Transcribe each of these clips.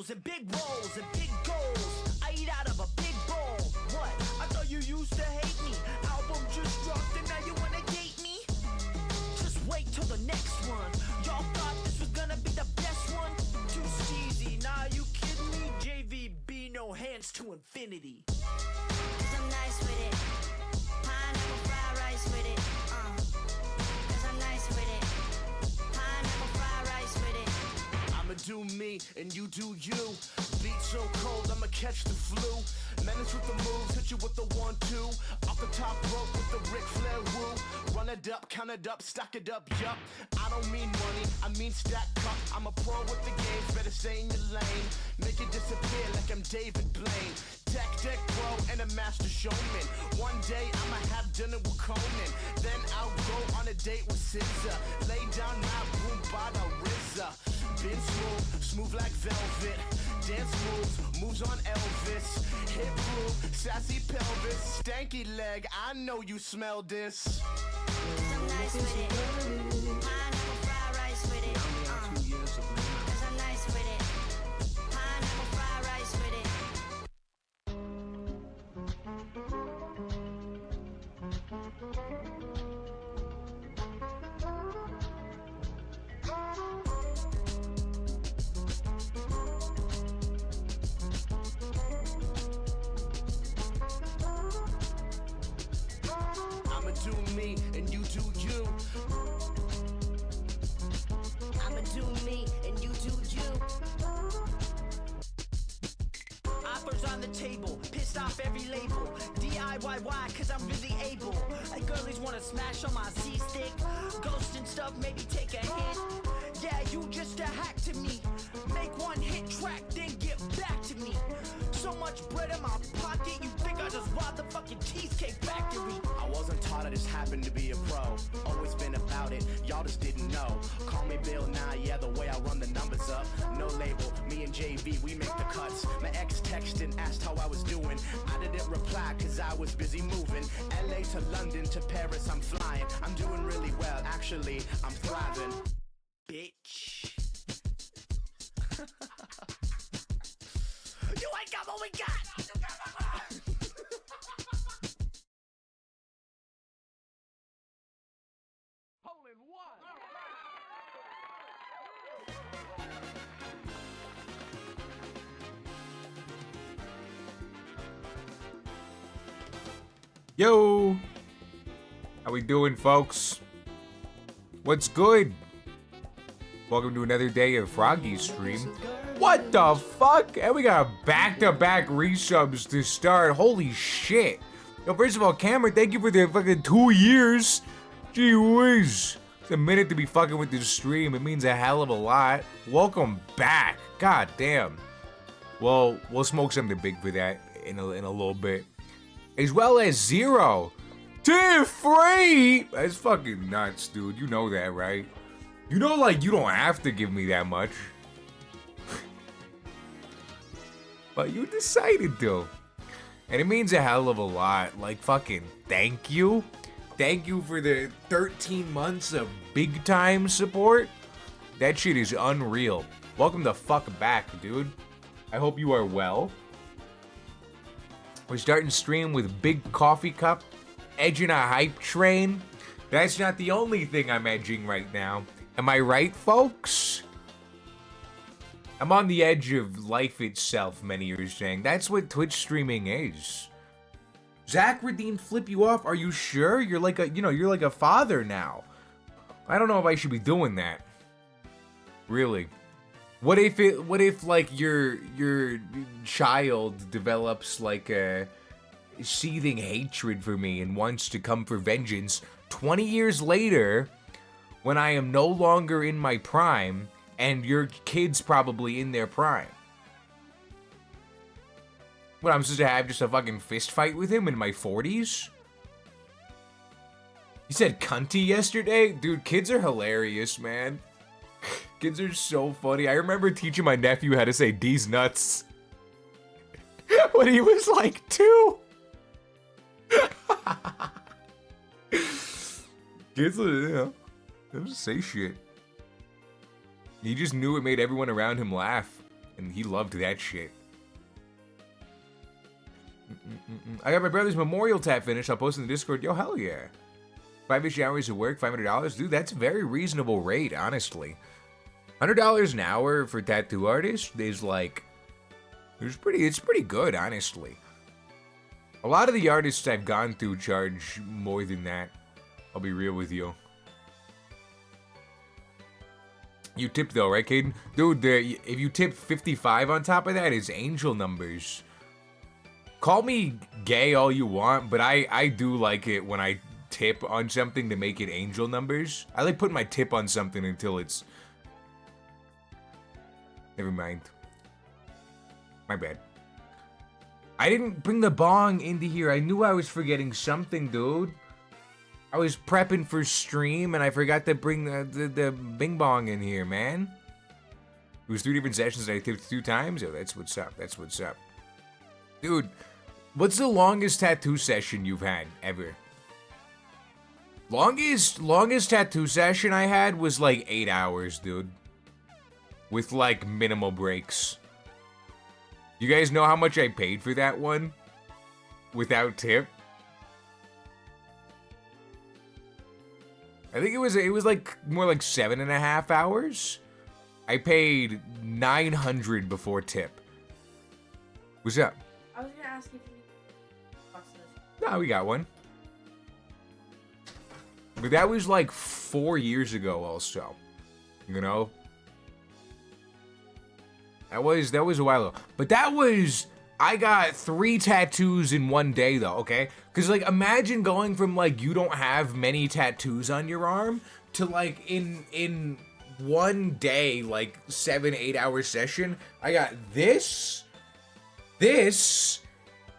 hoes and big roles and big goals. I eat out of a big bowl. What? I thought you used to hate me. Album just dropped and now you wanna date me? Just wait till the next one. Y'all thought this was gonna be the best one? Too steezy, nah, you kidding me? JVB, no hands to infinity. Cause I'm nice with it. Pineapple fried rice with it. Cause I'm nice with it. Pineapple fried rice with it. I'ma do me and you do you. Beat so cold, I'ma catch the flu. Menace with the moves, hit you with the 1-2. Off the top rope with the Ric Flair woo. Run it up, count it up, stack it up, yup. I don't mean money, I mean stack cup. I'm a pro with the games, better stay in your lane. Make it disappear like I'm David Blaine. Tech deck pro and a master showman. One day I'ma have dinner with Conan. Then I'll go on a date with SZA. Lay down my boom bada RZA. Been smooth, smooth like velvet. Dance moves, moves on Elvis. Hip groove, sassy pelvis. Stanky leg, I know you smell this. I'm nice with it. Pineapple fried rice with it. Cause I'm nice with it. Pineapple fried rice with it. I'ma do me and you do you. I'ma do me and you do you. Offers on the table, pissed off every label. DIY, cause I'm really able. Like girlies wanna smash on my C-stick. Ghost and stuff, maybe take a hit. Yeah, you just a hack to me. Make one hit track, then get back to me. So much bread in my pocket, you think I just robbed the fucking Cheesecake Factory. I wasn't taught, I just happened to be a pro. Always been about it, y'all just didn't know. Call me Bill now, yeah, the way I run the numbers up. No label, me and JV, we make the cuts. My ex texted and asked how I was doing. I didn't reply cause I was busy moving. LA to London to Paris, I'm flying. I'm doing really well, actually, I'm thriving. Bitch. You ain't got what we got! Hole in one! Yo! How we doing, folks? What's good? Welcome to another day of Froggy's stream. What the fuck? And we got back-to-back resubs to start. Holy shit. Yo, first of all, Cameron, thank you for the fucking 2 years. Gee whiz. It's a minute to be fucking with this stream. It means a hell of a lot. Welcome back. God damn. Well, we'll smoke something big for that in a little bit. As well as Zero. Free. That's fucking nuts, dude. You know that, right? You know, like, you don't have to give me that much. But you decided to. And it means a hell of a lot. Like, fucking thank you. Thank you for the 13 months of big time support. That shit is unreal. Welcome the fuck back, dude. I hope you are well. We're starting stream with big coffee cup. Edging a hype train. That's not the only thing I'm edging right now. Am I right, folks? I'm on the edge of life itself, many are saying. That's what Twitch streaming is. Zach Redeem flip you off? Are you sure? You're like a, you're like a father now. I don't know if I should be doing that. Really. What if like your child develops like a seething hatred for me and wants to come for vengeance 20 years later when I am no longer in my prime and your kid's probably in their prime? What, I'm supposed to have just a fucking fist fight with him in my 40s? You said cunty yesterday? Dude, kids are hilarious, man. Kids are so funny. I remember teaching my nephew how to say D's nuts when he was like 2. Kids, they just say shit. He just knew it made everyone around him laugh. And he loved that shit. I got my brother's memorial tat finished. I'll post in the Discord. Yo, hell yeah. 5-ish hours of work, $500. Dude, that's a very reasonable rate, honestly. $100 an hour for tattoo artists is like... It's pretty good, honestly. A lot of the artists I've gone through charge more than that. I'll be real with you. You tip though, right, Caden? Dude, if you tip 55 on top of that, it's angel numbers. Call me gay all you want, but I do like it when I tip on something to make it angel numbers. I like putting my tip on something until it's... Never mind. My bad. I didn't bring the bong into here. I knew I was forgetting something, dude. I was prepping for stream, and I forgot to bring the bing bong in here, man. It was 3 different sessions, and I tipped 2 times? Oh, that's what's up. That's what's up. Dude, what's the longest tattoo session you've had, ever? Longest tattoo session I had was like 8 hours, dude. With like minimal breaks. You guys know how much I paid for that one? Without tip? I think it was like more like 7.5 hours. I paid $900 before tip. What's up? I was gonna ask if you need boxes. No, we got one. But that was like 4 years ago also. You know? That was a while ago. But I got 3 tattoos in one day though, okay? Because like imagine going from like you don't have many tattoos on your arm to like in one day, like 7-8 hour session, I got this,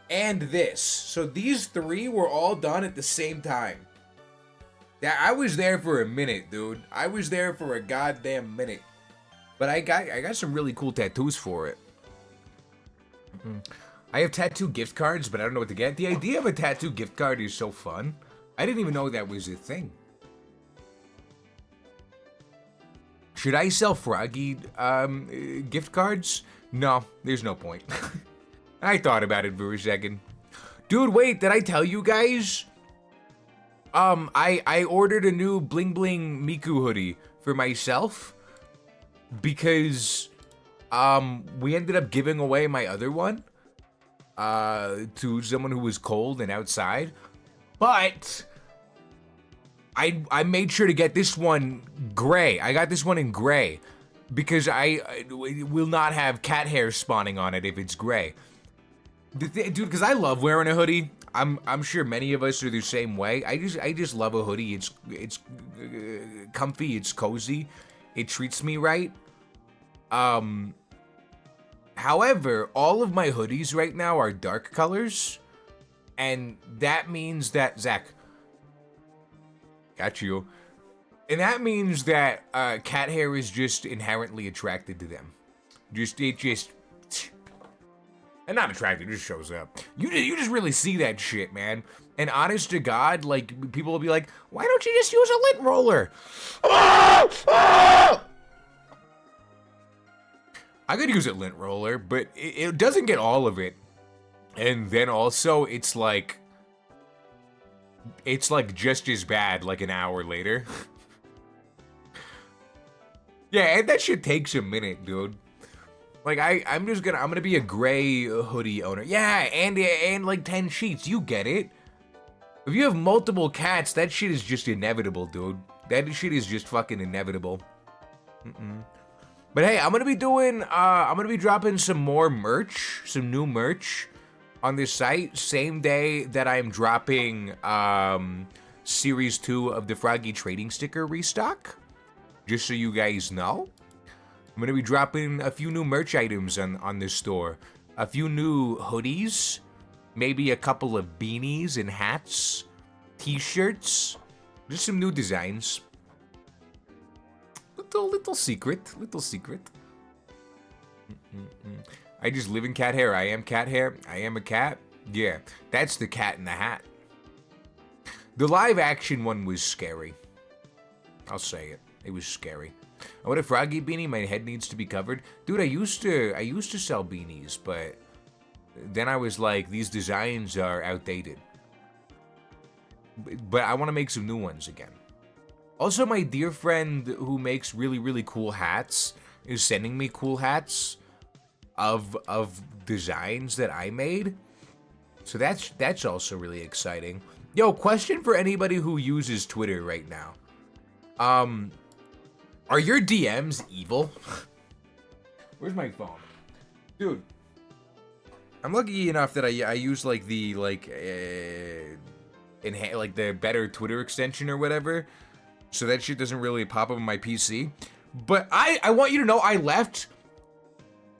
and this. So these 3 were all done at the same time. Yeah, I was there for a minute, dude. I was there for a goddamn minute. But I got some really cool tattoos for it. I have tattoo gift cards, but I don't know what to get. The idea of a tattoo gift card is so fun. I didn't even know that was a thing. Should I sell Froggy gift cards? No, there's no point. I thought about it for a second. Dude, wait, did I tell you guys? I ordered a new Bling Bling Miku hoodie for myself because we ended up giving away my other one to someone who was cold and outside. But I made sure to get this one gray. I got this one in gray because I will not have cat hair spawning on it if it's gray. Dude, because I love wearing a hoodie. I'm sure many of us are the same way. I just love a hoodie. It's comfy. It's cozy. It treats me right. However, all of my hoodies right now are dark colors, and that means that Zach, got you. And that means that cat hair is just inherently attracted to them. And not attracted, it just shows up. You just really see that shit, man. And honest to God, like, people will be like, why don't you just use a lint roller? I could use a lint roller, but it doesn't get all of it. And then also, it's like just as bad, like an hour later. Yeah, and that shit takes a minute, dude. Like, I'm gonna be a gray hoodie owner. Yeah, and like 10 sheets, you get it. If you have multiple cats, that shit is just inevitable, dude. That shit is just fucking inevitable. But hey, I'm gonna be dropping some more merch, some new merch on this site, same day that I'm dropping Series 2 of the Froggy Trading Sticker restock. Just so you guys know. I'm gonna be dropping a few new merch items on this store. A few new hoodies, maybe a couple of beanies and hats, t-shirts, just some new designs. Little secret. I just live in cat hair. I am cat hair. I am a cat. Yeah, that's the cat in the hat. The live action one was scary. I'll say it. It was scary. I want a froggy beanie. My head needs to be covered. Dude, I used to sell beanies, but then I was like, these designs are outdated. But I want to make some new ones again. Also, my dear friend who makes really, really cool hats is sending me cool hats of designs that I made. So that's also really exciting. Yo, question for anybody who uses Twitter right now. Are your DMs evil? Where's my phone? Dude, I'm lucky enough that I use like the like the better Twitter extension or whatever, so that shit doesn't really pop up on my PC. But I want you to know I left,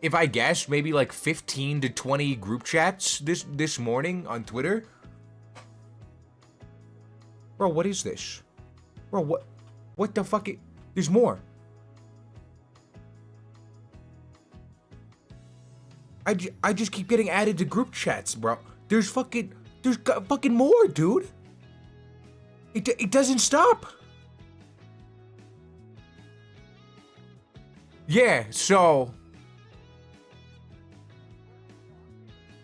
if I guess, maybe like 15 to 20 group chats this morning on Twitter. Bro, what is this? Bro, what the fuck? There's more. I just keep getting added to group chats, bro. There's fucking more, dude. It doesn't stop. Yeah, so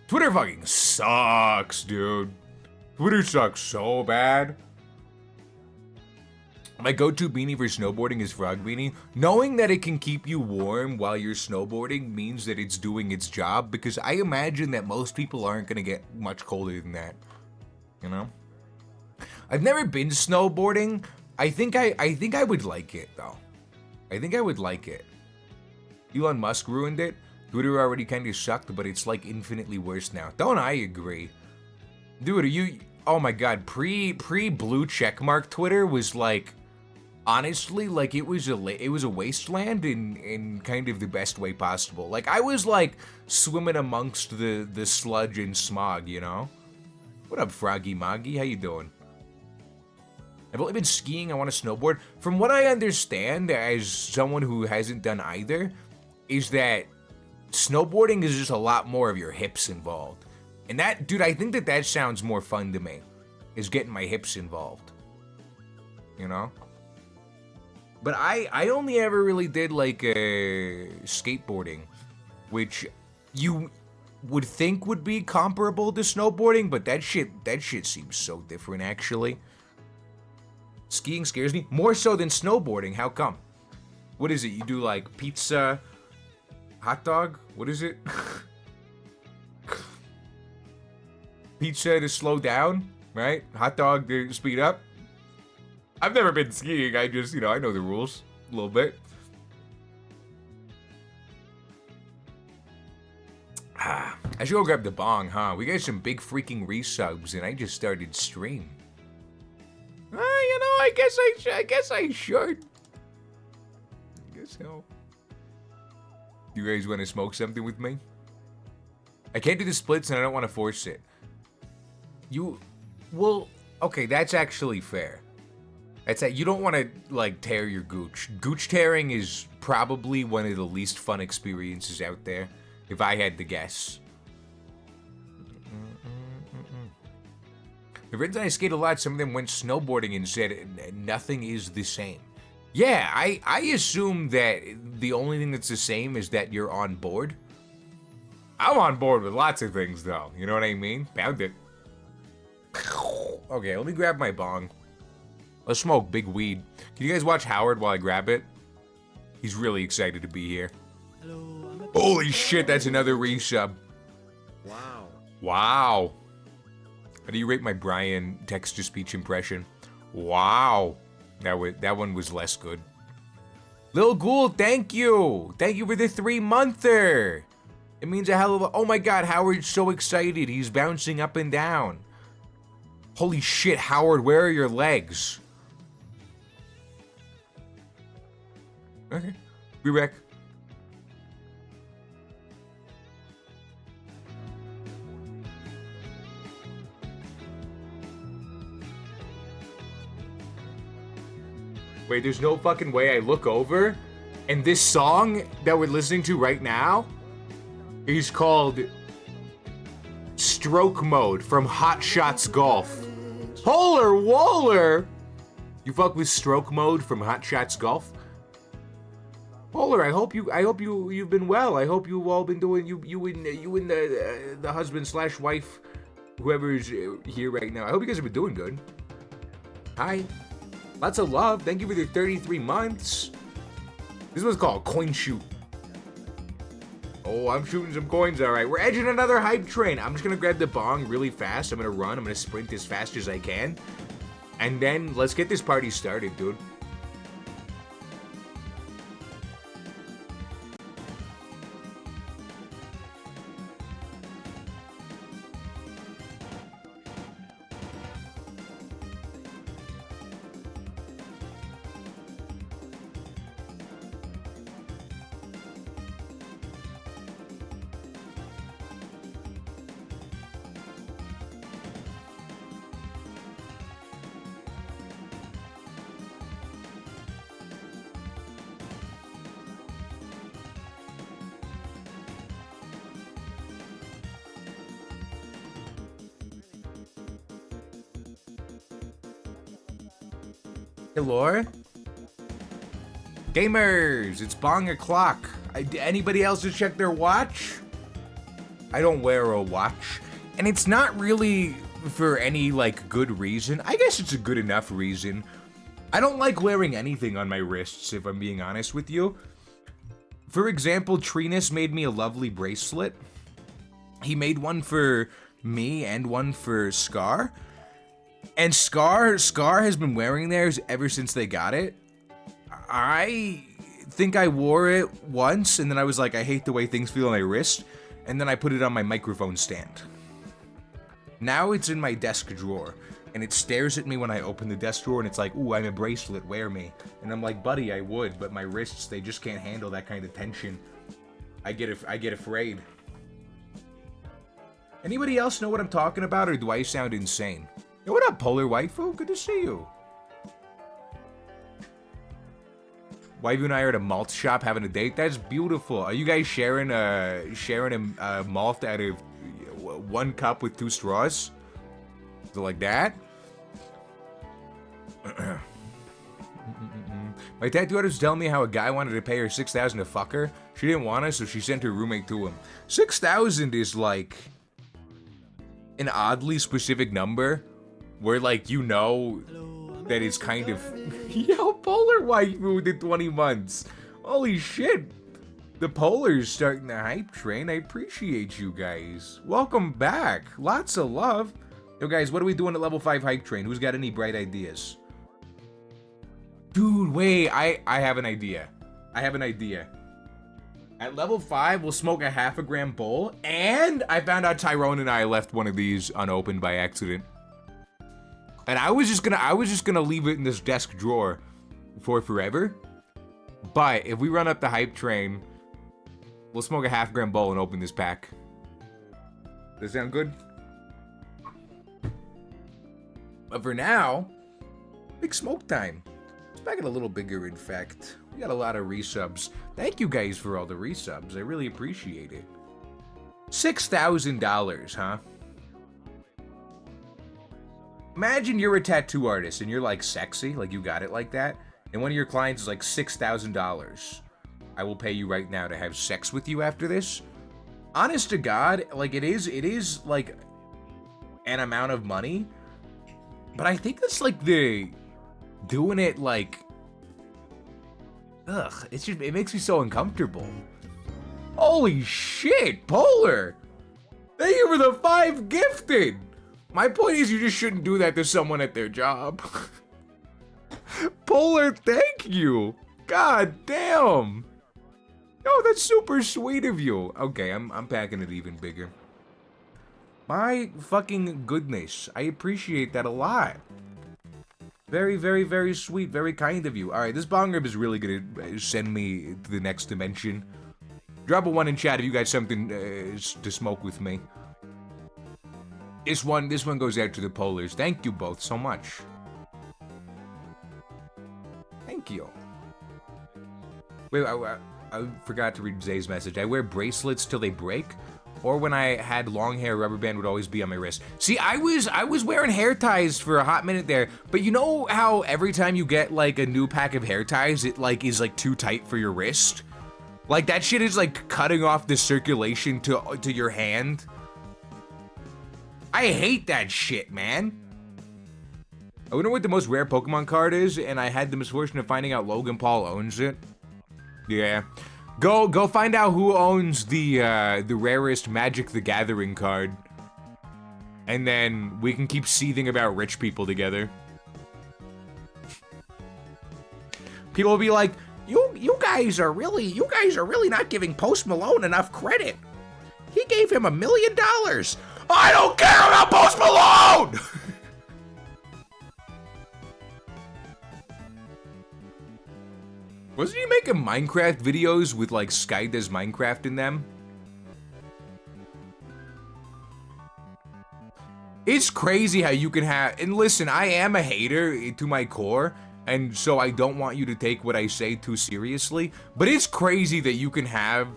Twitter fucking sucks, dude. Twitter sucks so bad. My go-to beanie for snowboarding is frog beanie. Knowing that it can keep you warm while you're snowboarding means that it's doing its job, because I imagine that most people aren't gonna get much colder than that. You know? I've never been snowboarding. I think I would like it though. I think I would like it. Elon Musk ruined it. Twitter already kind of sucked, but it's like infinitely worse now. Don't I agree? Dude, oh my god, pre blue checkmark Twitter was like, honestly, like it was a wasteland in kind of the best way possible. Like I was like swimming amongst the sludge and smog, you know? What up, Froggy Moggy? How you doing? I've only been skiing, I want to snowboard. From what I understand, as someone who hasn't done either, is that snowboarding is just a lot more of your hips involved. And that, dude, I think that sounds more fun to me, is getting my hips involved. You know? But I only ever really did like skateboarding, which you would think would be comparable to snowboarding, but that shit seems so different actually. Skiing scares me more so than snowboarding. How come? What is it? You do like pizza, hot dog? What is it? Pizza to slow down, right? Hot dog to speed up. I've never been skiing. I just, I know the rules a little bit. I should go grab the bong, huh? We got some big freaking resubs, and I just started stream. I guess I should. I guess so. You guys want to smoke something with me? I can't do the splits, and I don't want to force it. Okay, that's actually fair. You don't want to, like, tear your gooch. Gooch tearing is probably one of the least fun experiences out there, if I had to guess. My friends and I skate a lot. Some of them went snowboarding and said nothing is the same. Yeah, I assume that the only thing that's the same is that you're on board. I'm on board with lots of things, though. You know what I mean? Found it. Okay, let me grab my bong. Let's smoke big weed. Can you guys watch Howard while I grab it? He's really excited to be here. Hello, holy shit, that's another resub. Wow. Wow. How do you rate my Brian text-to-speech impression? Wow. That one was less good. Lil Ghoul, thank you. Thank you for the 3-monther. It means a hell of a... Oh my god, Howard's so excited. He's bouncing up and down. Holy shit, Howard, where are your legs? Okay, be back. Wait, there's no fucking way I look over and this song that we're listening to right now is called Stroke Mode from Hot Shots Golf. Holler Waller! You fuck with Stroke Mode from Hot Shots Golf? Polar, you've been well. I hope you've all been doing, you and the husband / wife, whoever is here right now. I hope you guys have been doing good. Hi. Lots of love. Thank you for the 33 months. This was called Coin Shoot. Oh, I'm shooting some coins, all right. We're edging another hype train. I'm just gonna grab the bong really fast. I'm gonna run. I'm gonna sprint as fast as I can. And then let's get this party started, dude. Hello? Gamers, it's bong o'clock. Anybody else just check their watch? I don't wear a watch. And it's not really for any, like, good reason. I guess it's a good enough reason. I don't like wearing anything on my wrists, if I'm being honest with you. For example, Trinus made me a lovely bracelet. He made one for me and one for Scar. And Scar has been wearing theirs ever since they got it. I think I wore it once, and then I was like, I hate the way things feel on my wrist, and then I put it on my microphone stand. Now it's in my desk drawer, and it stares at me when I open the desk drawer, and it's like, ooh, I'm a bracelet, wear me. And I'm like, buddy, I would, but my wrists, they just can't handle that kind of tension. I get afraid. Anybody else know what I'm talking about, or do I sound insane? Yo, what up, Polar Waifu? Good to see you. Waifu and I are at a malt shop having a date. That's beautiful. Are you guys sharing a malt out of one cup with 2 straws? Is it like that? My tattoo artist was telling me how a guy wanted to pay her $6,000 to fuck her. She didn't want to, so she sent her roommate to him. $6,000 is like an oddly specific number. Where, like, you know that it's kind of... Yo, Polar Waifu did 20 months. Holy shit. The Polar's starting the hype train. I appreciate you guys. Welcome back. Lots of love. Yo, guys, what are we doing at level 5 hype train? Who's got any bright ideas? Dude, wait. I have an idea. At level 5, we'll smoke a half a gram bowl. And I found out Tyrone and I left one of these unopened by accident. And I was just gonna leave it in this desk drawer for forever. But if we run up the hype train, we'll smoke a half gram bowl and open this pack. Does that sound good? But for now, big smoke time. Let's make it a little bigger, in fact. We got a lot of resubs. Thank you guys for all the resubs. I really appreciate it. $6,000, huh? Imagine you're a tattoo artist and you're like sexy, like you got it like that, and one of your clients is like $6,000. I will pay you right now to have sex with you after this. Honest to God, like it is like an amount of money, but I think that's like the doing it like, ugh, it makes me so uncomfortable. Holy shit, Polar! Thank you for the 5 gifted! My point is you just shouldn't do that to someone at their job. Polar, thank you! God damn! No, that's super sweet of you. Okay, I'm packing it even bigger. My fucking goodness, I appreciate that a lot. Very, very, very sweet, very kind of you. Alright, this bong rib is really gonna send me to the next dimension. Drop a 1 in chat if you got something to smoke with me. This one goes out to the Polars. Thank you both so much. Thank you. Wait, I forgot to read Zay's message. I wear bracelets till they break. or when I had long hair, rubber band would always be on my wrist. See, I was wearing hair ties for a hot minute there, but you know how every time you get like a new pack of hair ties, it like is like too tight for your wrist? Like that shit is like cutting off the circulation to your hand. I hate that shit, man. I wonder what the most rare Pokemon card is, and I had the misfortune of finding out Logan Paul owns it. Yeah. Go find out who owns the rarest Magic the Gathering card. And then we can keep seething about rich people together. People will be like, you guys are really not giving Post Malone enough credit. He gave him $1 million. I don't care about Post Malone! Wasn't he making Minecraft videos with like Sky Does Minecraft in them? It's crazy how you can have, and listen, I am a hater to my core, and so I don't want you to take what I say too seriously, but it's crazy that you can have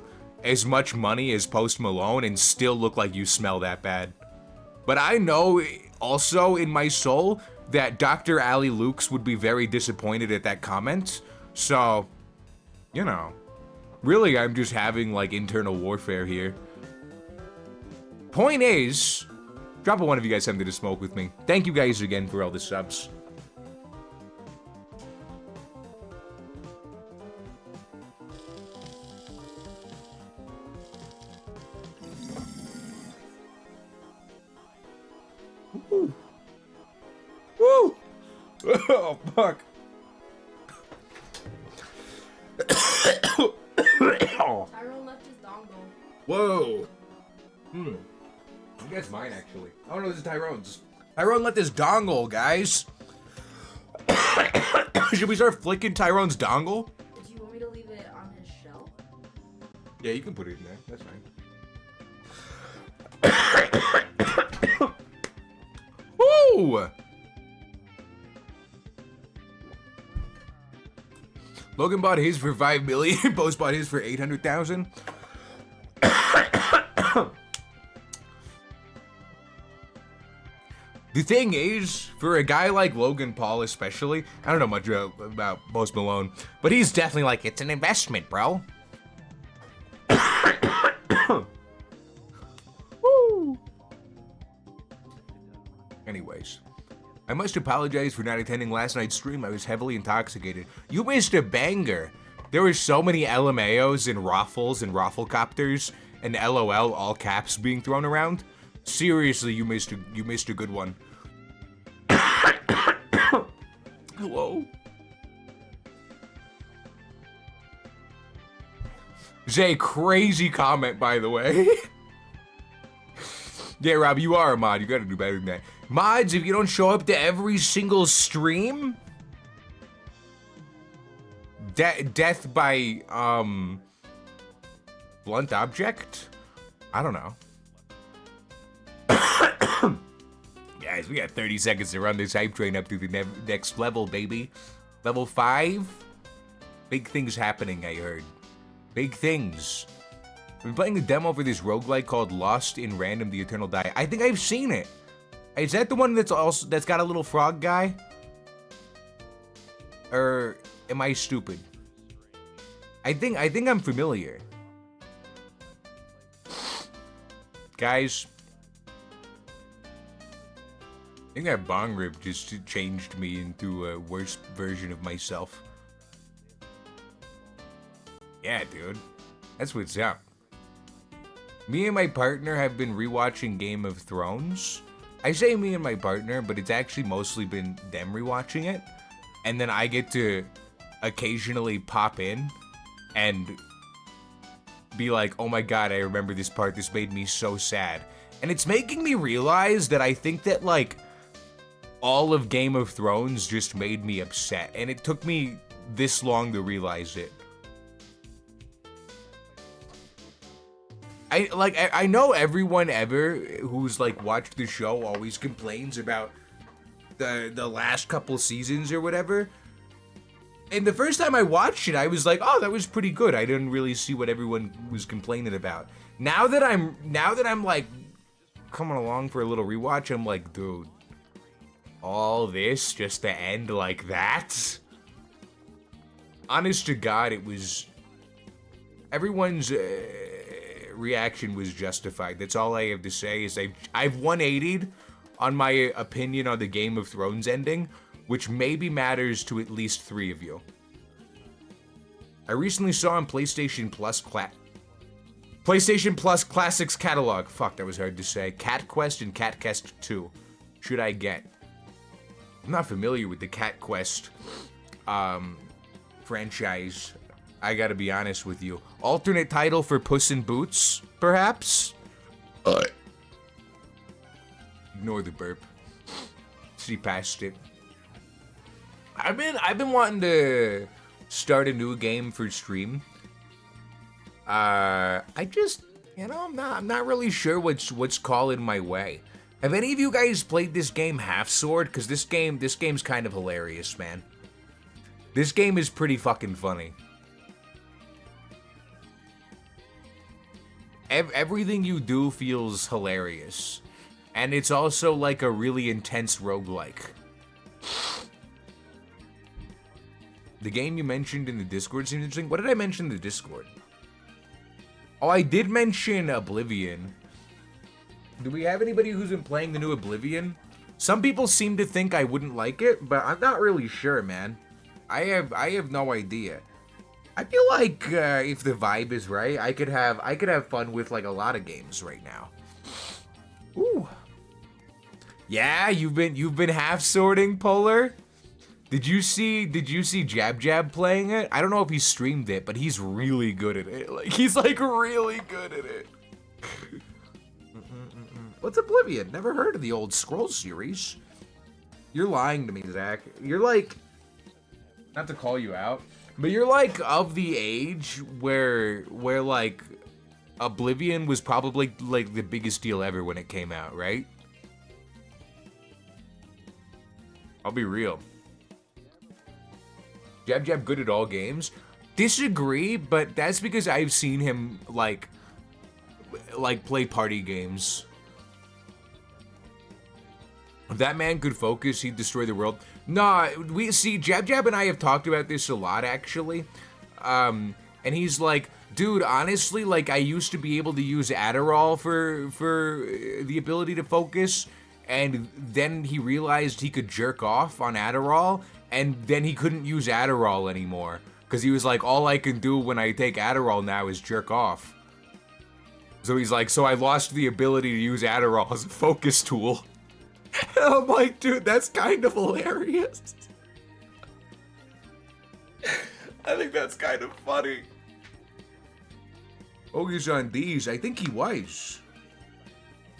as much money as Post Malone and still look like you smell that bad. But I know also in my soul that Dr. Ali Lukes would be very disappointed at that comment. So, you know, really I'm just having like internal warfare here. Point is, drop a one if you guys have something to smoke with me. Thank you guys again for all the subs. Woo! Woo! Oh, fuck. Tyrone left his dongle. Whoa. I think that's mine, actually. Oh, no, this is Tyrone's. Tyrone left his dongle, guys. Should we start flicking Tyrone's dongle? Do you want me to leave it on his shelf? Yeah, you can put it in there. That's fine. Woo! Logan bought his for 5 million. Post bought his for 800,000. The thing is, for a guy like Logan Paul especially, I don't know much about Post Malone, but he's definitely like, it's an investment, bro. Woo. Anyways, I must apologize for not attending last night's stream. I was heavily intoxicated. You missed a banger. There were so many LMAOs and Raffles and Rafflecopters and LOL all caps being thrown around. Seriously, you missed a good one. Hello. Zay, crazy comment, by the way. Yeah, Rob, you are a mod. You gotta do better than that. Mods, if you don't show up to every single stream, death by, blunt object? I don't know. Guys, we got 30 seconds to run this hype train up to the next level, baby. Level 5? Big things happening, I heard. Big things. I've been playing the demo for this roguelike called Lost in Random the Eternal Die. I think I've seen it. Is that the one that's got a little frog guy? Or am I stupid? I think I'm familiar. Guys, I think that bong rip just changed me into a worse version of myself. Yeah, dude. That's what's up. Me and my partner have been rewatching Game of Thrones. I say me and my partner, but it's actually mostly been them rewatching it. And then I get to occasionally pop in and be like, oh my god, I remember this part, this made me so sad. And it's making me realize that I think that, like, all of Game of Thrones just made me upset. And it took me this long to realize it. I know everyone ever who's like watched the show always complains about the last couple seasons or whatever. And the first time I watched it, I was like, oh, that was pretty good. I didn't really see what everyone was complaining about. Now that I'm like coming along for a little rewatch, I'm like, dude, all this just to end like that? Honest to God, it was... Everyone's reaction was justified. That's all I have to say is I've 180'd on my opinion on the Game of Thrones ending, which maybe matters to at least 3 of you. I recently saw on PlayStation Plus Classics catalog. Fuck, that was hard to say. Cat Quest and Cat Quest 2. Should I get? I'm not familiar with the Cat Quest franchise. I gotta be honest with you. Alternate title for Puss in Boots, perhaps? Ignore the burp. See past it. I've been wanting to start a new game for stream. I just, I'm not really sure what's calling my way. Have any of you guys played this game Half Sword? Because this game's kind of hilarious, man. This game is pretty fucking funny. Everything you do feels hilarious. And it's also like a really intense roguelike. The game you mentioned in the Discord seems interesting. What did I mention in the Discord? Oh, I did mention Oblivion. Do we have anybody who's been playing the new Oblivion? Some people seem to think I wouldn't like it, but I'm not really sure, man. I have no idea. I feel like if the vibe is right, I could have fun with like a lot of games right now. Ooh. Yeah, you've been half sorting, Polar. Did you see Jab Jab playing it? I don't know if he streamed it, but he's really good at it. Like he's like really good at it. What's Oblivion? Never heard of the old Scrolls series. You're lying to me, Zach. You're like, not to call you out, but you're like of the age where like Oblivion was probably like the biggest deal ever when it came out, right? I'll be real. Jab Jab good at all games? Disagree, but that's because I've seen him like play party games. If that man could focus, he'd destroy the world. Nah, we see Jab Jab and I have talked about this a lot actually. And he's like, dude, honestly, like I used to be able to use Adderall for the ability to focus, and then he realized he could jerk off on Adderall, and then he couldn't use Adderall anymore because he was like, all I can do when I take Adderall now is jerk off. So he's like, so I lost the ability to use Adderall as a focus tool. And I'm like, dude, that's kind of hilarious. I think that's kind of funny. Oh, he's on these. I think he was.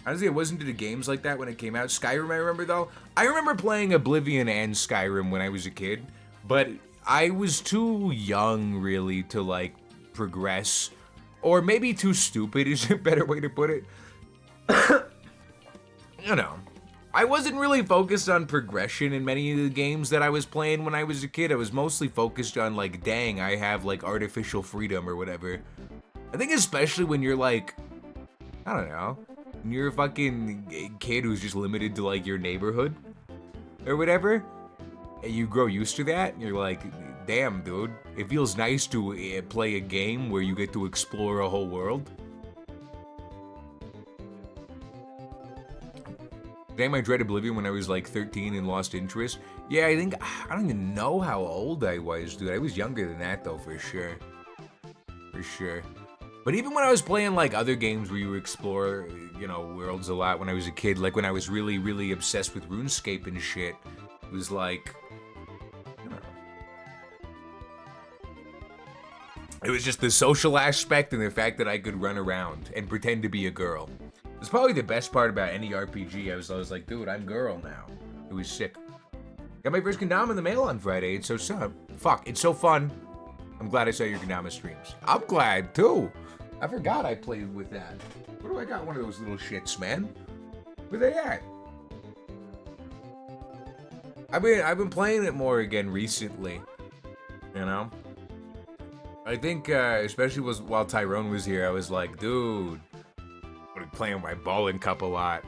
Honestly, I wasn't into games like that when it came out. Skyrim, I remember, though. I remember playing Oblivion and Skyrim when I was a kid, but I was too young, really, to, like, progress. Or maybe too stupid is a better way to put it. You know. I wasn't really focused on progression in many of the games that I was playing when I was a kid. I was mostly focused on, like, dang, I have, like, artificial freedom or whatever. I think especially when you're, like, I don't know, when you're a fucking kid who's just limited to, like, your neighborhood or whatever, and you grow used to that, and you're like, damn, dude, it feels nice to play a game where you get to explore a whole world. Damn, I dread Oblivion when I was like 13 and lost interest. Yeah, I don't even know how old I was, dude. I was younger than that, though, for sure. For sure. But even when I was playing, like, other games where you explore, you know, worlds a lot when I was a kid, like when I was really, really obsessed with RuneScape and shit, it was like, I don't know. It was just the social aspect and the fact that I could run around and pretend to be a girl. It's probably the best part about any RPG. I was like, dude, I'm girl now. It was sick. Got my first Kendama in the mail on Friday. It's so it's so fun. I'm glad I saw your Kendama streams. I'm glad too. I forgot I played with that. Where do I got one of those little shits, man? Where they at? I've been playing it more again recently. You know? I think, especially while Tyrone was here, I was like, dude, I'm playing with my bowling cup a lot.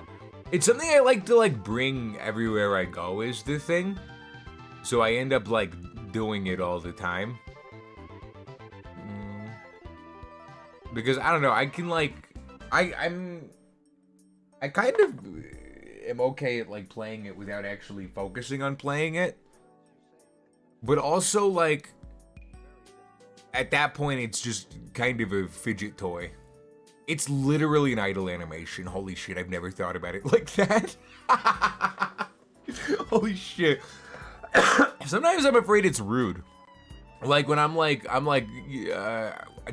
It's something I like to, like, bring everywhere I go is the thing. So I end up, like, doing it all the time. Because, I don't know, I can, like, I kind of am okay at, like, playing it without actually focusing on playing it. But also, like, at that point, it's just kind of a fidget toy. It's literally an idle animation. Holy shit, I've never thought about it like that. Holy shit. Sometimes I'm afraid it's rude. Like, when I'm like,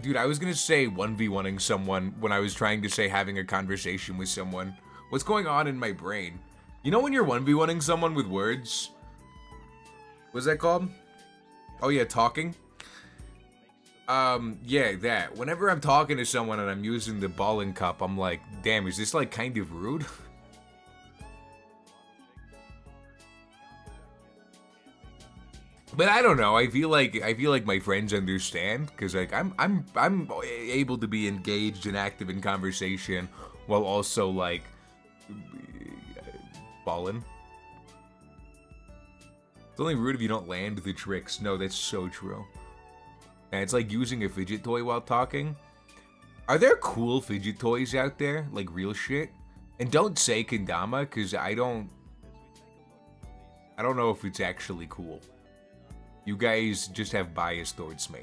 dude, I was gonna say 1v1ing someone when I was trying to say having a conversation with someone. What's going on in my brain? You know when you're 1v1ing someone with words? What's that called? Oh yeah, talking? Yeah, that. Whenever I'm talking to someone and I'm using the bowling cup, I'm like, damn, is this like kind of rude? But I don't know. I feel like my friends understand because like I'm able to be engaged and active in conversation while also like balling. It's only rude if you don't land the tricks. No, that's so true. And it's like using a fidget toy while talking. Are there cool fidget toys out there? Like real shit? And don't say kendama because I don't know if it's actually cool. You guys just have bias towards me.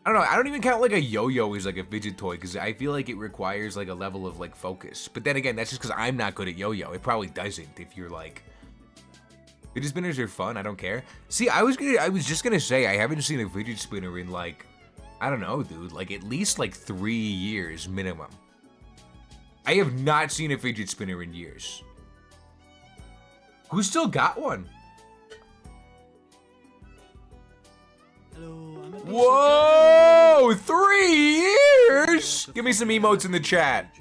I don't know, I don't even count like a yo-yo as like a fidget toy because I feel like it requires like a level of like focus. But then again, that's just because I'm not good at yo-yo. It probably doesn't if you're like... Fidget spinners are fun, I don't care. See, I was just gonna say, I haven't seen a fidget spinner in like, I don't know, dude, like at least like 3 years minimum. I have not seen a fidget spinner in years. Who still got one? Whoa! 3 years? Give me some emotes in the chat.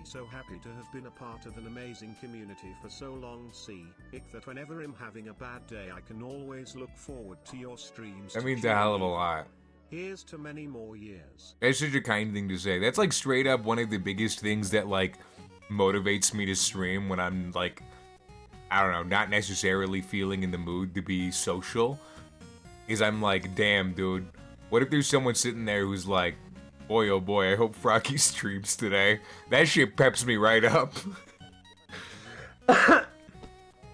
So happy to have been a part of an amazing community for so long. See, that whenever I'm having a bad day, I can always look forward to your streams. That means a hell of a lot. Here's to many more years. That's such a kind thing to say. That's like straight up one of the biggest things that like motivates me to stream when I'm like, I don't know, not necessarily feeling in the mood to be social. Is I'm like, damn, dude, what if there's someone sitting there who's like, boy, oh boy, I hope Froggy streams today. That shit peps me right up. And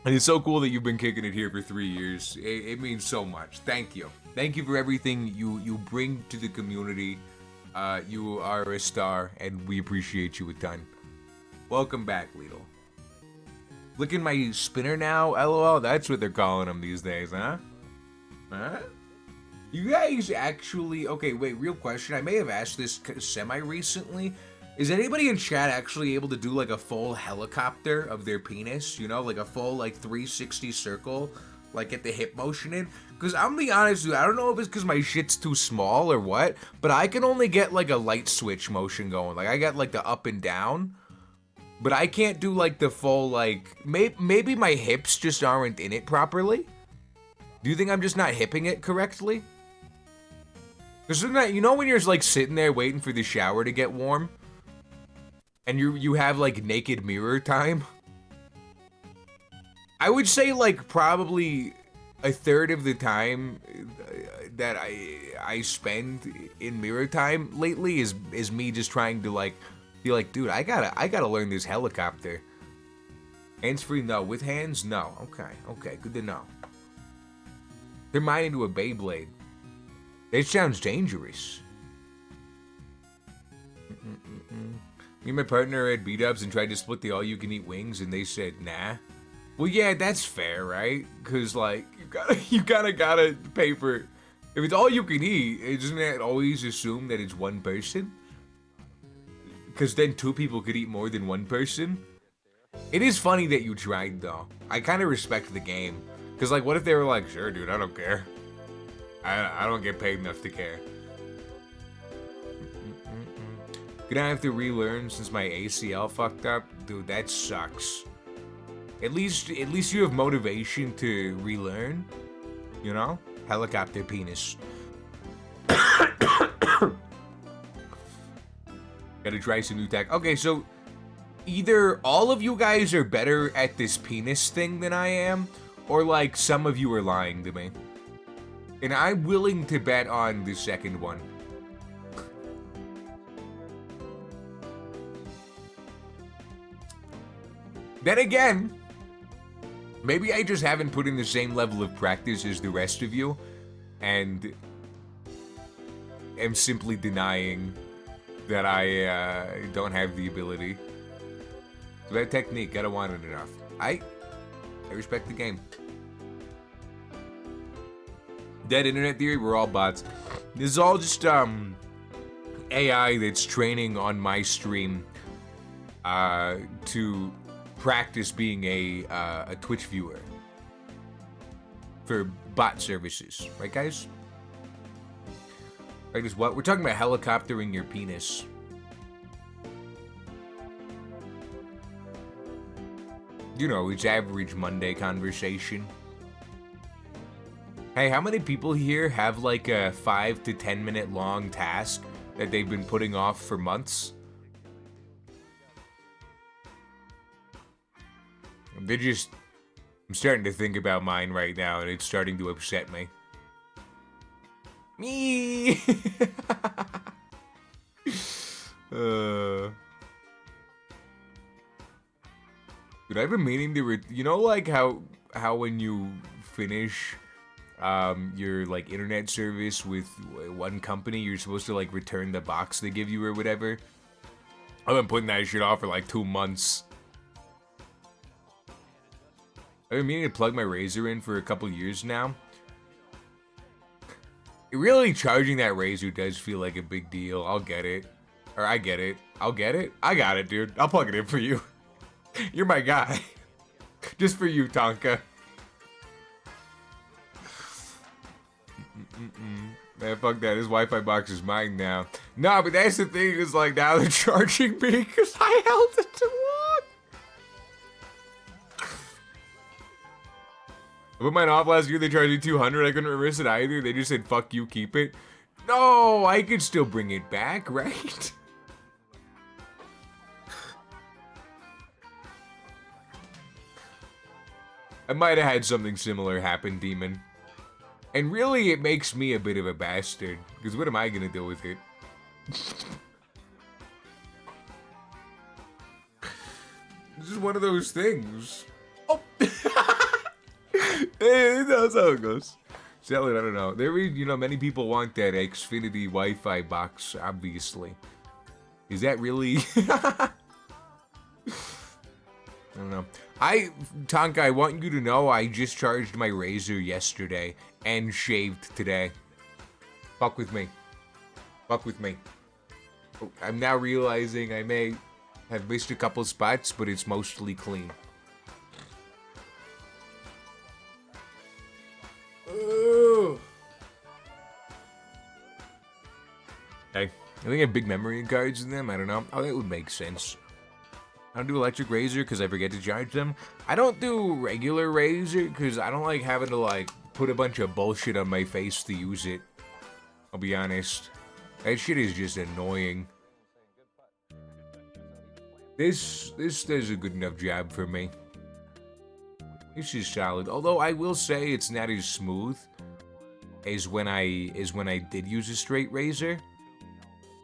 it's so cool that you've been kicking it here for 3 years. It means so much. Thank you. Thank you for everything you bring to the community. You are a star, and we appreciate you a ton. Welcome back, Lidl. Licking my spinner now? LOL, that's what they're calling them these days, huh? Huh? You guys actually... Okay, wait, real question. I may have asked this semi-recently. Is anybody in chat actually able to do, like, a full helicopter of their penis? You know, like a full, like, 360 circle? Like, get the hip motion in? Because I'm gonna be honest with you, I don't know if it's because my shit's too small or what, but I can only get, like, a light switch motion going. Like, I got, like, the up and down. But I can't do, like, the full, like... Maybe my hips just aren't in it properly? Do you think I'm just not hipping it correctly? Because you know when you're like sitting there waiting for the shower to get warm? And you have like naked mirror time? I would say like probably a third of the time that I spend in mirror time lately is me just trying to like be like, dude, I gotta learn this helicopter. Hands free? No. With hands? No. Okay, good to know. Turn mine into a Beyblade. It sounds dangerous. Me and my partner had beat-ups and tried to split the all-you-can-eat wings, and they said, nah. Well, yeah, that's fair, right? Because, like, you gotta pay for... If it's all-you-can-eat, isn't that always assume that it's one person? Because then 2 people could eat more than 1 person? It is funny that you tried, though. I kind of respect the game. Because, like, what if they were like, sure, dude, I don't care. I don't get paid enough to care. Gonna have to relearn since my ACL fucked up? Dude, that sucks. At least you have motivation to relearn, you know? Helicopter penis. Gotta try some new tech. Okay, so either all of you guys are better at this penis thing than I am, or like some of you are lying to me. And I'm willing to bet on the second one. Then again, maybe I just haven't put in the same level of practice as the rest of you, and am simply denying that I don't have the ability. So that technique, gotta want it enough. I respect the game. Dead internet theory, we're all bots. This is all just AI that's training on my stream to practice being a Twitch viewer for bot services, right, guys? Right, is what we're talking about? Helicoptering your penis. You know, it's average Monday conversation. Hey, how many people here have like a 5 to 10 minute long task that they've been putting off for months? I'm starting to think about mine right now, and it's starting to upset me. Me! Dude, I've been meaning to you know, like how when you finish your like internet service with one company, you're supposed to like return the box they give you or whatever. I've been putting that shit off for like 2 months. I've been meaning to plug my Razer in for a couple years now. Really, charging that Razer does feel like a big deal. I'll get it. Or I get it. I'll get it. I got it, dude. I'll plug it in for you. You're my guy. Just for you, Tonka. Man, fuck that. This Wi-Fi box is mine now. Nah, but that's the thing. Is like now they're charging me because I held it too long. I put mine off last year. They charged me $200. I couldn't reverse it either. They just said, fuck you, keep it. No, I could still bring it back, right? I might have had something similar happen, Demon. And really, it makes me a bit of a bastard. Because what am I going to do with it? This is one of those things. Oh! Hey, that's how it goes. Sell it, I don't know. You know, many people want that Xfinity Wi-Fi box, obviously. Is that really... I don't know. Tonka, I want you to know I just charged my Razer yesterday and shaved today. Fuck with me. Fuck with me. I'm now realizing I may have missed a couple spots, but it's mostly clean. Hey, I think I have big memory cards in them. I don't know. Oh, that would make sense. I don't do electric Razer because I forget to charge them. I don't do regular Razer because I don't like having to like put a bunch of bullshit on my face to use it. I'll be honest. That shit is just annoying. This does a good enough job for me. This is solid. Although I will say it's not as smooth as when I did use a straight Razer.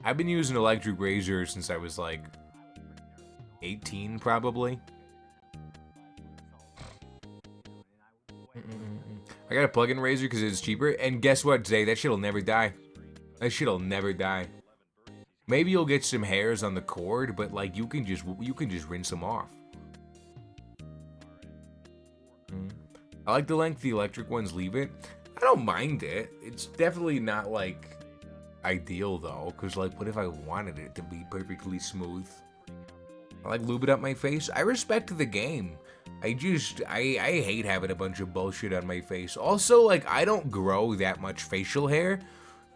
I've been using electric Razer since I was like 18 probably. I got a plug-in Razer because it's cheaper, and guess what, Zay? That shit'll never die. That shit'll never die. Maybe you'll get some hairs on the cord, but like you can just rinse them off. I like the length the electric ones leave it. I don't mind it. It's definitely not like ideal though, because like what if I wanted it to be perfectly smooth? I like lube it up my face. I respect the game. I hate having a bunch of bullshit on my face. Also, like, I don't grow that much facial hair,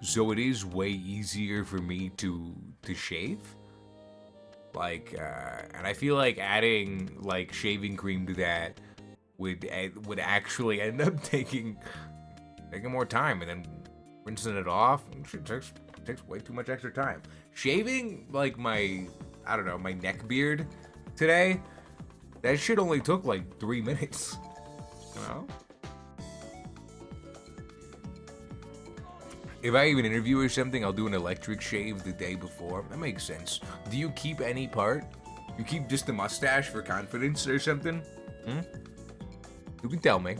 so it is way easier for me to shave. Like, and I feel like adding, like, shaving cream to that would actually end up taking taking more time and then rinsing it off. It takes way too much extra time. Shaving like my neck beard today, that shit only took like 3 minutes. You know? If I have an interview or something, I'll do an electric shave the day before. That makes sense. Do you keep any part? You keep just the mustache for confidence or something? You can tell me.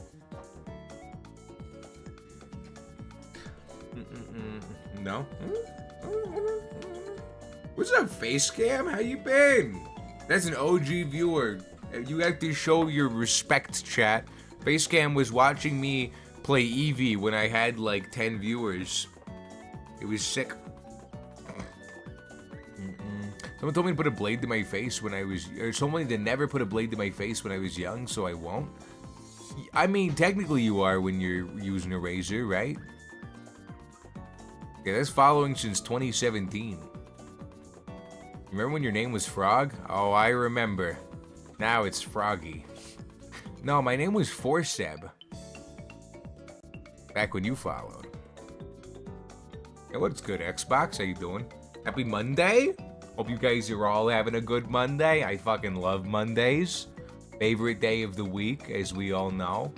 No? What's up, Facecam? How you been? That's an OG viewer. You have to show your respect, chat. Facecam was watching me play Eevee when I had like 10 viewers. It was sick. Someone told me to put a blade to my face when I was, or someone to never put a blade to my face when I was young, so I won't. I mean, technically you are when you're using a razor, right? Yeah, that's following since 2017. Remember when your name was Frog? Oh, I remember. Now it's Froggy. No, my name was Forseb. Back when you followed. Hey, what's good, Xbox? How you doing? Happy Monday? Hope you guys are all having a good Monday. I fucking love Mondays. Favorite day of the week, as we all know.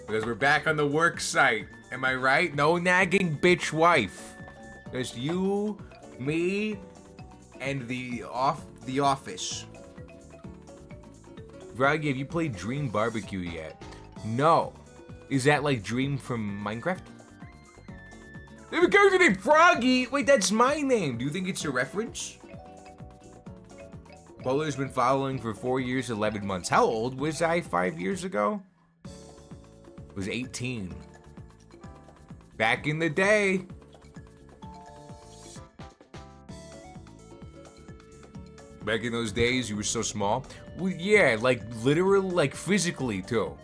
Because we're back on the work site. Am I right? No nagging bitch wife. Just you, me, and the office. Froggy, have you played Dream Barbecue yet? No. Is that like Dream from Minecraft? They have a character named Froggy! Wait, that's my name. Do you think it's a reference? Bowler's been following for 4 years, 11 months. How old was I 5 years ago? I was 18. Back in the day. Back in those days, you were so small. Well, yeah, like literally, like physically too.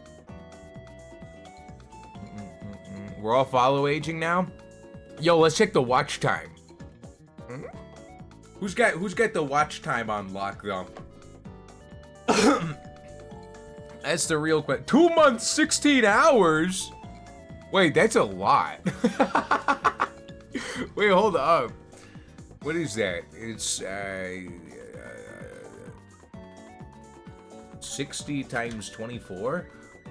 We're all follow aging now. Yo, let's check the watch time. Who's got the watch time on lock though? That's the real question. 2 months, 16 hours. Wait, that's a lot. Wait, hold up. What is that? It's 60 times 24.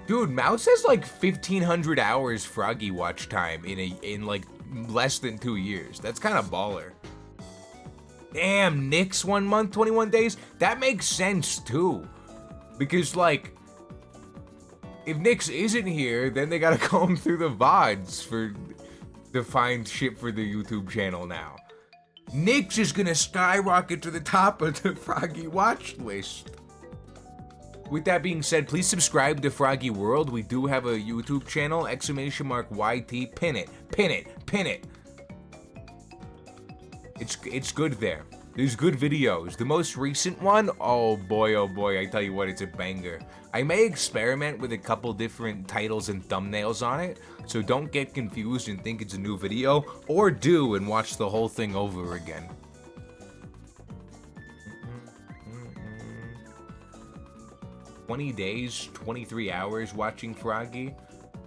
Dude, Mouse has like 1,500 hours Froggy watch time in like less than 2 years. That's kind of baller. Damn, Nick's 1 month, 21 days. That makes sense too, because like, if Nyx isn't here, then they gotta comb through the VODs to find shit for the YouTube channel now. Nyx is gonna skyrocket to the top of the Froggy watch list. With that being said, please subscribe to Froggy World. We do have a YouTube channel, !YT, pin it, pin it, pin it. It's good there. There's good videos. The most recent one, oh boy, I tell you what, it's a banger. I may experiment with a couple different titles and thumbnails on it, so don't get confused and think it's a new video, or do and watch the whole thing over again. 20 days, 23 hours watching Froggy,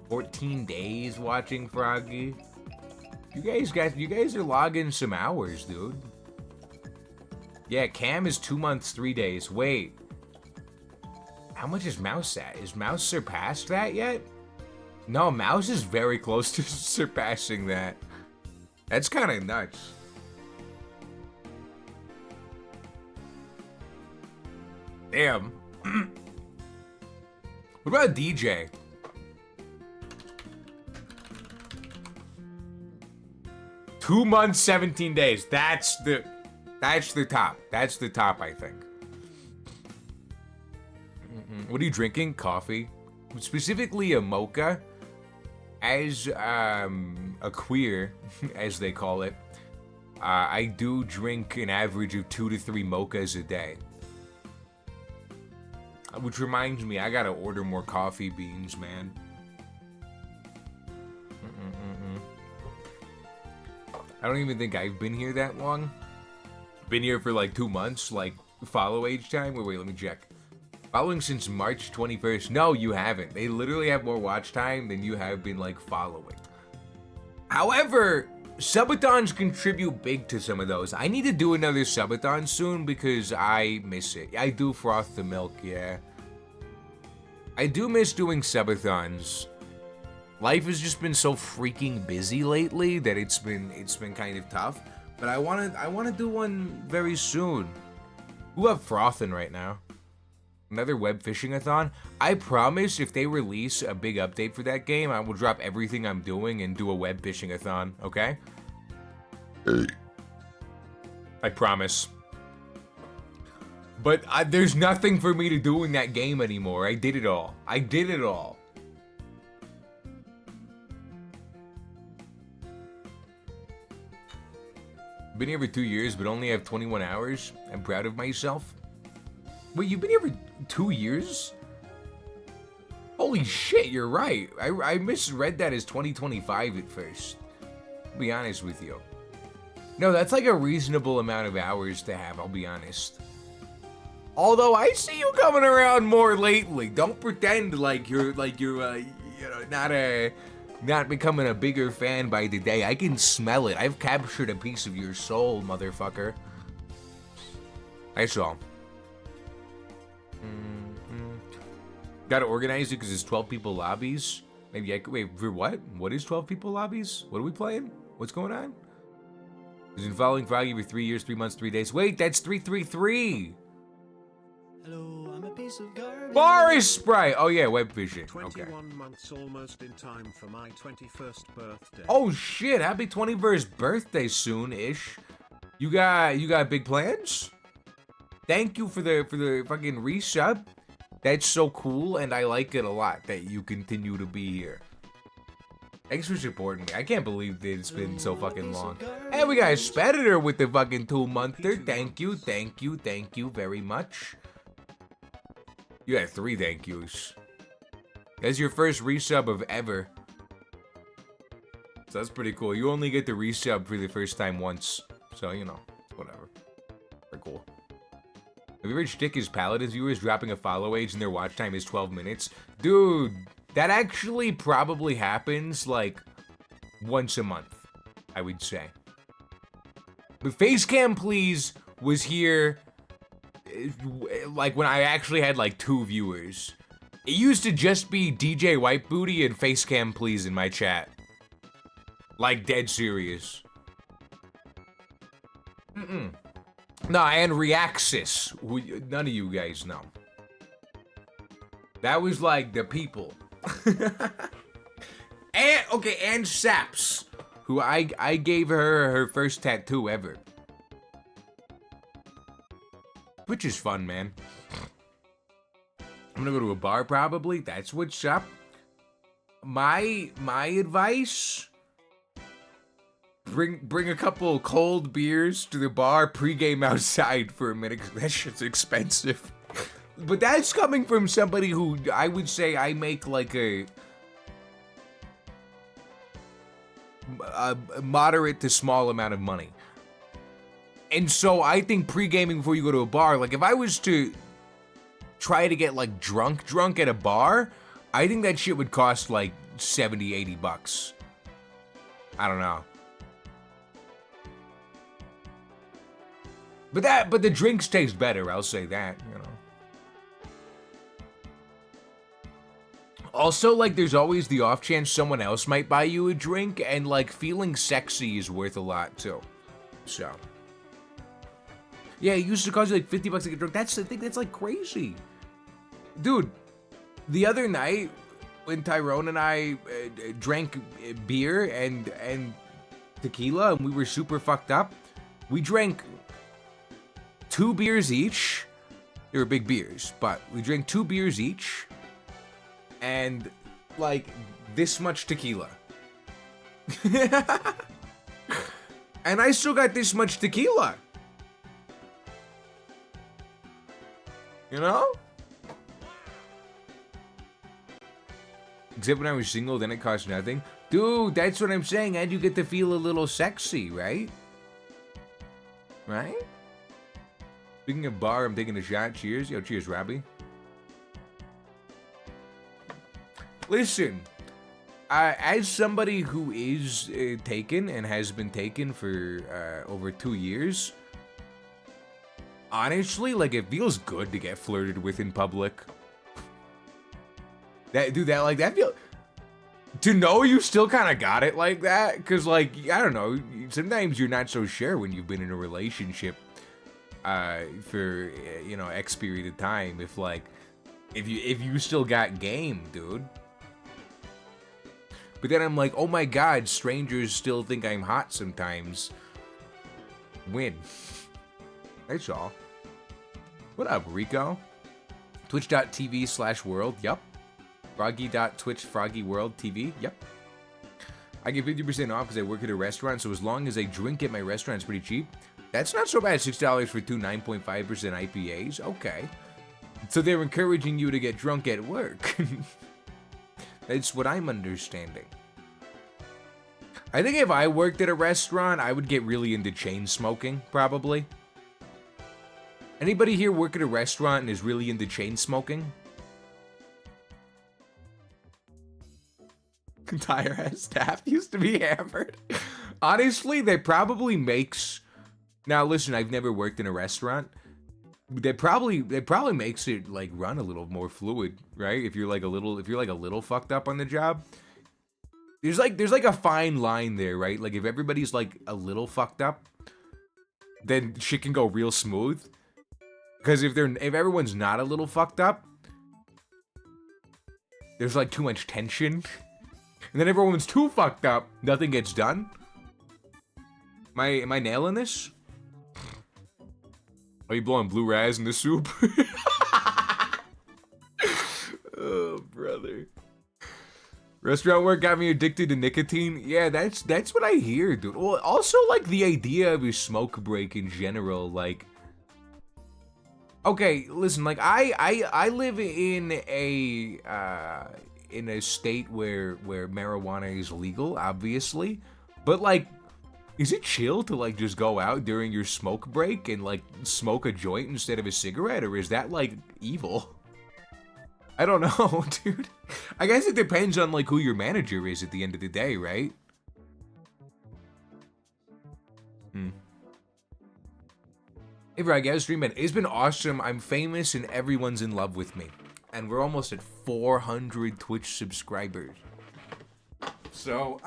14 days watching Froggy. You guys are logging some hours, dude. Yeah, Cam is 2 months, 3 days. Wait. How much is Mouse at? Is Mouse surpassed that yet? No, Mouse is very close to surpassing that. That's kind of nuts. Damn. What about DJ? Two months, 17 days. That's the top. That's the top, I think. What are you drinking? Coffee. Specifically a mocha. As a queer, as they call it, I do drink an average of 2 to 3 mochas a day. Which reminds me, I gotta order more coffee beans, man. I don't even think I've been here that long. Been here for like 2 months, like follow age time. Wait, let me check. Following since March 21st. No, you haven't. They literally have more watch time than you have been, like, following. However, subathons contribute big to some of those. I need to do another subathon soon because I miss it. I do froth the milk, yeah. I do miss doing subathons. Life has just been so freaking busy lately that it's been kind of tough. But I wanna do one very soon. Who have frothing right now? Another web fishing-a-thon? I promise if they release a big update for that game, I will drop everything I'm doing and do a web fishing-a-thon, okay? I promise. But there's nothing for me to do in that game anymore. I did it all. I did it all. Been here for 2 years, but only have 21 hours. I'm proud of myself. Wait, you've been here for 2 years? Holy shit, you're right. I misread that as 2025 at first. I'll be honest with you. No, that's like a reasonable amount of hours to have, I'll be honest. Although I see you coming around more lately. Don't pretend like you're not becoming a bigger fan by the day. I can smell it. I've captured a piece of your soul, motherfucker. That's all. Gotta organize it because it's 12 people lobbies. Maybe I could wait for what? What is 12 people lobbies? What are we playing? What's going on? He's been following Froggy for 3 years, 3 months, 3 days. Wait, that's 333. Hello, I'm a piece of garbage. Boris Sprite. Oh yeah, web fishing. 21 Okay. months almost in time for my 21st birthday. Oh shit! Happy 21st birthday soon-ish. You got big plans? Thank you for the fucking resub. That's so cool, and I like it a lot that you continue to be here. Thanks for supporting me. I can't believe that it's been so fucking long. And we got a Speditor with the fucking 2-monther. Thank you very much. You had 3 thank yous. That's your first resub of ever. So that's pretty cool. You only get the resub for the first time once. So, you know, whatever. Very cool. Have you ever shtick his Paladins viewers dropping a follow age and their watch time is 12 minutes? Dude, that actually probably happens, like, once a month, I would say. But Facecam Please was here, like, when I actually had, like, 2 viewers. It used to just be DJ White Booty and Facecam Please in my chat. Like, dead serious. No, and Reaxis, who none of you guys know. That was like the people. and Saps, who I gave her first tattoo ever. Which is fun, man. I'm gonna go to a bar probably. That's what's up. My advice. Bring a couple cold beers to the bar, pregame outside for a minute, because that shit's expensive. But that's coming from somebody who I would say I make like a moderate to small amount of money. And so I think pre-gaming before you go to a bar, like if I was to try to get like drunk at a bar, I think that shit would cost like 70, 80 bucks. I don't know. But the drinks taste better, I'll say that, you know. Also, like, there's always the off chance someone else might buy you a drink, and, like, feeling sexy is worth a lot, too. So. Yeah, it used to cost you, like, 50 bucks to get drunk. I think that's, like, crazy. Dude, the other night, when Tyrone and I drank beer and tequila, and we were super fucked up, we drank 2 beers each. They were big beers, but we drank 2 beers each. And, like, this much tequila. And I still got this much tequila. You know? Except when I was single, then it cost nothing. Dude, that's what I'm saying. And you get to feel a little sexy, right? Right? Speaking of bar, I'm taking a shot. Cheers. Yo, cheers, Robbie. Listen, as somebody who is taken and has been taken for over 2 years, honestly, like, it feels good to get flirted with in public. That feel... To know you still kind of got it like that, because, like, I don't know, sometimes you're not so sure when you've been in a relationship for, you know, X period of time, if you still got game, dude. But then I'm like, oh my god, strangers still think I'm hot sometimes. Win. That's all. What up, Rico? Twitch.tv/world, yup. Froggy.twitch Froggy World TV, yep. I get 50% off because I work at a restaurant, so as long as I drink at my restaurant, it's pretty cheap. That's not so bad, $6 for two 9.5% IPAs, okay. So they're encouraging you to get drunk at work. That's what I'm understanding. I think if I worked at a restaurant, I would get really into chain smoking, probably. Anybody here work at a restaurant and is really into chain smoking? Tire has staff used to be hammered. Honestly, that probably makes... Now listen, I've never worked in a restaurant. That probably makes it like run a little more fluid, right? If you're like a little fucked up on the job. There's like a fine line there, right? Like if everybody's like a little fucked up, then shit can go real smooth. Because if everyone's not a little fucked up, there's like too much tension. And then everyone's too fucked up, nothing gets done. Am I nailing this? Are you blowing blue raz in the soup? Oh, brother. Restaurant work got me addicted to nicotine. Yeah, that's what I hear, dude. Well, also, like, the idea of a smoke break in general, like... Okay, listen, like, I live in a state where marijuana is legal, obviously. But, like, is it chill to, like, just go out during your smoke break and, like, smoke a joint instead of a cigarette? Or is that, like, evil? I don't know, dude. I guess it depends on, like, who your manager is at the end of the day, right? Hey, Frog, I was streaming. It's been awesome. I'm famous and everyone's in love with me. And we're almost at 400 Twitch subscribers. So,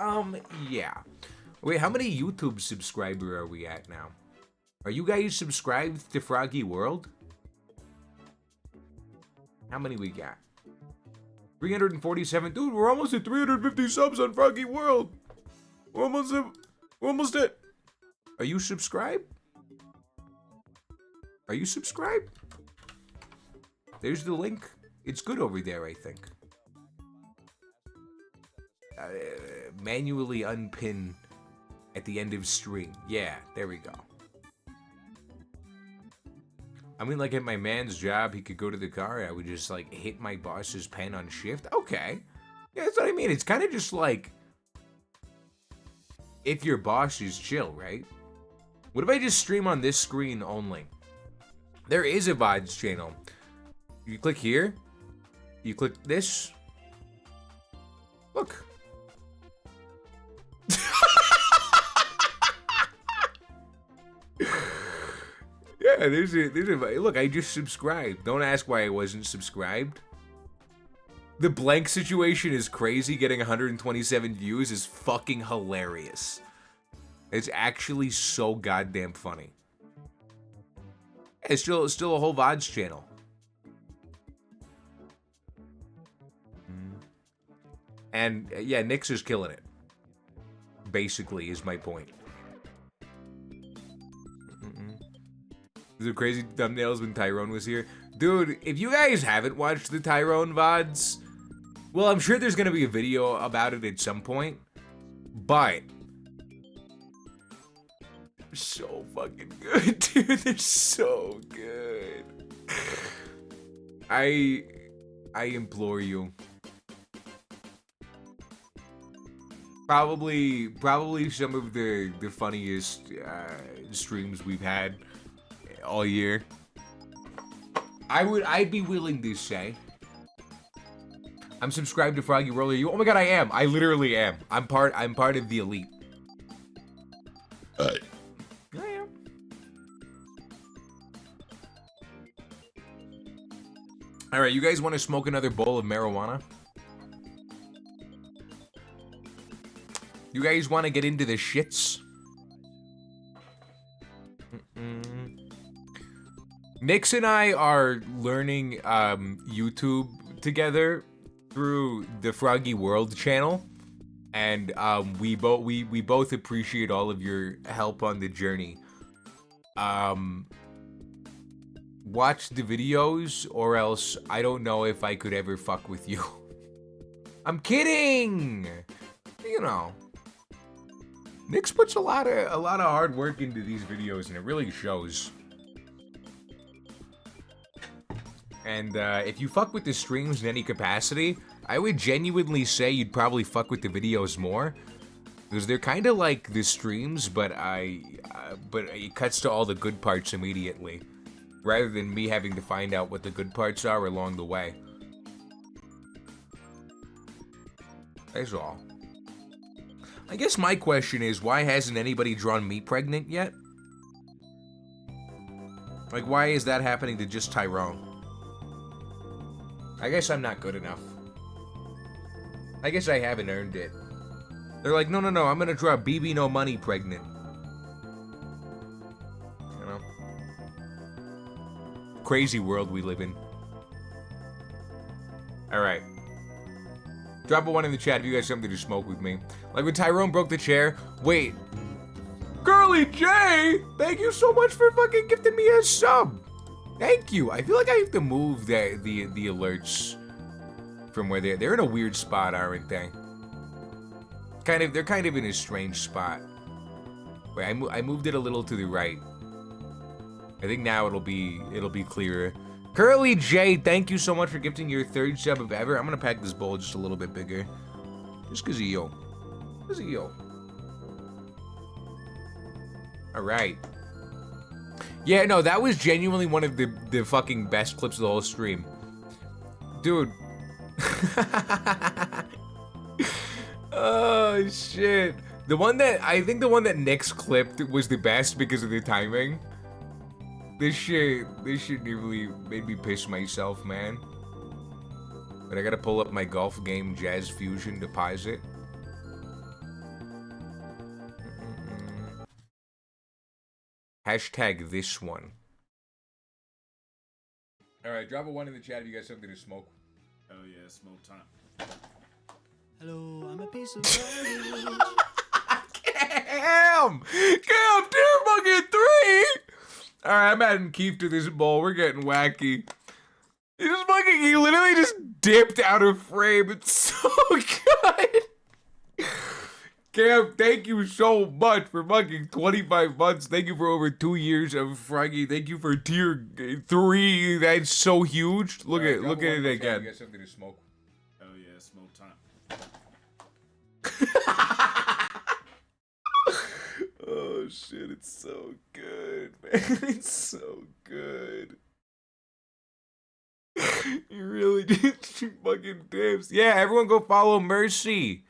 yeah. Wait, how many YouTube subscribers are we at now? Are you guys subscribed to Froggy World? How many we got? 347. Dude, we're almost at 350 subs on Froggy World. We're almost at... Are you subscribed? Are you subscribed? There's the link. It's good over there, I think. Manually unpin at the end of stream. Yeah, there we go. I mean, like at my man's job, he could go to the car. I would just like hit my boss's pen on shift. Okay. Yeah, that's what I mean. It's kind of just like if your boss is chill, right? What if I just stream on this screen only? There is a VODs channel. You click here. You click this. Look. Yeah, there's a look, I just subscribed. Don't ask why I wasn't subscribed. The blank situation is crazy. Getting 127 views is fucking hilarious. It's actually so goddamn funny. It's still a whole VODs channel. And yeah, Nyx is killing it. Basically, is my point. These are crazy thumbnails when Tyrone was here. Dude, if you guys haven't watched the Tyrone VODs, well, I'm sure there's gonna be a video about it at some point. But they're so fucking good, dude. They're so good. I implore you. Probably some of the funniest streams we've had all year. I'd be willing to say. I'm subscribed to Froggy World. Are you? Oh my god, I am. I literally am. I'm part of the elite. I am. All right, you guys want to smoke another bowl of marijuana? You guys want to get into the shits? Nix and I are learning YouTube together through the Froggy World channel, and we both appreciate all of your help on the journey. Watch the videos, or else I don't know if I could ever fuck with you. I'm kidding. You know, Nix puts a lot of hard work into these videos, and it really shows. And if you fuck with the streams in any capacity, I would genuinely say you'd probably fuck with the videos more, because they're kind of like the streams, but it cuts to all the good parts immediately, rather than me having to find out what the good parts are along the way. That's all. I guess my question is, why hasn't anybody drawn me pregnant yet? Like, why is that happening to just Tyrone? I guess I'm not good enough. I guess I haven't earned it. They're like, no, I'm gonna draw BB No Money pregnant. You know? Crazy world we live in. Alright. Drop a 1 in the chat if you guys have something to smoke with me. Like when Tyrone broke the chair. Wait. Girly J! Thank you so much for fucking gifting me a sub. Thank you. I feel like I have to move the alerts from where they're in a weird spot, aren't they? They're kind of in a strange spot. Wait, I moved it a little to the right. I think now it'll be clearer. Curly J, thank you so much for gifting your 3rd sub of ever. I'm gonna pack this bowl just a little bit bigger, just cause of yo. All right. Yeah, no, that was genuinely one of the fucking best clips of the whole stream. Dude. Oh, shit. I think the one that Nix clipped was the best because of the timing. This shit nearly made me piss myself, man. But I gotta pull up my golf game Jazz Fusion deposit. Hashtag this one. Alright, drop a 1 in the chat if you guys have something to smoke. Oh yeah, smoke time. Hello, I'm a piece of garbage. Cam, 2 fucking 3. Alright, I'm adding Keith to this bowl. We're getting wacky. He literally just dipped out of frame. It's so good. Cam, thank you so much for fucking 25 months. Thank you for over 2 years of Froggy. Thank you for tier 3. That's so huge. Look at it again. You got something to smoke. Oh yeah, smoke time. Oh shit, it's so good, man. It's so good. You really did fucking dips. Yeah, everyone go follow Mercy.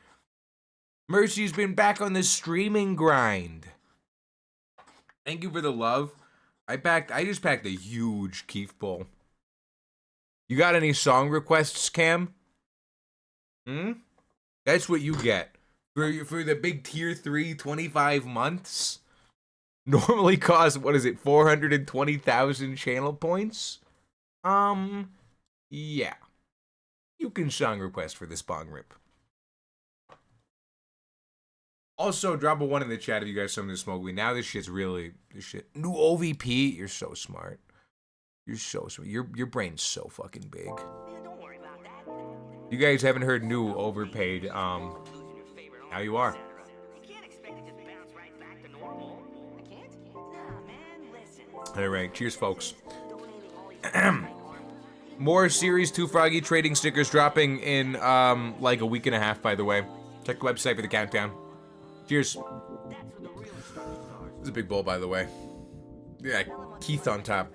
Mercy's been back on the streaming grind. Thank you for the love. I just packed a huge Keef bowl. You got any song requests, Cam? That's what you get. For the big tier 3 25 months. Normally costs, what is it, 420,000 channel points? Yeah. You can song request for this bong rip. Also, drop a 1 in the chat if you guys have something to smoke with. Now this shit. New OVP, you're so smart. You're so smart. Your brain's so fucking big. You guys haven't heard new overpaid, now you are. Alright, cheers folks. More Series 2 Froggy trading stickers dropping in, like a week and a half, by the way. Check the website for the countdown. Cheers. This is a big bowl, by the way. Yeah, Keith on top.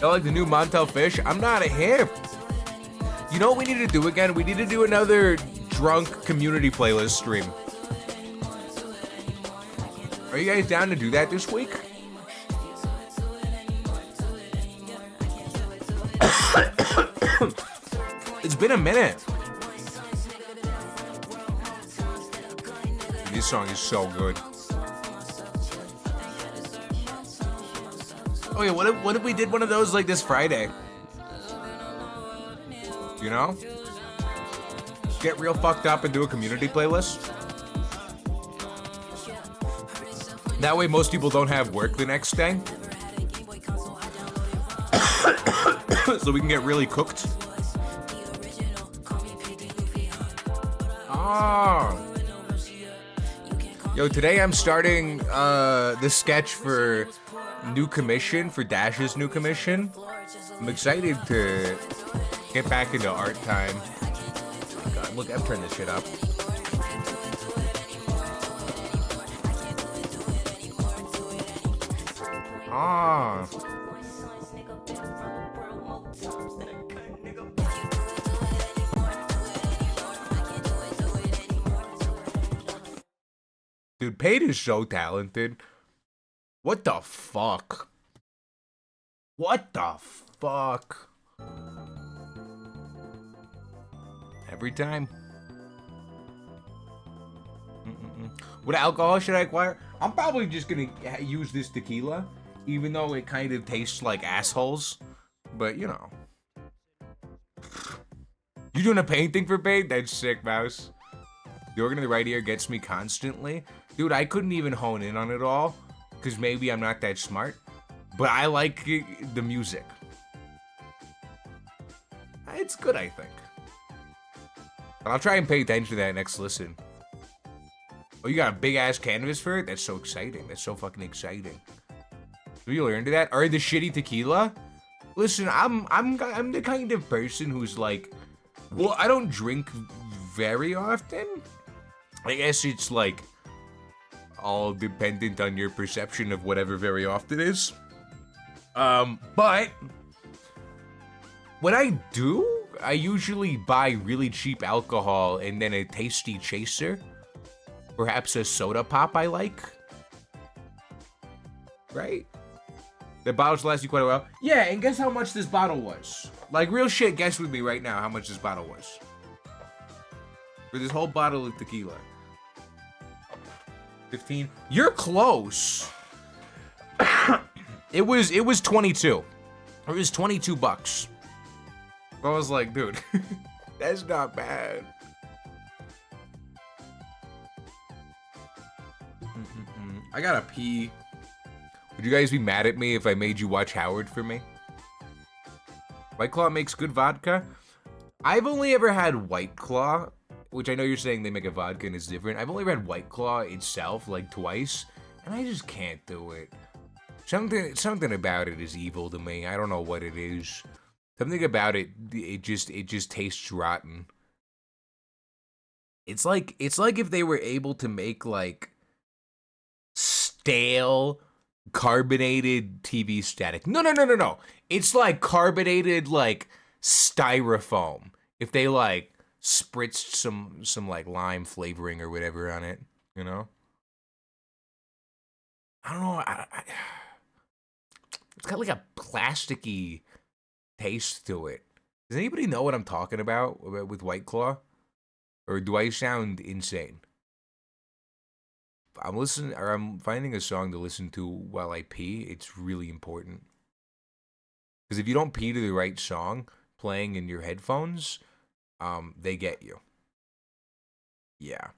I like the new Montel fish. I'm not a hip. You know what we need to do again? We need to do another drunk community playlist stream. Are you guys down to do that this week? It's been a minute. This song is so good. Oh yeah, what if we did one of those like this Friday? You know? Get real fucked up and do a community playlist. That way most people don't have work the next day. So we can get really cooked. Oh. Yo, today I'm starting this sketch for new commission, for Dash's new commission. I'm excited to get back into art time. God, look, I've turned this shit up. Ah. Dude, Pate is so talented. What the fuck? What the fuck? Every time. What alcohol should I acquire? I'm probably just gonna use this tequila, even though it kind of tastes like assholes. But, you know. You doing a painting for Pate? That's sick, Mouse. The organ in the right ear gets me constantly. Dude, I couldn't even hone in on it all, because maybe I'm not that smart. But I like the music. It's good, I think. But I'll try and pay attention to that next listen. Oh, you got a big-ass canvas for it? That's so exciting. That's so fucking exciting. So you learned that? Or the shitty tequila? Listen, I'm the kind of person who's like... Well, I don't drink very often. I guess it's like... all dependent on your perception of whatever very often is. But... when I do, I usually buy really cheap alcohol and then a tasty chaser. Perhaps a soda pop I like. Right? The bottles last you quite a while. Yeah, and guess how much this bottle was? Like, real shit, guess with me right now how much this bottle was. For this whole bottle of tequila. 15. You're close. It was 22. It was 22 bucks. I was like, dude, that's not bad. I gotta pee. Would you guys be mad at me if I made you watch Howard for me? White Claw makes good vodka. I've only ever had White Claw, which I know you're saying they make a vodka and it's different. I've only ever had White Claw itself like twice, and I just can't do it. Something about it is evil to me. I don't know what it is. Something about it, it just tastes rotten. It's like if they were able to make like stale carbonated TV static. No. It's like carbonated like styrofoam. If they like spritzed some like lime flavoring or whatever on it, you know? I don't know. It's got like a plasticky taste to it. Does anybody know what I'm talking about with White Claw? Or do I sound insane? I'm finding a song to listen to while I pee. It's really important. Because if you don't pee to the right song playing in your headphones, they get you. Yeah.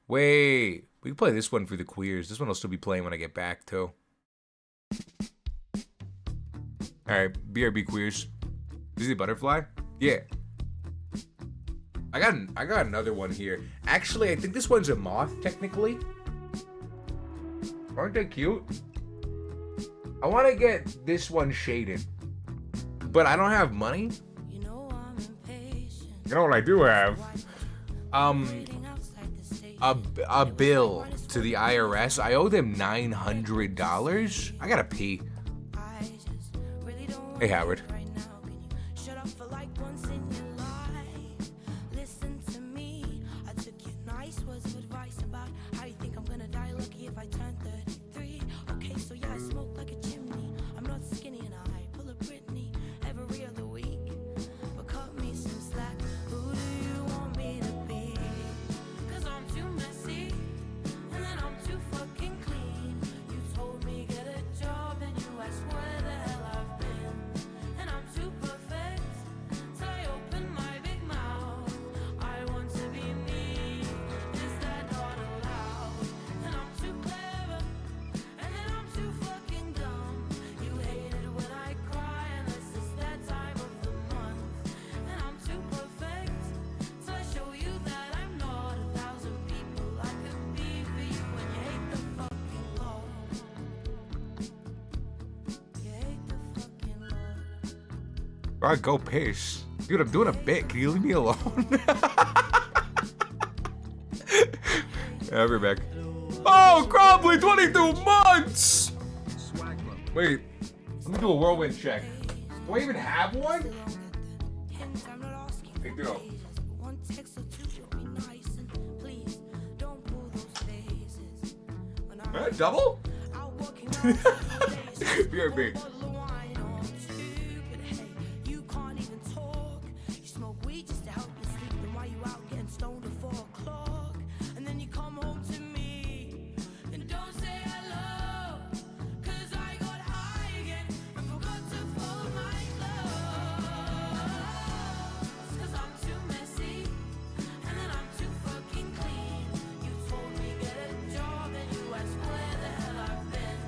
Wait, we can play this one for the queers. This one will still be playing when I get back too. Alright, BRB queers. Is he butterfly? Yeah. I got another one here. Actually, I think this one's a moth, technically. Aren't they cute? I want to get this one shaded, but I don't have money. You know I'm impatient. You know what I do have? Waiting outside the station. A bill to the IRS. I owe them $900. I gotta pee. I just really don't Hey, Howard. right now. Can you shut up for like once in your life? Listen to me. I took your nice words of advice about how you think I'm gonna die lucky if I turn 33. Okay, so yeah, I smoke like a chimney. I'm not skinny and I pull a Britney every other week. But cut me some slack. Who do you want me to be? 'Cause I'm too messy and then I'm too fucking clean. You told me get a job and you asked where the hell I've been. And I'm too perfect till I open my big mouth. I want to be me. Is that not allowed? And I'm too clever and then I'm too fucking dumb. You hate it when I cry unless it's that time of the month. And I'm too perfect till I show you that I'm not 1,000 people I could be for you. When you hate the fucking law. You hate the fucking law. Bro, go piss. Dude, I'm doing a bit. Can you leave me alone? Yeah, we're back. Oh, Crumbly, 22 months! Swag bump. Wait, let me do a whirlwind check. Do I even have one? Hint, I'm not asking Hey, for girl. praises, but one text or two would be nice. And please, don't pull those faces. When I Double? out walking around places, BRB. bottle of wine or two, but hey, you can't even talk. You smoke weed just to help you sleep. Then why you out getting stoned at 4 o'clock? And then you come home to me and don't say hello. 'Cause I got high again and forgot to fold my clothes. 'Cause I'm too messy and then I'm too fucking clean. You told me get a job and you asked where the hell I've been.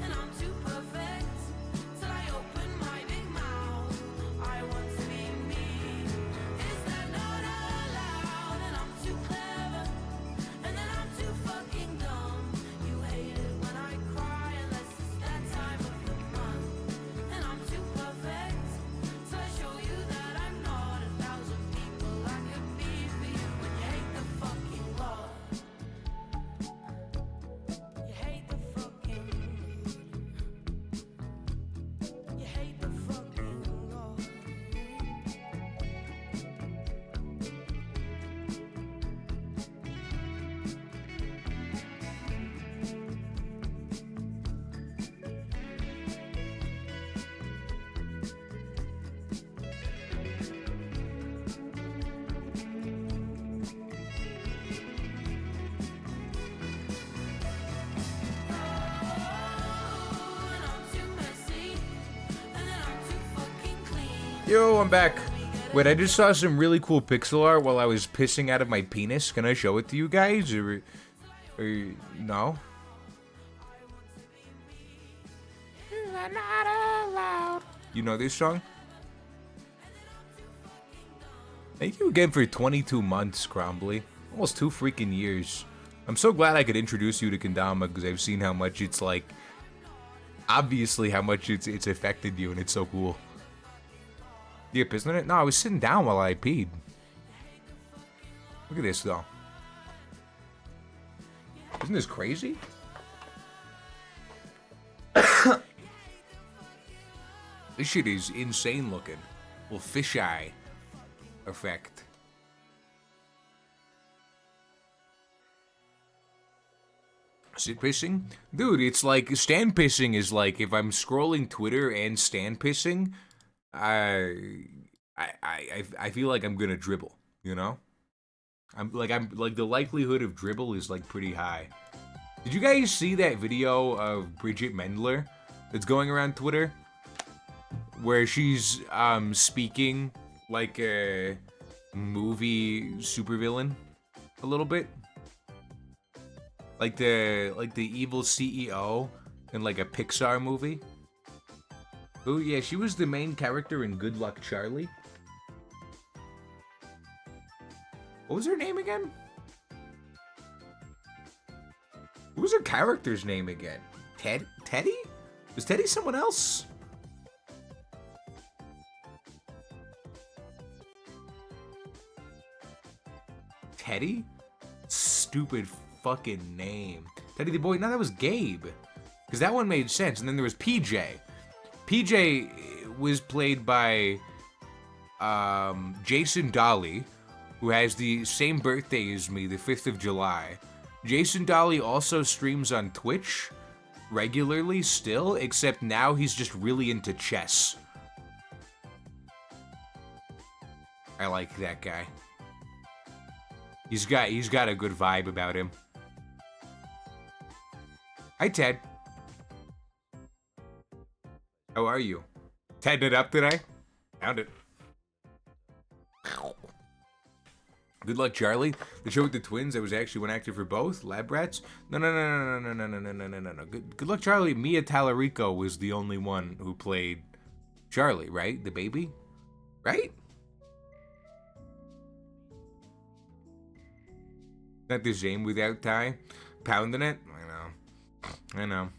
And I'm too perfect till I open my big mouth. I want to be me. Is that not allowed? And I'm too clever and then I'm too fucking dumb. You hate it when I cry unless it's that time of the month. And I'm too perfect till I show you that I'm not 1,000 people I could be for you. When you hate the fucking law. You hate the fucking. You hate the fucking law. And I'm too messy, and then I'm too fucking clean. Yo, I'm back. Wait, I just saw some really cool pixel art while I was pissing out of my penis. Can I show it to you guys? Or no? You know this song? Thank you again for 22 months, Crumbly. Almost 2 freaking years. I'm so glad I could introduce you to Kendama because I've seen how much it's like, obviously how much it's affected you, and it's so cool. You get pissed on it? No, I was sitting down while I peed. Look at this though. Isn't this crazy? This shit is insane looking. Little fisheye effect. Sit pissing? Dude, it's like stand pissing is like if I'm scrolling Twitter and stand pissing, I feel like I'm gonna dribble, you know? I'm like the likelihood of dribble is like pretty high. Did you guys see that video of Bridget Mendler that's going around Twitter? Where she's speaking like a movie supervillain a little bit. Like the evil CEO in like a Pixar movie. Oh yeah, she was the main character in Good Luck Charlie. What was her name again? What was her character's name again? Teddy? Is Teddy someone else? Teddy? Stupid fucking name. Teddy the boy? No, that was Gabe. Because that one made sense. And then there was PJ. PJ was played by Jason Dolly, who has the same birthday as me, the 5th of July. Jason Dolly also streams on Twitch regularly still, except now he's just really into chess. I like that guy. He's got a good vibe about him. Hi, Ted. How are you? Tedding it up today? Found it. Good luck, Charlie. The show with the twins, I was actually one actor for both. Lab rats? No. Good luck, Charlie. Mia Tallarico was the only one who played Charlie, right? The baby? Right? Not the same without Ty. Pounding it? I know.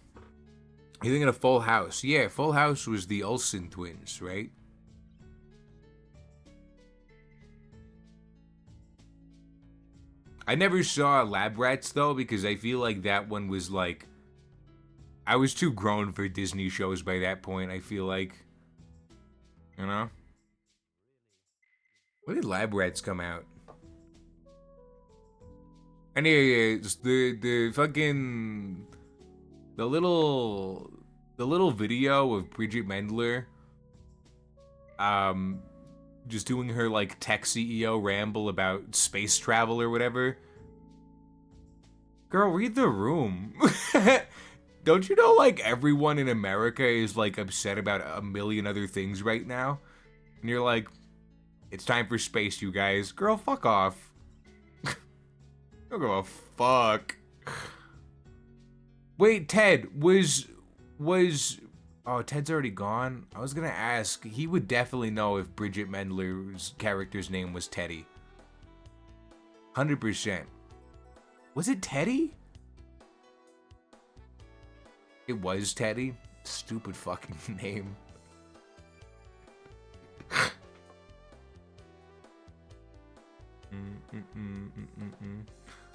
You thinking of Full House? Yeah, Full House was the Olsen twins, right? I never saw Lab Rats, though, because I feel like that one was, like... I was too grown for Disney shows by that point, I feel like. You know? When did Lab Rats come out? Anyways, the fucking... The little video of Bridget Mendler... just doing her, like, tech CEO ramble about space travel or whatever. Girl, read the room. Don't you know, like, everyone in America is, like, upset about a million other things right now? And you're like, it's time for space, you guys. Girl, fuck off. Don't give a fuck. Wait, Ted, was... Oh, Ted's already gone? I was gonna ask. He would definitely know if Bridget Mendler's character's name was Teddy. 100%. Was it Teddy? It was Teddy? Stupid fucking name.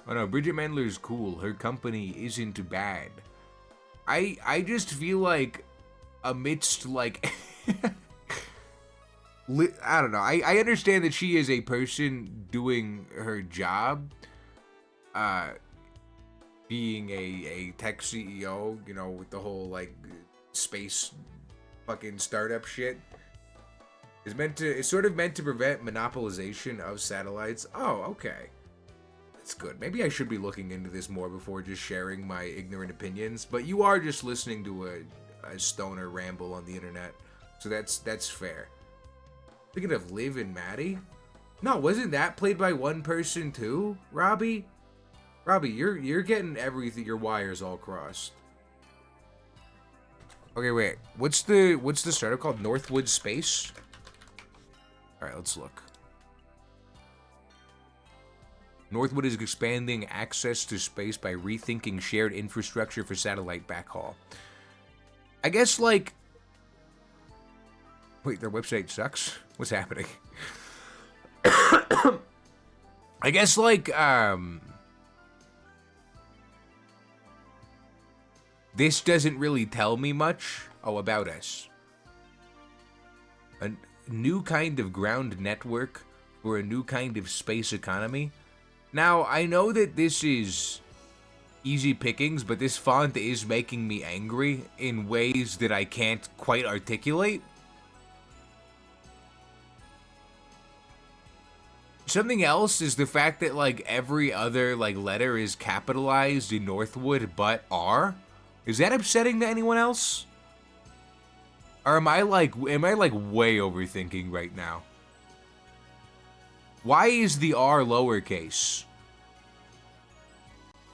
Oh no, Bridget Mendler's cool. Her company isn't bad. I just feel like amidst, like, I don't know. I understand that she is a person doing her job, being a tech CEO, you know, with the whole, like, space fucking startup shit. It's sort of meant to prevent monopolization of satellites. Oh, okay. That's good. Maybe I should be looking into this more before just sharing my ignorant opinions, but you are just listening to a stoner ramble on the internet, so that's fair. Speaking of Liv and Maddie, no, wasn't that played by one person too? Robbie, you're getting everything, your wires all crossed. Okay, wait, what's the startup called? Northwood Space? All right, let's look. Northwood is expanding access to space by rethinking shared infrastructure for satellite backhaul. I guess, like... Wait, their website sucks? What's happening? I guess, like, this doesn't really tell me much, about us. A new kind of ground network for a new kind of space economy. Now, I know that this is easy pickings, but this font is making me angry in ways that I can't quite articulate. Something else is the fact that, like, every other, like, letter is capitalized in Northwood but R. Is that upsetting to anyone else? Or am I way overthinking right now? Why is the R lowercase?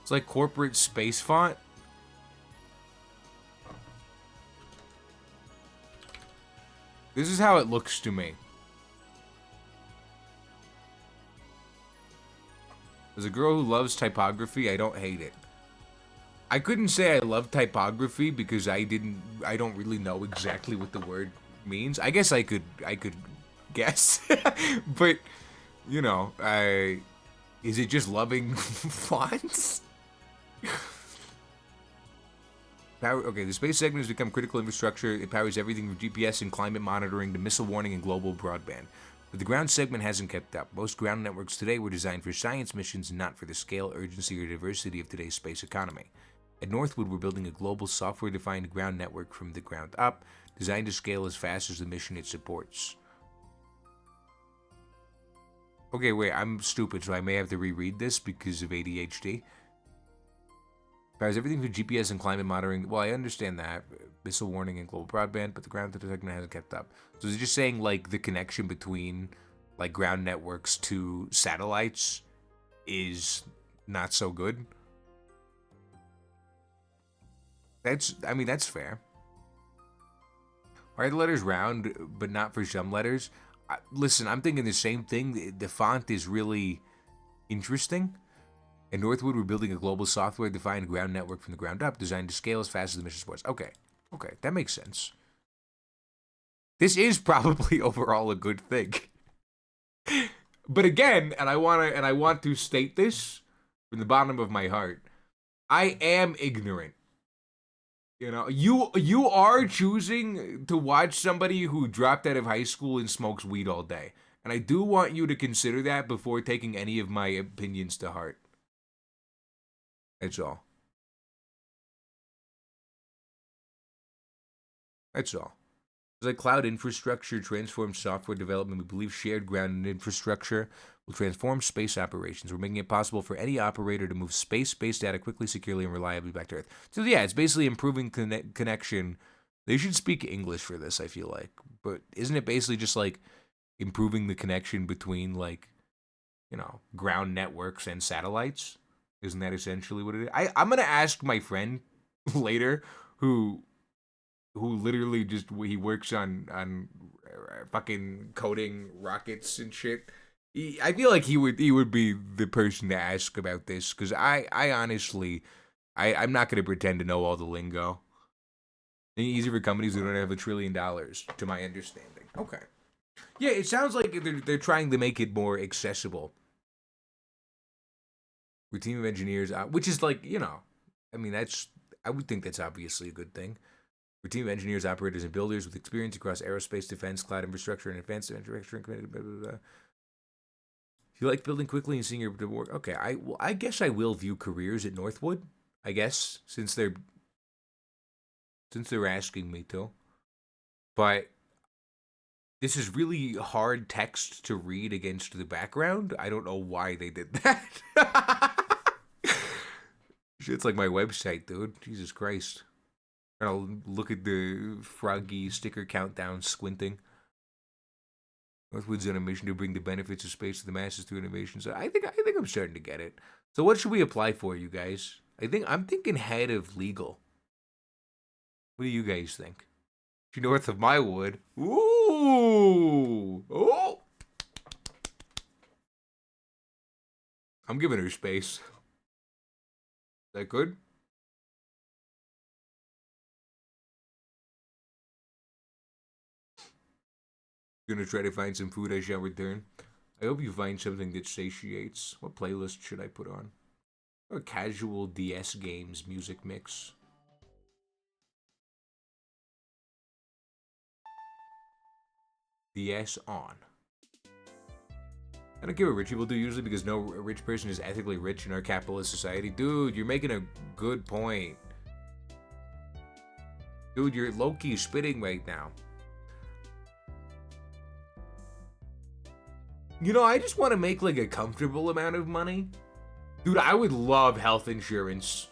It's like corporate space font. This is how it looks to me. As a girl who loves typography, I don't hate it. I couldn't say I love typography because I don't really know exactly what the word means. I guess I could guess. But, you know, is it just loving fonts? Okay, the space segment has become critical infrastructure. It powers everything from GPS and climate monitoring to missile warning and global broadband. But the ground segment hasn't kept up. Most ground networks today were designed for science missions and not for the scale, urgency, or diversity of today's space economy. At Northwood, we're building a global software-defined ground network from the ground up, designed to scale as fast as the mission it supports. Okay, wait, I'm stupid, so I may have to reread this because of ADHD. Powers everything from GPS and climate monitoring. Well, I understand that. Missile warning and global broadband, but the ground segment hasn't kept up. So is it just saying, like, the connection between, like, ground networks to satellites is not so good? I mean, that's fair. Why are the letters round, but not for some letters? Listen, I'm thinking the same thing. The font is really interesting. At Northwood, we're building a global software-defined ground network from the ground up, designed to scale as fast as the mission supports. Okay, that makes sense. This is probably overall a good thing. But again, and I want to state this from the bottom of my heart, I am ignorant. You know, you are choosing to watch somebody who dropped out of high school and smokes weed all day. And I do want you to consider that before taking any of my opinions to heart. That's all. It's like cloud infrastructure transforms software development. We believe shared ground infrastructure will transform space operations. We're making it possible for any operator to move space-based data quickly, securely, and reliably back to Earth. So yeah, it's basically improving connection. They should speak English for this, I feel like. But isn't it basically just like improving the connection between, like, you know, ground networks and satellites? Isn't that essentially what it is? I'm going to ask my friend later who literally just, he works on fucking coding rockets and shit. I feel like he would be the person to ask about this, because I honestly, I'm not going to pretend to know all the lingo. It's easy for companies who don't have $1 trillion, to my understanding. Okay. Yeah, it sounds like they're trying to make it more accessible. We're a team of engineers, which is like, you know, I mean, I would think that's obviously a good thing. We're a team of engineers, operators, and builders with experience across aerospace, defense, cloud infrastructure, and advanced manufacturing. Blah, blah, blah. If you like building quickly and seeing your work, okay, I guess I will view careers at Northwood. I guess since they're asking me to, but this is really hard text to read against the background. I don't know why they did that. Shit's like my website, dude. Jesus Christ. I'll look at the froggy sticker countdown squinting. Northwood's on a mission to bring the benefits of space to the masses through innovation. So I think I'm starting to get it. So what should we apply for, you guys? I'm thinking head of legal. What do you guys think? She's north of my wood. Ooh! Oh! I'm giving her space. Is that good? Gonna try to find some food I shall return. I hope you find something that satiates. What playlist should I put on? Or casual DS games music mix. DS on. I don't care what rich people do usually, because no rich person is ethically rich in our capitalist society. Dude, you're making a good point. Dude, you're low-key spitting right now. You know, I just want to make like a comfortable amount of money. Dude, I would love health insurance.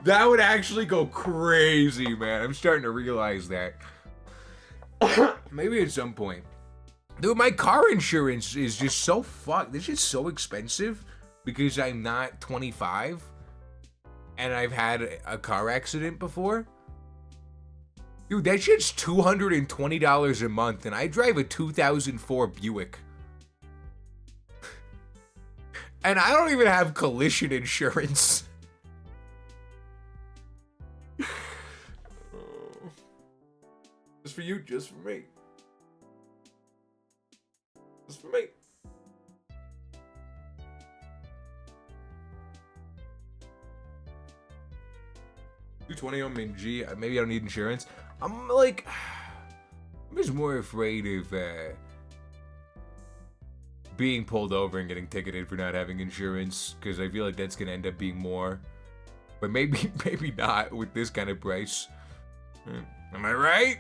That would actually go crazy, man. I'm starting to realize that. Maybe at some point. Dude, my car insurance is just so fucked. This is so expensive because I'm not 25 and I've had a car accident before. Dude, that shit's $220 a month, and I drive a 2004 Buick. And I don't even have collision insurance. Just for you, just for me. Just for me. $220 on me, G. Maybe I don't need insurance. I'm like, I'm just more afraid of being pulled over and getting ticketed for not having insurance, because I feel like that's gonna end up being more. But maybe not with this kind of price. Am I right?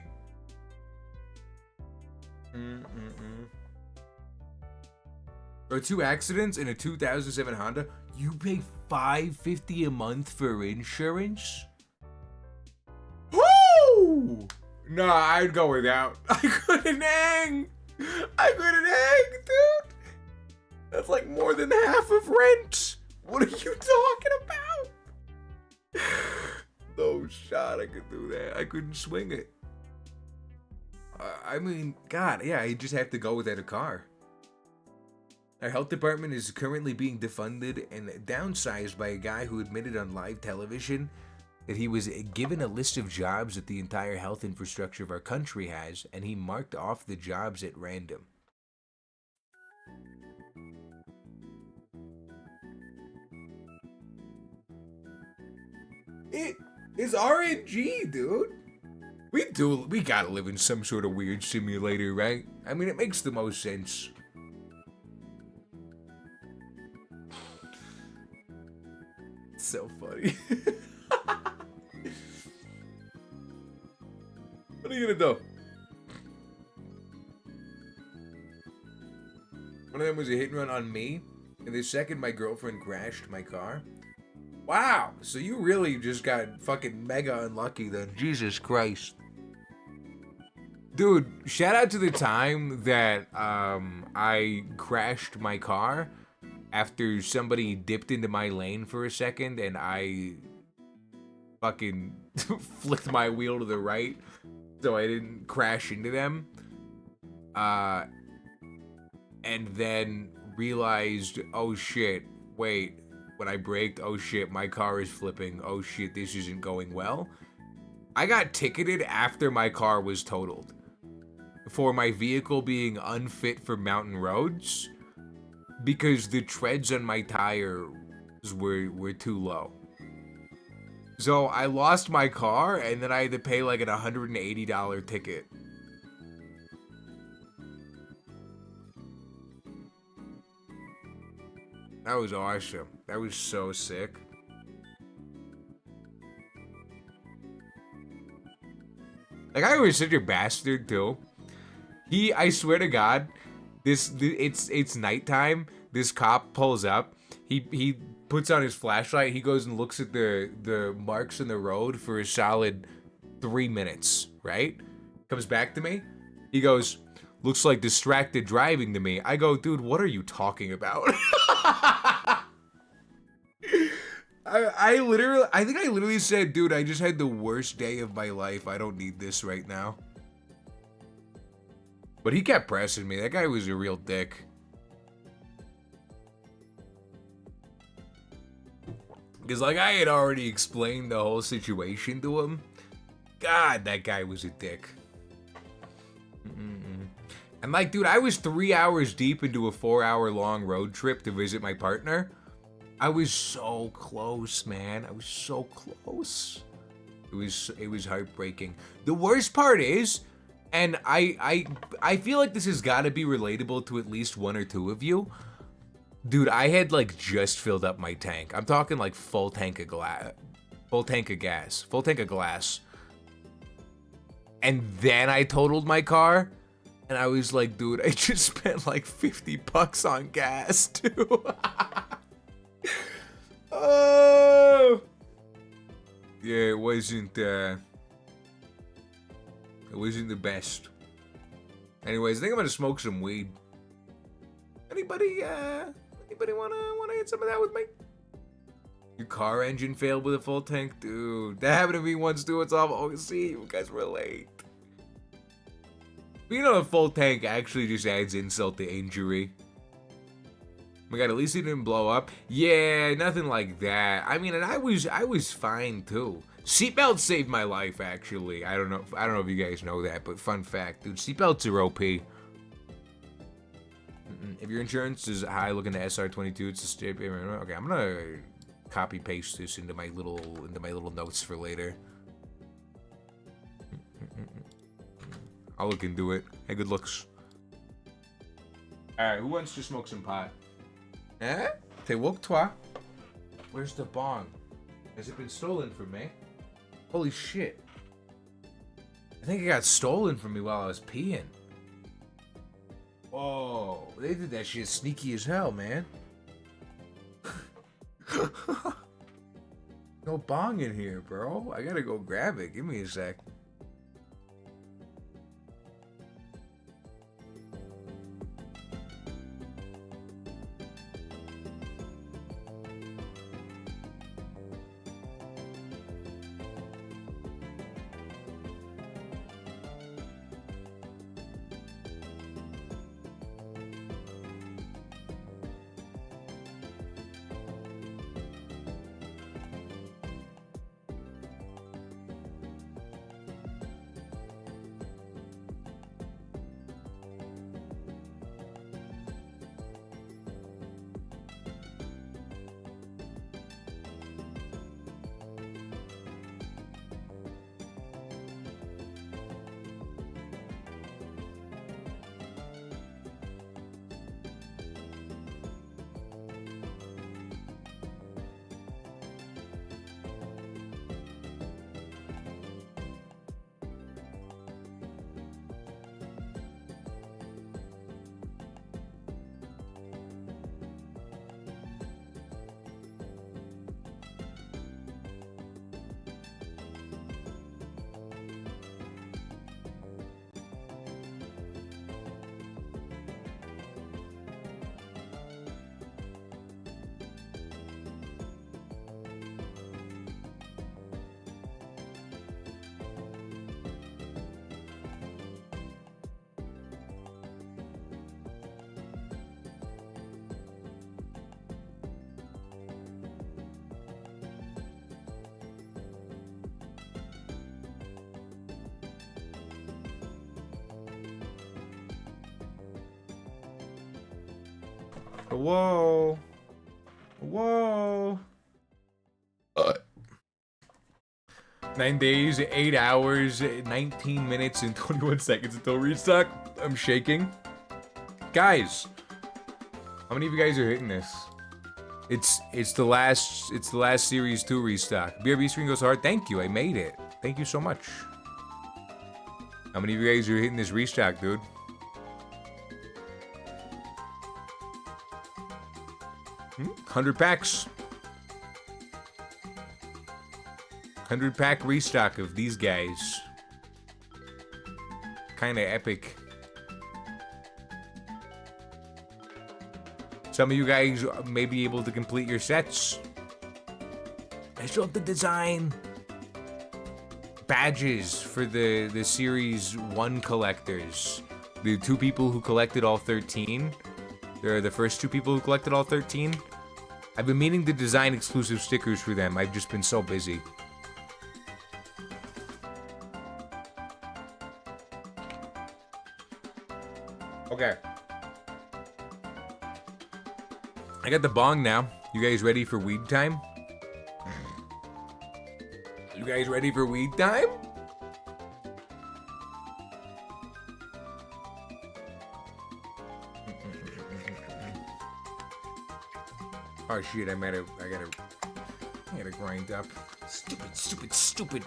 Or 2 accidents in a 2007 Honda. You pay $550 a month for insurance? Woo! Nah, I'd go without. I couldn't hang, dude. That's like more than half of rent. What are you talking about? No shot I could do that. I couldn't swing it. I mean, God, yeah, I just have to go without a car. Our health department is currently being defunded and downsized by a guy who admitted on live television that he was given a list of jobs that the entire health infrastructure of our country has, and he marked off the jobs at random. It is RNG, dude. We gotta live in some sort of weird simulator, right? I mean, it makes the most sense. It's so funny. What are you gonna do? One of them was a hit and run on me, and the second my girlfriend crashed my car. Wow, so you really just got fucking mega unlucky then. Jesus Christ. Dude, shout out to the time that I crashed my car after somebody dipped into my lane for a second and I fucking flicked my wheel to the right so I didn't crash into them. And then realized, oh shit, wait, when I braked, oh shit, my car is flipping, oh shit, this isn't going well. I got ticketed after my car was totaled for my vehicle being unfit for mountain roads because the treads on my tires were too low. So I lost my car and then I had to pay like an $180 ticket. That was awesome. That was so sick. Like, I was such a bastard too. I swear to God, it's nighttime. This cop pulls up. He puts on his flashlight. He goes and looks at the marks in the road for a solid 3 minutes, right? Comes back to me. He goes, looks like distracted driving to me. I go, dude, what are you talking about? I think I literally said, dude, I just had the worst day of my life. I don't need this right now. But he kept pressing me. That guy was a real dick. Because, like, I had already explained the whole situation to him. God, that guy was a dick. And, like, dude, I was 3 hours deep into a 4-hour-long road trip to visit my partner. I was so close, man. I was so close. It was heartbreaking. The worst part is, and I feel like this has got to be relatable to at least one or two of you. Dude, I had like just filled up my tank. I'm talking like full tank of gas. And then I totaled my car. And I was like, dude, I just spent like $50 on gas, too. Oh. Yeah, it wasn't the best. Anyways, I think I'm gonna smoke some weed. Anybody wanna hit some of that with me? Your car engine failed with a full tank? Dude, that happened to me once too. It's all OC. You guys relate. Being on a full tank actually just adds insult to injury. my god, at least it didn't blow up. Yeah, nothing like that. I mean, and I was fine too. Seatbelts saved my life, actually. I don't know if you guys know that, but fun fact, dude, seatbelts are OP. If your insurance is high, look into SR22. It's a state payment. Okay, I'm gonna copy paste this into my little notes for later. I'll look into it. Hey, good looks. All right, who wants to smoke some pot? Eh? T'es woke toi? Where's the bong? Has it been stolen from me? Holy shit! I think it got stolen from me while I was peeing. Whoa, they did that shit sneaky as hell, man. No bong in here, bro. I gotta go grab it. Give me a sec. Whoa. Whoa. 9 days, 8 hours, 19 minutes, and 21 seconds until restock. I'm shaking. Guys, how many of you guys are hitting this? It's the last series 2 restock. BRB screen goes hard. Thank you. I made it. Thank you so much. How many of you guys are hitting this restock, dude? Hmm? 100 packs. 100 pack restock of these guys. Kinda epic. Some of you guys may be able to complete your sets. I still have the design badges for the series 1 collectors. The 2 people who collected all 13. They're the first 2 people who collected all 13. I've been meaning to design exclusive stickers for them. I've just been so busy. Okay. I got the bong now. You guys ready for weed time? You guys ready for weed time? Oh shit, I gotta grind up. Stupid.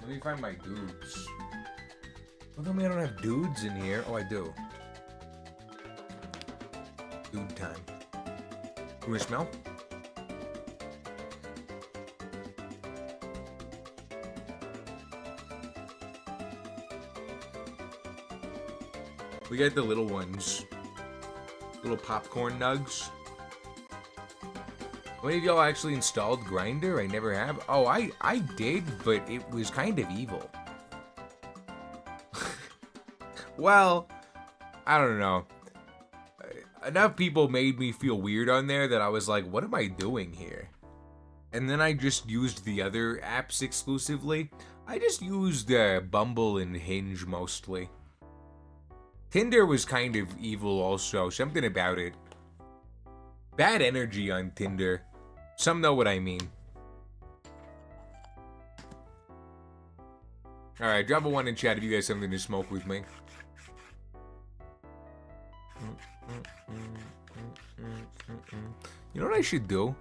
Let me find my dudes. Well, tell me I don't have dudes in here. Oh, I do. Dude time. You wanna smell? We got the little ones. Little popcorn nugs. How many of y'all actually installed Grindr? I never have. Oh, I did, but it was kind of evil. Well, I don't know. enough people made me feel weird on there that I was like, what am I doing here? And then I just used the other apps exclusively. I just used Bumble and Hinge mostly. Tinder was kind of evil also. Something about it. Bad energy on Tinder. Some know what I mean. Alright, drop a 1 in chat if you guys have something to smoke with me. You know what I should do?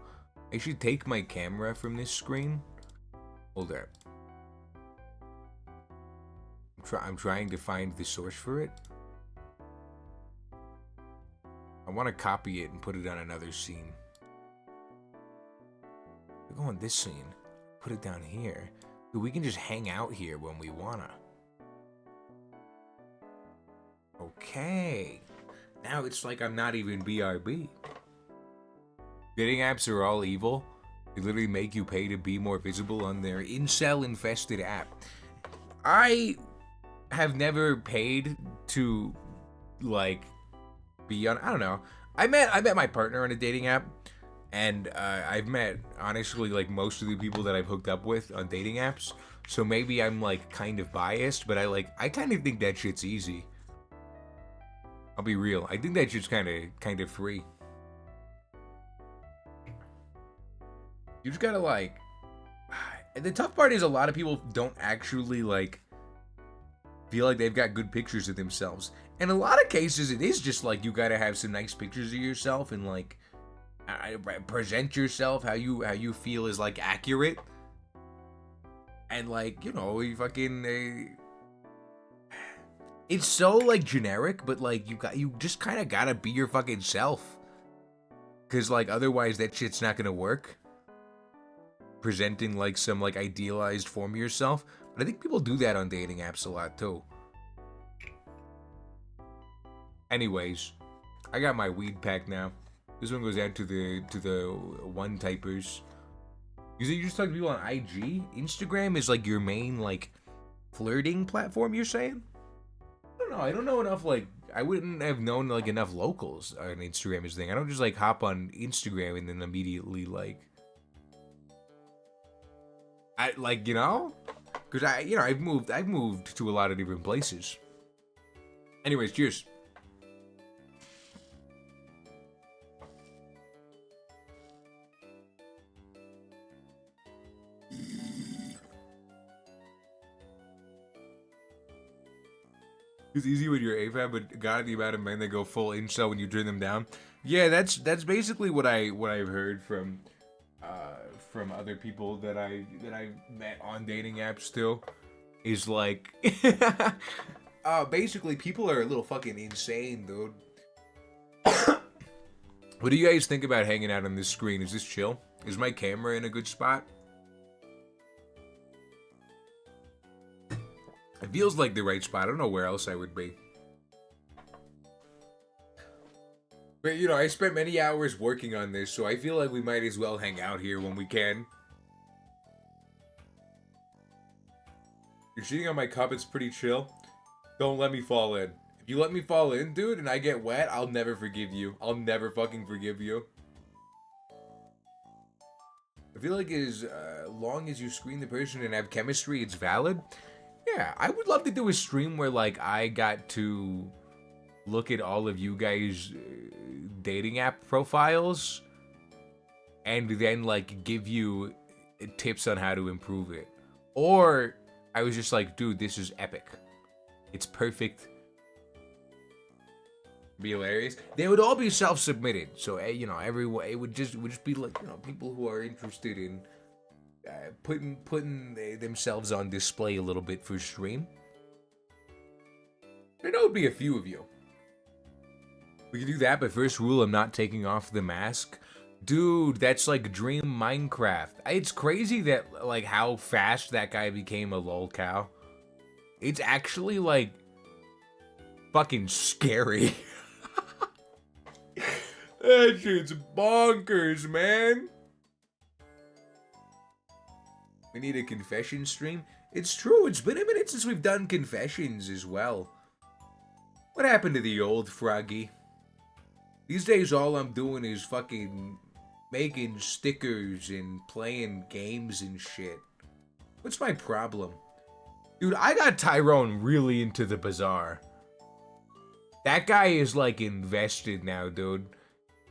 I should take my camera from this screen. Hold up. I'm trying to find the source for it. I want to copy it and put it on another scene. We're going this scene. Put it down here. Dude, we can just hang out here when we wanna. Okay. Now it's like I'm not even BRB. Dating apps are all evil. They literally make you pay to be more visible on their incel-infested app. I have never paid to, like, be on... I don't know. I met my partner on a dating app. And I've met, honestly, like, most of the people that I've hooked up with on dating apps. So maybe I'm, like, kind of biased. But I kind of think that shit's easy. I'll be real. I think that shit's kind of free. You just gotta, like... And the tough part is a lot of people don't actually, like, feel like they've got good pictures of themselves. In a lot of cases, it is just, like, you gotta have some nice pictures of yourself and, like, present yourself how you feel is, like, accurate. And, like, you know, you fucking... It's so, like, generic, but, like, you just kind of gotta be your fucking self. Because, like, otherwise that shit's not gonna work. Presenting, like, some, like, idealized form of yourself. But I think people do that on dating apps a lot, too. Anyways, I got my weed pack now. This one goes out to the one-typers. You just talk to people on IG? Instagram is, like, your main, like, flirting platform, you're saying? I don't know. I don't know enough, like... I wouldn't have known, like, enough locals on Instagram is the thing. I don't just, like, hop on Instagram and then immediately, like... you know? Because I've moved to a lot of different places. Anyways, cheers. It's easy when you're AFAB, but God, the amount of men that go full incel when you turn them down. Yeah, that's basically what I've heard from other people that I met on dating apps too. Is like, basically people are a little fucking insane, dude. What do you guys think about hanging out on this screen? Is this chill? Is my camera in a good spot? It feels like the right spot. I don't know where else I would be. But, you know, I spent many hours working on this, so I feel like we might as well hang out here when we can. You're cheating on my cup, it's pretty chill. Don't let me fall in. If you let me fall in, dude, and I get wet, I'll never forgive you. I'll never fucking forgive you. I feel like as long as you screen the person and have chemistry, it's valid. Yeah, I would love to do a stream where, like, I got to look at all of you guys' dating app profiles and then, like, give you tips on how to improve it. Or I was just like, dude, this is epic. It's perfect. Be hilarious. They would all be self-submitted. So, you know, everyone, it would just be, like, you know, people who are interested in putting themselves on display a little bit for stream. There would be a few of you. We can do that, but first rule, I'm not taking off the mask. Dude, that's like Dream Minecraft. It's crazy that, like, how fast that guy became a lol cow. It's actually, like, fucking scary. That shit's bonkers, man. We need a confession stream. It's true, it's been a minute since we've done confessions as well. What happened to the old froggy? These days, all I'm doing is fucking making stickers and playing games and shit. What's my problem? Dude, I got Tyrone really into the bazaar. That guy is like invested now, dude.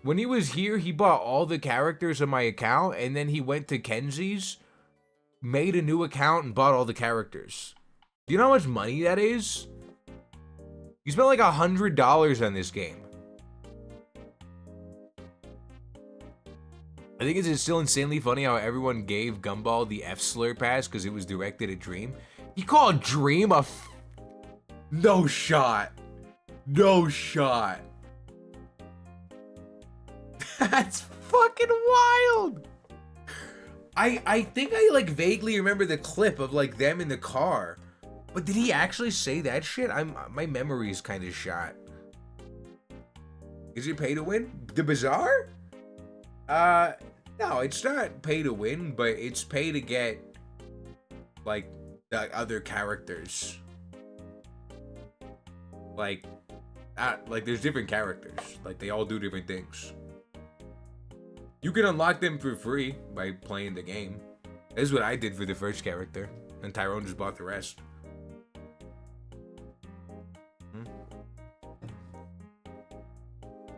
When he was here, he bought all the characters on my account, and then he went to Kenzie's, made a new account, and bought all the characters. Do you know how much money that is? He spent like $100 on this game. I think it's still insanely funny how everyone gave Gumball the F-slur pass because it was directed at Dream. He called Dream a no shot. No shot. That's fucking wild. I think I like vaguely remember the clip of like them in the car. But did he actually say that shit? My memory is kind of shot. Is it pay to win? The Bazaar? No, it's not pay to win, but it's pay to get like the other characters. Like there's different characters. Like they all do different things. You can unlock them for free by playing the game. This is what I did for the first character, and Tyrone just bought the rest.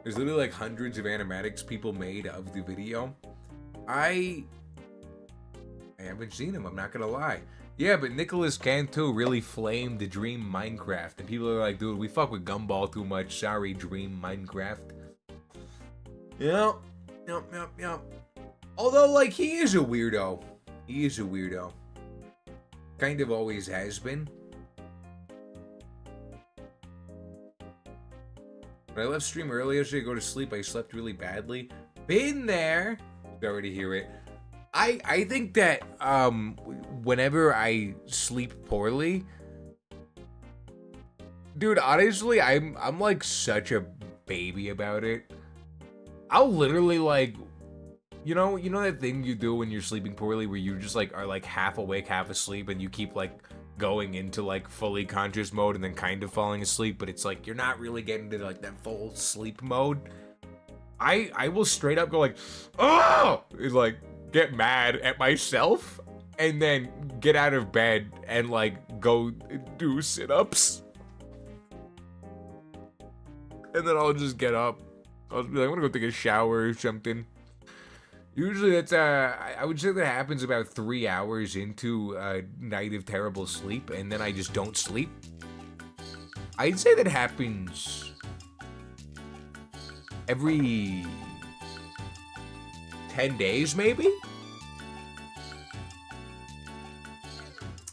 There's literally like hundreds of animatics people made of the video. I haven't seen them, I'm not gonna lie. Yeah, but Nicholas Cantu really flamed the Dream Minecraft. And people are like, dude, we fuck with Gumball too much. Sorry, Dream Minecraft. Yep. Although, like, he is a weirdo. He is a weirdo. Kind of always has been. When I left stream early yesterday to go to sleep, I slept really badly. Been there. Sorry to hear it. I think that whenever I sleep poorly, dude, honestly, I'm like such a baby about it. I'll literally like, you know that thing you do when you're sleeping poorly where you just like are like half awake, half asleep, and you keep like going into like fully conscious mode and then kind of falling asleep, but it's like you're not really getting to like that full sleep mode. I will straight up go like, oh, it's like get mad at myself and then get out of bed and like go do sit-ups. And then I'll just get up. I'll just be like, I'm gonna go take a shower or something. Usually that's, I would say that happens about 3 hours into a night of terrible sleep, and then I just don't sleep. I'd say that happens every 10 days, maybe?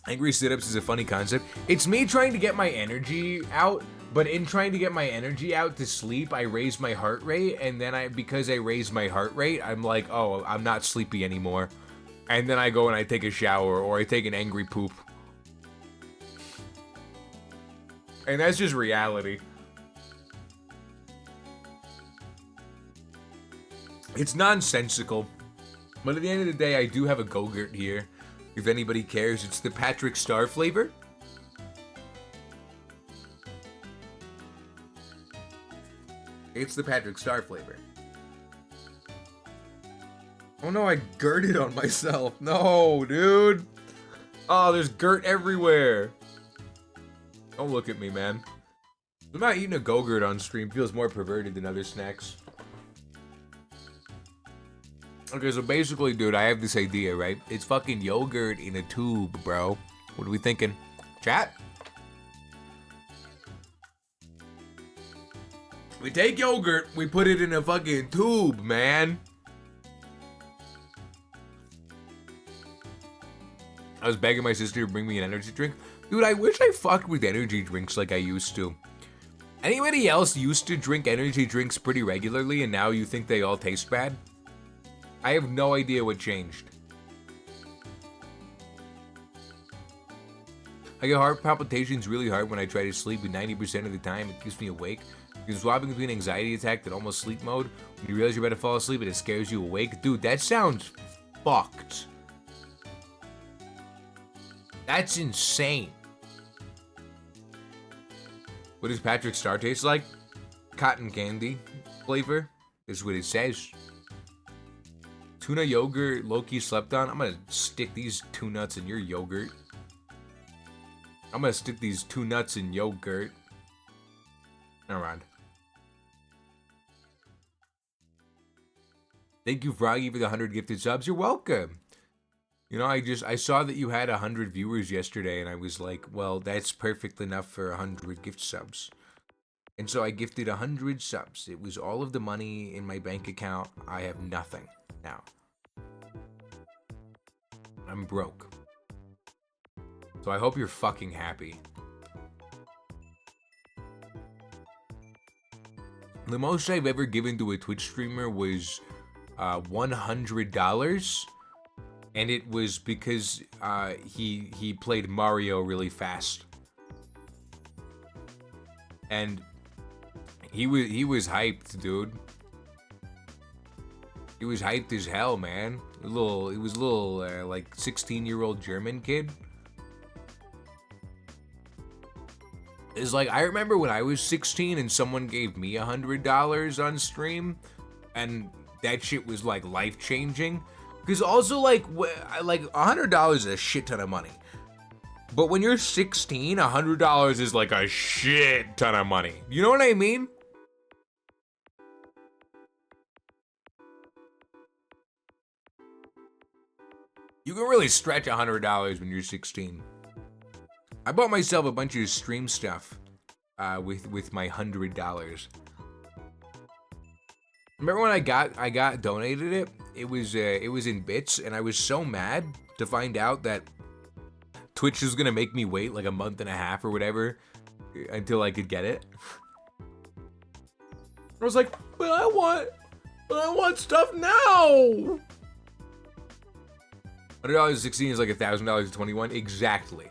Angry sit-ups is a funny concept. It's me trying to get my energy out, but in trying to get my energy out to sleep, I raise my heart rate, and then because I raise my heart rate, I'm like, oh, I'm not sleepy anymore. And then I go and I take a shower, or I take an angry poop. And that's just reality. It's nonsensical. But at the end of the day, I do have a Go-Gurt here. If anybody cares, it's the Patrick Star flavor. It's the Patrick Star flavor. Oh no, I gurted on myself. No, dude. Oh, there's Gurt everywhere. Don't look at me, man. I'm not eating a Go-Gurt on stream. Feels more perverted than other snacks. Okay, so basically, dude, I have this idea, right? It's fucking yogurt in a tube, bro. What are we thinking? Chat? We take yogurt, we put it in a fucking tube, man. I was begging my sister to bring me an energy drink. Dude, I wish I fucked with energy drinks like I used to. Anybody else used to drink energy drinks pretty regularly and now you think they all taste bad? I have no idea what changed. I get heart palpitations really hard when I try to sleep, and 90% of the time it keeps me awake. You're swapping between anxiety attack and almost sleep mode. When you realize you're about to fall asleep and it scares you awake. Dude, that sounds fucked. That's insane. What does Patrick Star taste like? Cotton candy. flavor is what it says. Tuna yogurt, Loki slept on. I'm gonna stick these 2 nuts in your yogurt. I'm gonna stick these 2 nuts in yogurt. Never mind. Thank you, Froggy, for the 100 gifted subs. You're welcome. You know, I saw that you had 100 viewers yesterday, and I was like, well, that's perfect enough for 100 gift subs. And so I gifted 100 subs. It was all of the money in my bank account. I have nothing now. I'm broke. So I hope you're fucking happy. The most I've ever given to a Twitch streamer was $100. And it was because he played Mario really fast. And he was hyped, dude. He was hyped as hell, man. He was a little like 16-year-old German kid. It's like, I remember when I was 16 and someone gave me $100 on stream, and that shit was like life-changing. Because also, like $100 is a shit ton of money. But when you're 16, $100 is like a shit ton of money. You know what I mean? You can really stretch $100 when you're 16. I bought myself a bunch of stream stuff with my $100. Remember when I got donated it? It was in bits, and I was so mad to find out that Twitch was gonna make me wait like a month and a half or whatever until I could get it. I was like, but I want stuff now. $100 at 16 is like $1,000 at 21. Exactly.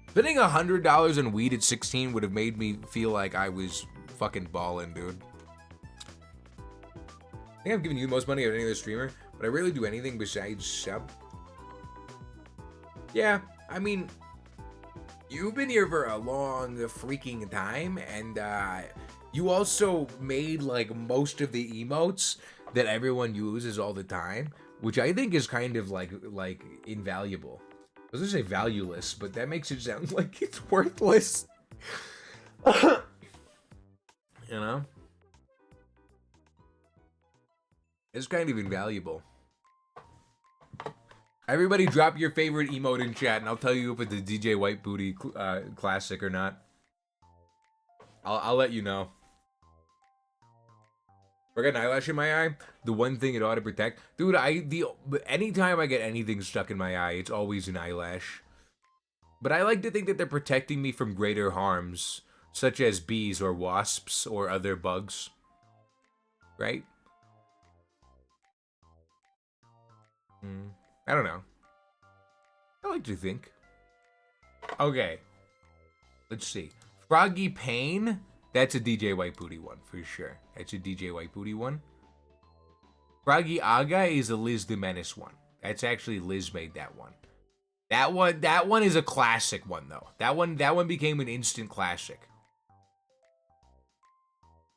Spending $100 on weed at 16 would have made me feel like I was fucking ballin', dude. I think I've given you the most money of any other streamer, but I rarely do anything besides sub. Yeah, I mean, you've been here for a long freaking time, and you also made like most of the emotes that everyone uses all the time, which I think is kind of like invaluable. I was gonna say valueless, but that makes it sound like it's worthless. You know? It's kind of invaluable. Everybody drop your favorite emote in chat, and I'll tell you if it's a DJ White Booty classic or not. I'll let you know. I got an eyelash in my eye. The one thing it ought to protect, dude. Anytime I get anything stuck in my eye, it's always an eyelash. But I like to think that they're protecting me from greater harms, such as bees or wasps or other bugs. Right? I don't know. I like to think. Okay. Let's see. Froggy Pain. That's a DJ White Booty one, for sure. That's a DJ White Booty one. Froggy Aga is a Liz the Menace one. That's actually Liz made that one. That one is a classic one, though. That one became an instant classic.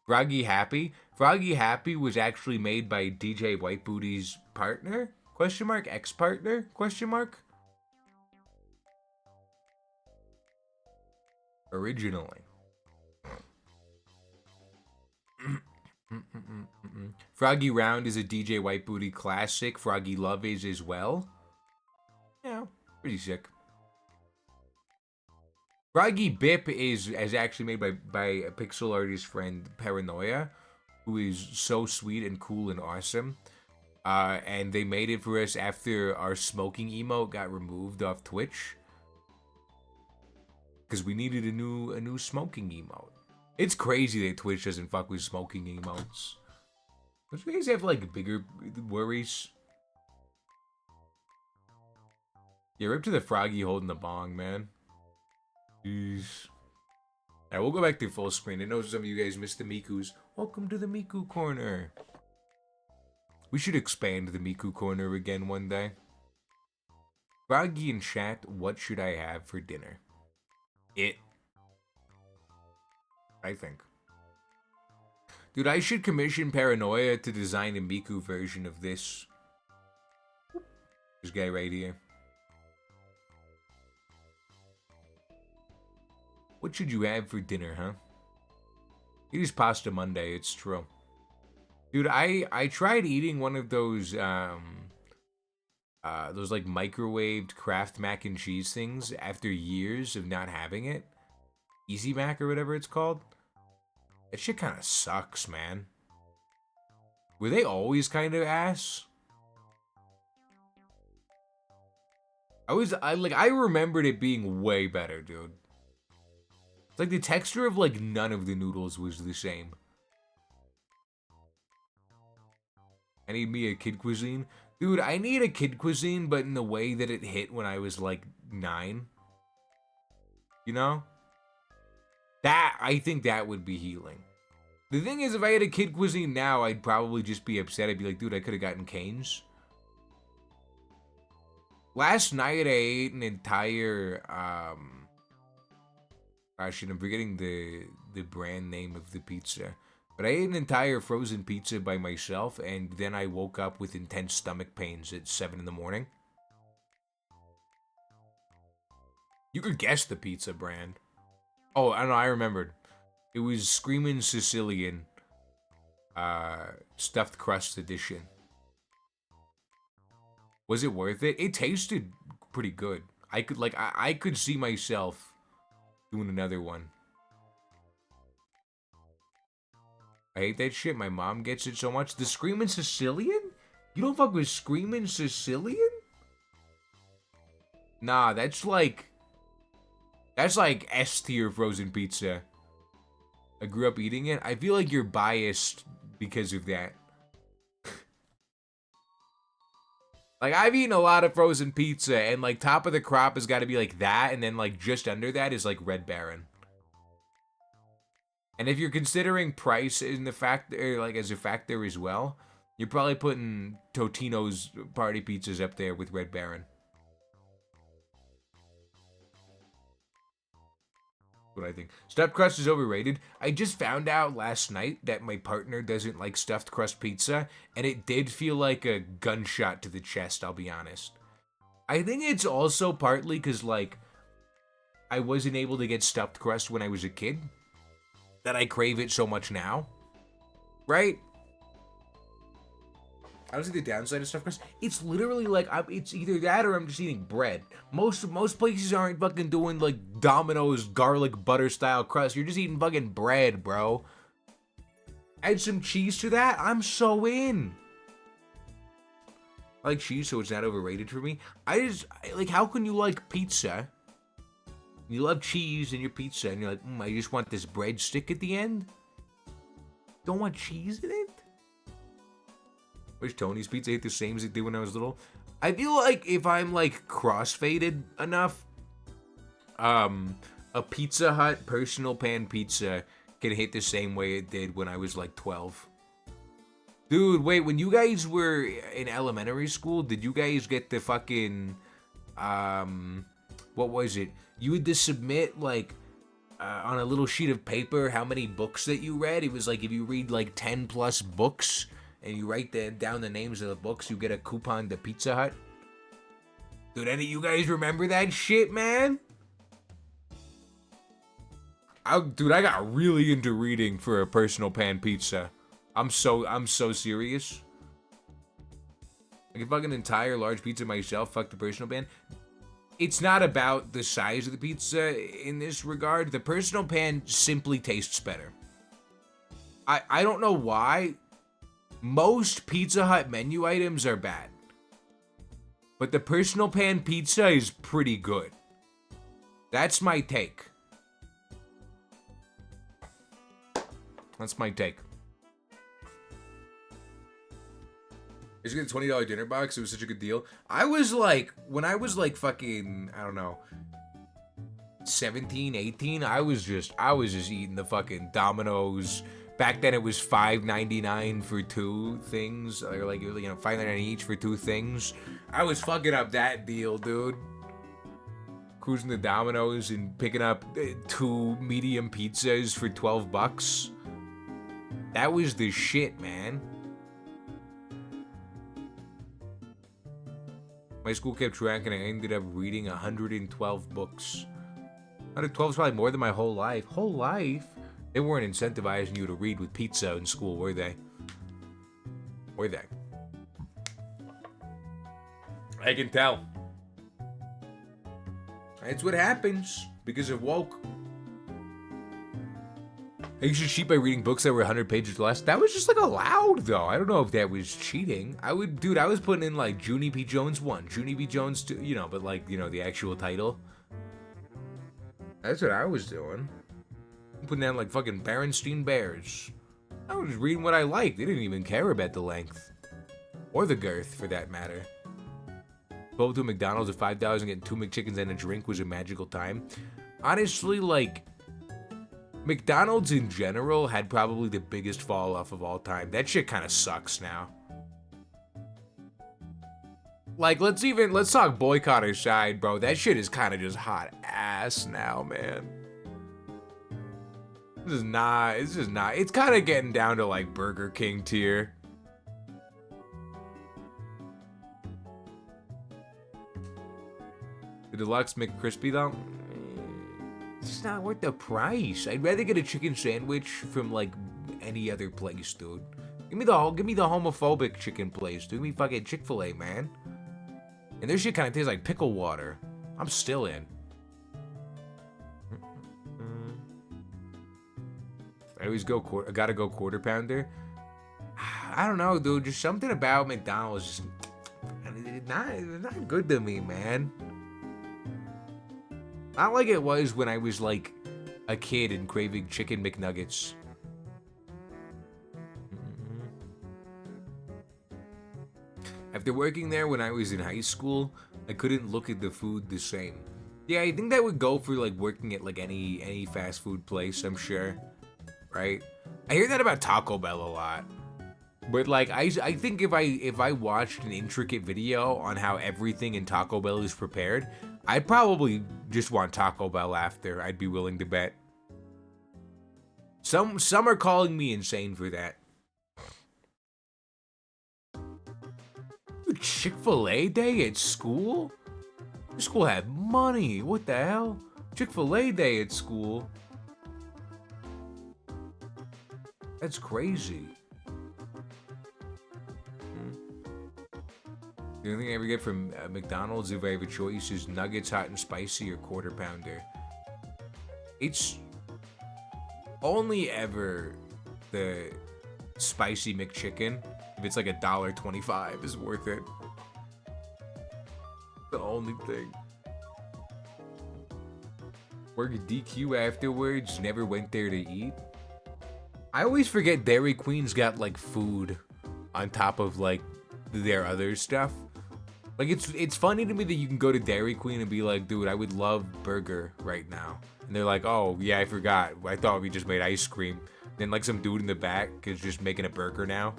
Froggy Happy. Froggy Happy was actually made by DJ White Booty's partner? Question mark? Ex-partner? Question mark? Originally. Froggy Round is a DJ White Booty classic. Froggy Love is as well. Yeah, pretty sick. Froggy Bip is actually made by a pixel artist friend, Paranoia, who is so sweet and cool and awesome. And they made it for us after our smoking emote got removed off Twitch. Because we needed a new smoking emote. It's crazy that Twitch doesn't fuck with smoking emotes. Don't you guys have like bigger worries? Yeah, rip to the Froggy holding the bong, man. Jeez. Alright, we'll go back to full screen. I know some of you guys missed the Mikus. Welcome to the Miku Corner. We should expand the Miku Corner again one day. Froggy in chat, what should I have for dinner? I think. Dude, I should commission Paranoia to design a Miku version of this. This guy right here. What should you have for dinner, huh? It is Pasta Monday, it's true. Dude, I tried eating one of those like microwaved Kraft mac and cheese things after years of not having it. Easy Mac or whatever it's called. That shit kind of sucks, man. Were they always kind of ass? I remembered it being way better, dude. It's like the texture of like none of the noodles was the same. I need me a kid cuisine. Dude, I need a kid cuisine, but in the way that it hit when I was like 9. You know? I think that would be healing. The thing is, if I had a kid cuisine now, I'd probably just be upset. I'd be like, dude, I could have gotten Cane's. Last night I ate an entire, gosh, I'm forgetting the brand name of the pizza. But I ate an entire frozen pizza by myself, and then I woke up with intense stomach pains at 7 in the morning. You could guess the pizza brand. Oh, I don't know, I remembered. It was Screamin' Sicilian, stuffed crust edition. Was it worth it? It tasted pretty good. I could see myself doing another one. I hate that shit. My mom gets it so much. The Screamin' Sicilian? You don't fuck with Screamin' Sicilian? Nah, that's like S tier frozen pizza. I grew up eating it. I feel like you're biased because of that. Like, I've eaten a lot of frozen pizza, and like top of the crop has got to be like that, and then like just under that is like Red Baron. And if you're considering price in the factor, like as a factor as well, you're probably putting Totino's party pizzas up there with Red Baron. What I think. Stuffed crust is overrated. I just found out last night that my partner doesn't like stuffed crust pizza, and it did feel like a gunshot to the chest, I'll be honest. I think it's also partly because, like, I wasn't able to get stuffed crust when I was a kid, that I crave it so much now. Right? I don't see the downside of stuffed crust. It's literally like, it's either that or I'm just eating bread. Most places aren't fucking doing like Domino's garlic butter style crust. You're just eating fucking bread, bro. Add some cheese to that, I'm so in. I like cheese, so it's not overrated for me. Like, how can you like pizza? You love cheese in your pizza, and you're like, I just want this breadstick at the end? Don't want cheese in it? Wish Tony's Pizza hit the same as it did when I was little. I feel like if I'm like crossfaded enough, a Pizza Hut personal pan pizza can hit the same way it did when I was like 12. Dude, wait, when you guys were in elementary school, did you guys get the fucking, what was it? You had to submit like, on a little sheet of paper how many books that you read. It was like if you read like 10 plus books, and you write down the names of the books, you get a coupon to Pizza Hut. Dude, any of you guys remember that shit, man? Dude, I got really into reading for a personal pan pizza. I'm so serious. I can fuck an entire large pizza myself, fuck the personal pan. It's not about the size of the pizza in this regard. The personal pan simply tastes better. I don't know why. Most Pizza Hut menu items are bad, but the personal pan pizza is pretty good. That's my take. That's my take. I just get a $20 dinner box. It was such a good deal. I was like, when I was like fucking, I don't know, 17, 18, I was just eating the fucking Domino's. Back then it was $5.99 for 2 things, or like, you know, $5.99 each for 2 things. I was fucking up that deal, dude. Cruising to Domino's and picking up 2 medium pizzas for $12. That was the shit, man. My school kept track and I ended up reading 112 books. 112 is probably more than my whole life. Whole life? They weren't incentivizing you to read with pizza in school, were they? Were they? I can tell. That's what happens because of woke. I used to cheat by reading books that were 100 pages less. That was just like allowed though. I don't know if that was cheating. I was putting in like Junie B. Jones 1, Junie B. Jones 2, you know, but like, you know, the actual title. That's what I was doing. Putting down like fucking Berenstein Bears. I was reading what I liked. They didn't even care about the length. Or the girth, for that matter. Go to McDonald's at $5 and getting 2 McChickens and a drink was a magical time. Honestly, like, McDonald's in general had probably the biggest fall off of all time. That shit kind of sucks now. Like, let's talk boycott aside, bro. That shit is kind of just hot ass now, man. It's just not. It's kind of getting down to like Burger King tier. The deluxe McCrispy though, it's not worth the price. I'd rather get a chicken sandwich from like any other place, dude. Give me the homophobic chicken place, dude. Give me fucking Chick-fil-A, man. And their shit kind of tastes like pickle water. I'm still in. I always gotta go quarter pounder. I don't know, dude. Just something about McDonald's just not good to me, man. Not like it was when I was like a kid and craving chicken McNuggets. After working there when I was in high school, I couldn't look at the food the same. Yeah, I think that would go for like working at like any fast food place, I'm sure. Right? I hear that about Taco Bell a lot. But like I think if I watched an intricate video on how everything in Taco Bell is prepared, I'd probably just want Taco Bell after. I'd be willing to bet. Some are calling me insane for that. Chick-fil-A day at school? Your school had money. What the hell? Chick-fil-A day at school? That's crazy. The only thing I ever get from McDonald's if I have a choice is nuggets, hot and spicy, or quarter pounder. It's only ever the spicy McChicken. If it's like $1.25 is worth it. The only thing. Work at DQ afterwards, never went there to eat. I always forget Dairy Queen's got like food on top of like their other stuff. Like it's funny to me that you can go to Dairy Queen and be like, dude, I would love burger right now. And they're like, oh yeah, I forgot. I thought we just made ice cream. Then like some dude in the back is just making a burger now.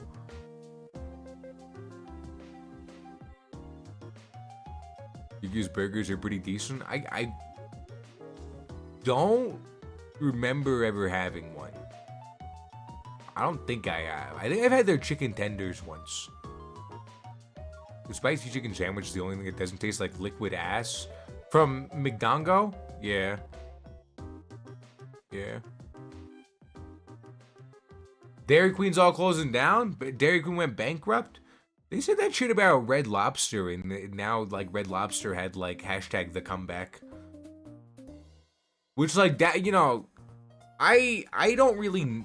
Yuki's burgers are pretty decent. I don't remember ever having one. I don't think I have. I think I've had their chicken tenders once. The spicy chicken sandwich is the only thing that doesn't taste like liquid ass. From McDongo? Yeah. Yeah. Dairy Queen's all closing down? But Dairy Queen went bankrupt? They said that shit about Red Lobster, and now, like, Red Lobster had, like, hashtag the comeback. Which, like, that, you know, I don't really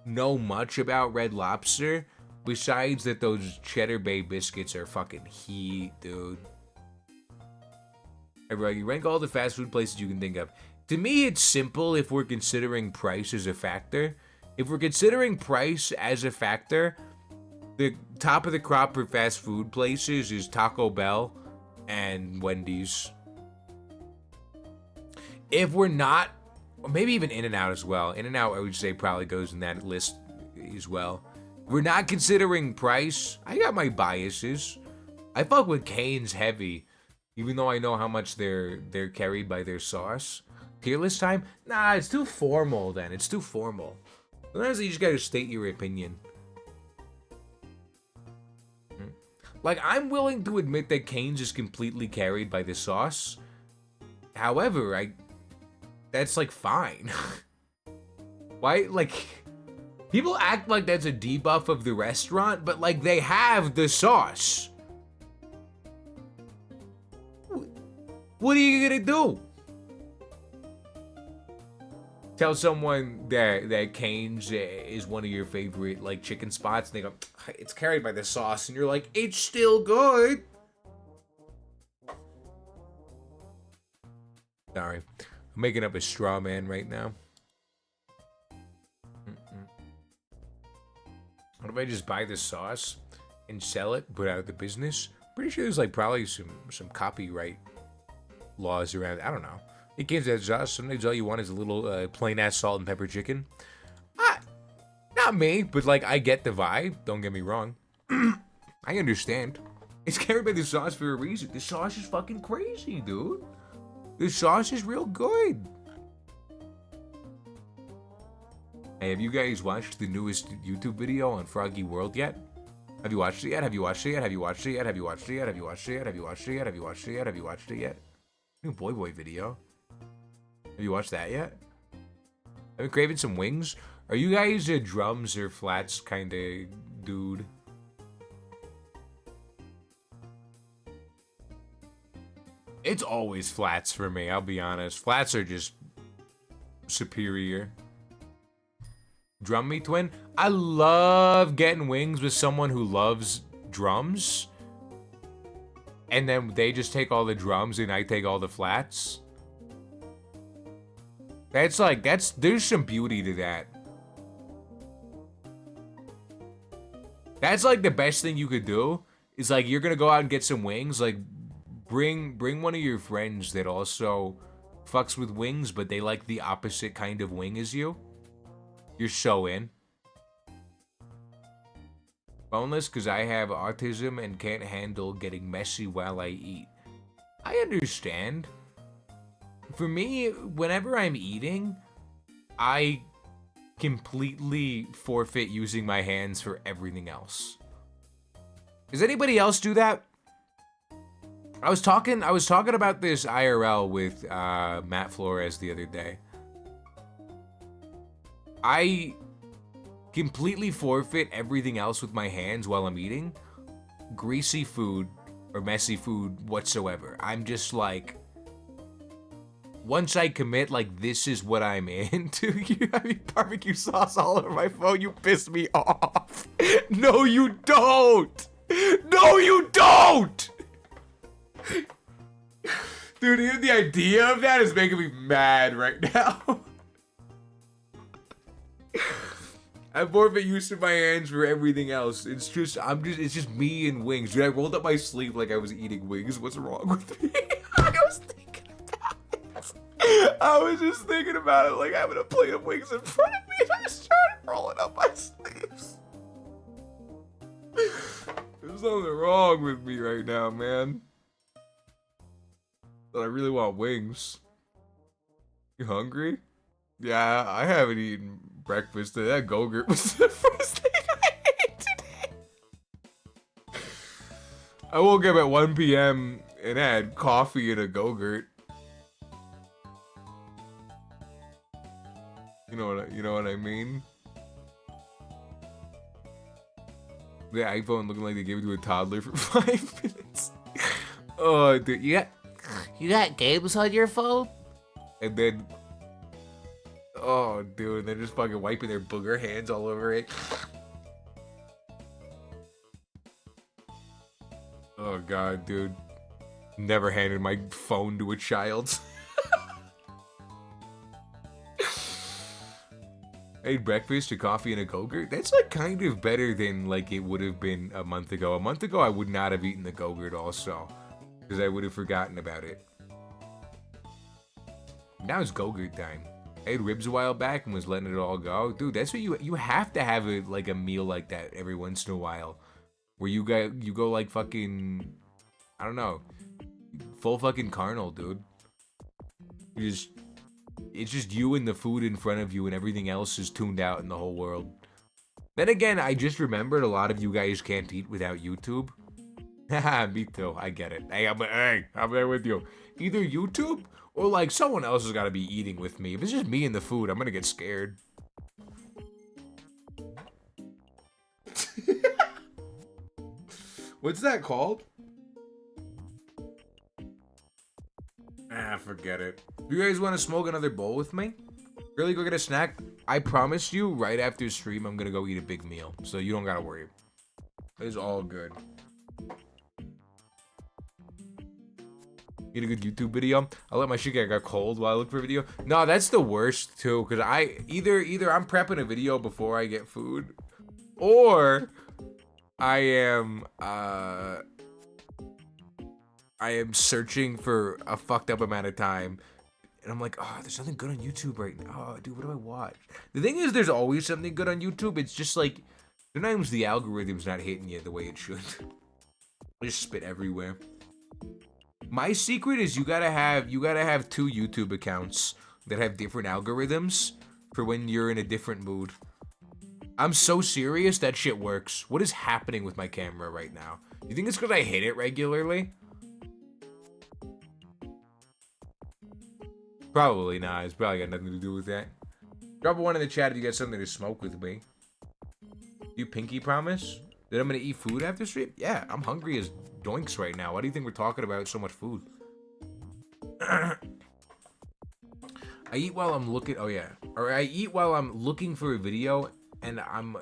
know much about Red Lobster, besides that those Cheddar Bay biscuits are fucking heat, dude. Everybody, rank all the fast food places you can think of. To me, it's simple if we're considering price as a factor. If we're considering price as a factor, the top of the crop for fast food places is Taco Bell and Wendy's. If we're not, or maybe even In-N-Out as well. In-N-Out, I would say, probably goes in that list as well. If we're not considering price, I got my biases. I fuck with Cane's heavy, even though I know how much they're carried by their sauce. Tier list time? Nah, it's too formal then. It's too formal. Sometimes you just gotta state your opinion. Like, I'm willing to admit that Cane's is completely carried by the sauce. However, that's like fine. Why, like, people act like that's a debuff of the restaurant, but like they have the sauce. What are you gonna do? Tell someone that Cane's is one of your favorite like chicken spots, and they go, "It's carried by the sauce," and you're like, "It's still good." Sorry, I'm making up a straw man right now. What if I just buy the sauce and sell it, put out of the business? Pretty sure there's like probably some copyright laws around it. I don't know. It came to that sauce. Sometimes all you want is a little plain ass salt and pepper chicken. Not me, but like I get the vibe. Don't get me wrong. I understand. It's carried by the sauce for a reason. The sauce is fucking crazy, dude. The sauce is real good. Hey, have you guys watched the newest YouTube video on Froggy World yet? Have you watched it yet? Have you watched it yet? Have you watched it yet? Have you watched it yet? Have you watched it yet? Have you watched it yet? Have you watched it yet? Have you watched it yet? New boy video. Have you watched that yet? I've been craving some wings. Are you guys a drums or flats kind of dude? It's always flats for me, I'll be honest. Flats are just superior. Drum me twin? I love getting wings with someone who loves drums. And then they just take all the drums and I take all the flats. There's some beauty to that. That's like the best thing you could do. Is like you're gonna go out and get some wings. Like bring one of your friends that also fucks with wings, but they like the opposite kind of wing as you. You're so in. Boneless because I have autism and can't handle getting messy while I eat. I understand. For me, whenever I'm eating, I completely forfeit using my hands for everything else. Does anybody else do that? I was talking about this IRL with Matt Flores the other day. I completely forfeit everything else with my hands while I'm eating. Greasy food or messy food whatsoever. I'm just like, once I commit, like, this is what I'm into. You have barbecue sauce all over my phone. You piss me off. No, you don't. No, you don't. Dude, even the idea of that is making me mad right now. I forfeit use of my hands for everything else. It's just me and wings. Dude, I rolled up my sleeve like I was eating wings. What's wrong with me? I was just thinking about it, like having a plate of wings in front of me, and I started rolling up my sleeves. There's something wrong with me right now, man. But I really want wings. You hungry? Yeah, I haven't eaten breakfast today. That Go-Gurt was the first thing I ate today. I woke up at 1 p.m. and I had coffee and a Go-Gurt. You know what I mean? The iPhone looking like they gave it to a toddler for 5 minutes. Oh, dude, you got games on your phone? And then, oh, dude, they're just fucking wiping their booger hands all over it. Oh god, dude. Never handed my phone to a child. I ate breakfast, a coffee, and a Go-Gurt. That's like kind of better than like it would have been a month ago. A month ago, I would not have eaten the Go-Gurt also, because I would have forgotten about it. Now it's Go-Gurt time. I ate ribs a while back and was letting it all go. Dude, that's what you have to have like a meal like that every once in a while, where you go like fucking, I don't know, full fucking carnal, dude. You just it's just you and the food in front of you, and everything else is tuned out in the whole world. Then again, I just remembered a lot of you guys can't eat without YouTube. Haha, me too. I get it. Hey, I'm there with you. Either YouTube or like someone else has got to be eating with me. If it's just me and the food, I'm gonna get scared. What's that called? Ah, forget it. You guys want to smoke another bowl with me? Really go get a snack? I promise you, right after stream, I'm gonna go eat a big meal. So you don't gotta worry. It's all good. Get a good YouTube video. I'll let my shit get cold while I look for a video. No, that's the worst too, because I either I'm prepping a video before I get food, or I am searching for a fucked up amount of time, and I'm like, oh, there's nothing good on YouTube right now. Oh, dude, what do I watch? The thing is, there's always something good on YouTube. It's just like sometimes the algorithm's not hitting you the way it should. Just spit everywhere. My secret is you gotta have 2 YouTube accounts that have different algorithms for when you're in a different mood. I'm so serious, that shit works. What is happening with my camera right now? You think it's because I hit it regularly? Probably not. It's probably got nothing to do with that. Drop a 1 in the chat if you got something to smoke with me. You pinky promise that I'm gonna eat food after stream? Yeah, I'm hungry as doinks right now. Why do you think we're talking about so much food? I eat while I'm looking. Oh yeah, or I eat while I'm looking for a video, and I'm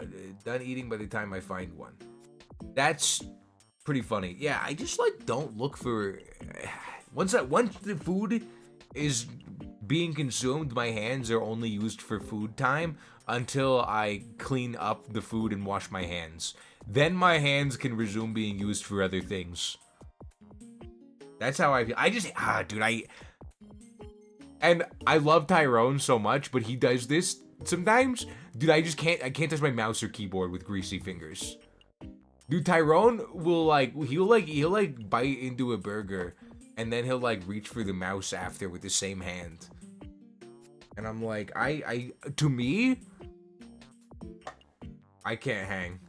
done eating by the time I find one. That's pretty funny. Yeah, I just like don't look for. Once the food is being consumed, my hands are only used for food time until I clean up the food and wash my hands. Then my hands can resume being used for other things. That's how I feel. Dude, and I love Tyrone so much, but he does this sometimes. Dude, I can't touch my mouse or keyboard with greasy fingers. Dude, Tyrone will he'll bite into a burger and then he'll like reach for the mouse after with the same hand. And I'm like, to me, I can't hang.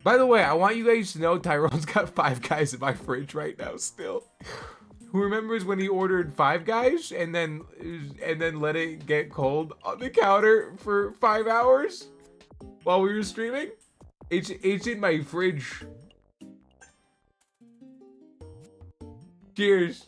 By the way, I want you guys to know Tyrone's got 5 Guys in my fridge right now still. Who remembers when he ordered 5 Guys and then let it get cold on the counter for 5 hours while we were streaming? It's in my fridge. Cheers.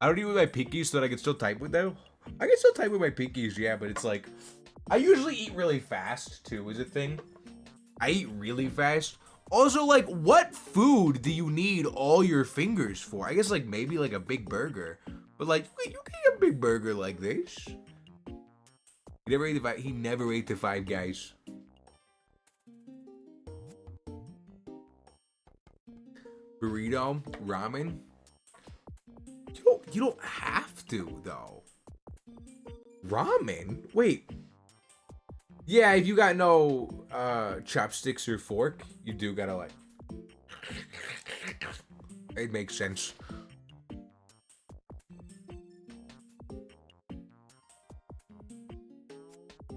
I don't eat with my pinkies so that I can still type with them. I can still type with my pinkies, yeah, but it's like, I usually eat really fast too, is a thing. I eat really fast. Also, like, what food do you need all your fingers for? I guess, like, maybe like a big burger. But like, wait, you can eat a big burger like this. He never ate the 5 Guys. Burrito, ramen. You don't have to, though. Ramen? Wait. Yeah, if you got no chopsticks or fork, you do gotta like. It makes sense.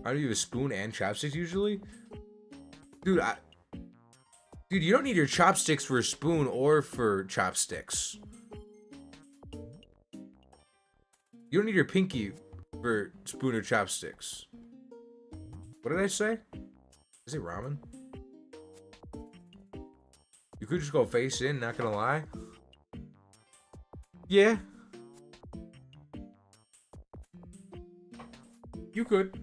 I do you have a spoon and chopsticks usually? Dude, you don't need your chopsticks for a spoon or for chopsticks. You don't need your pinky for spoon or chopsticks. What did I say? Is it ramen? You could just go face in, not gonna lie. Yeah. You could.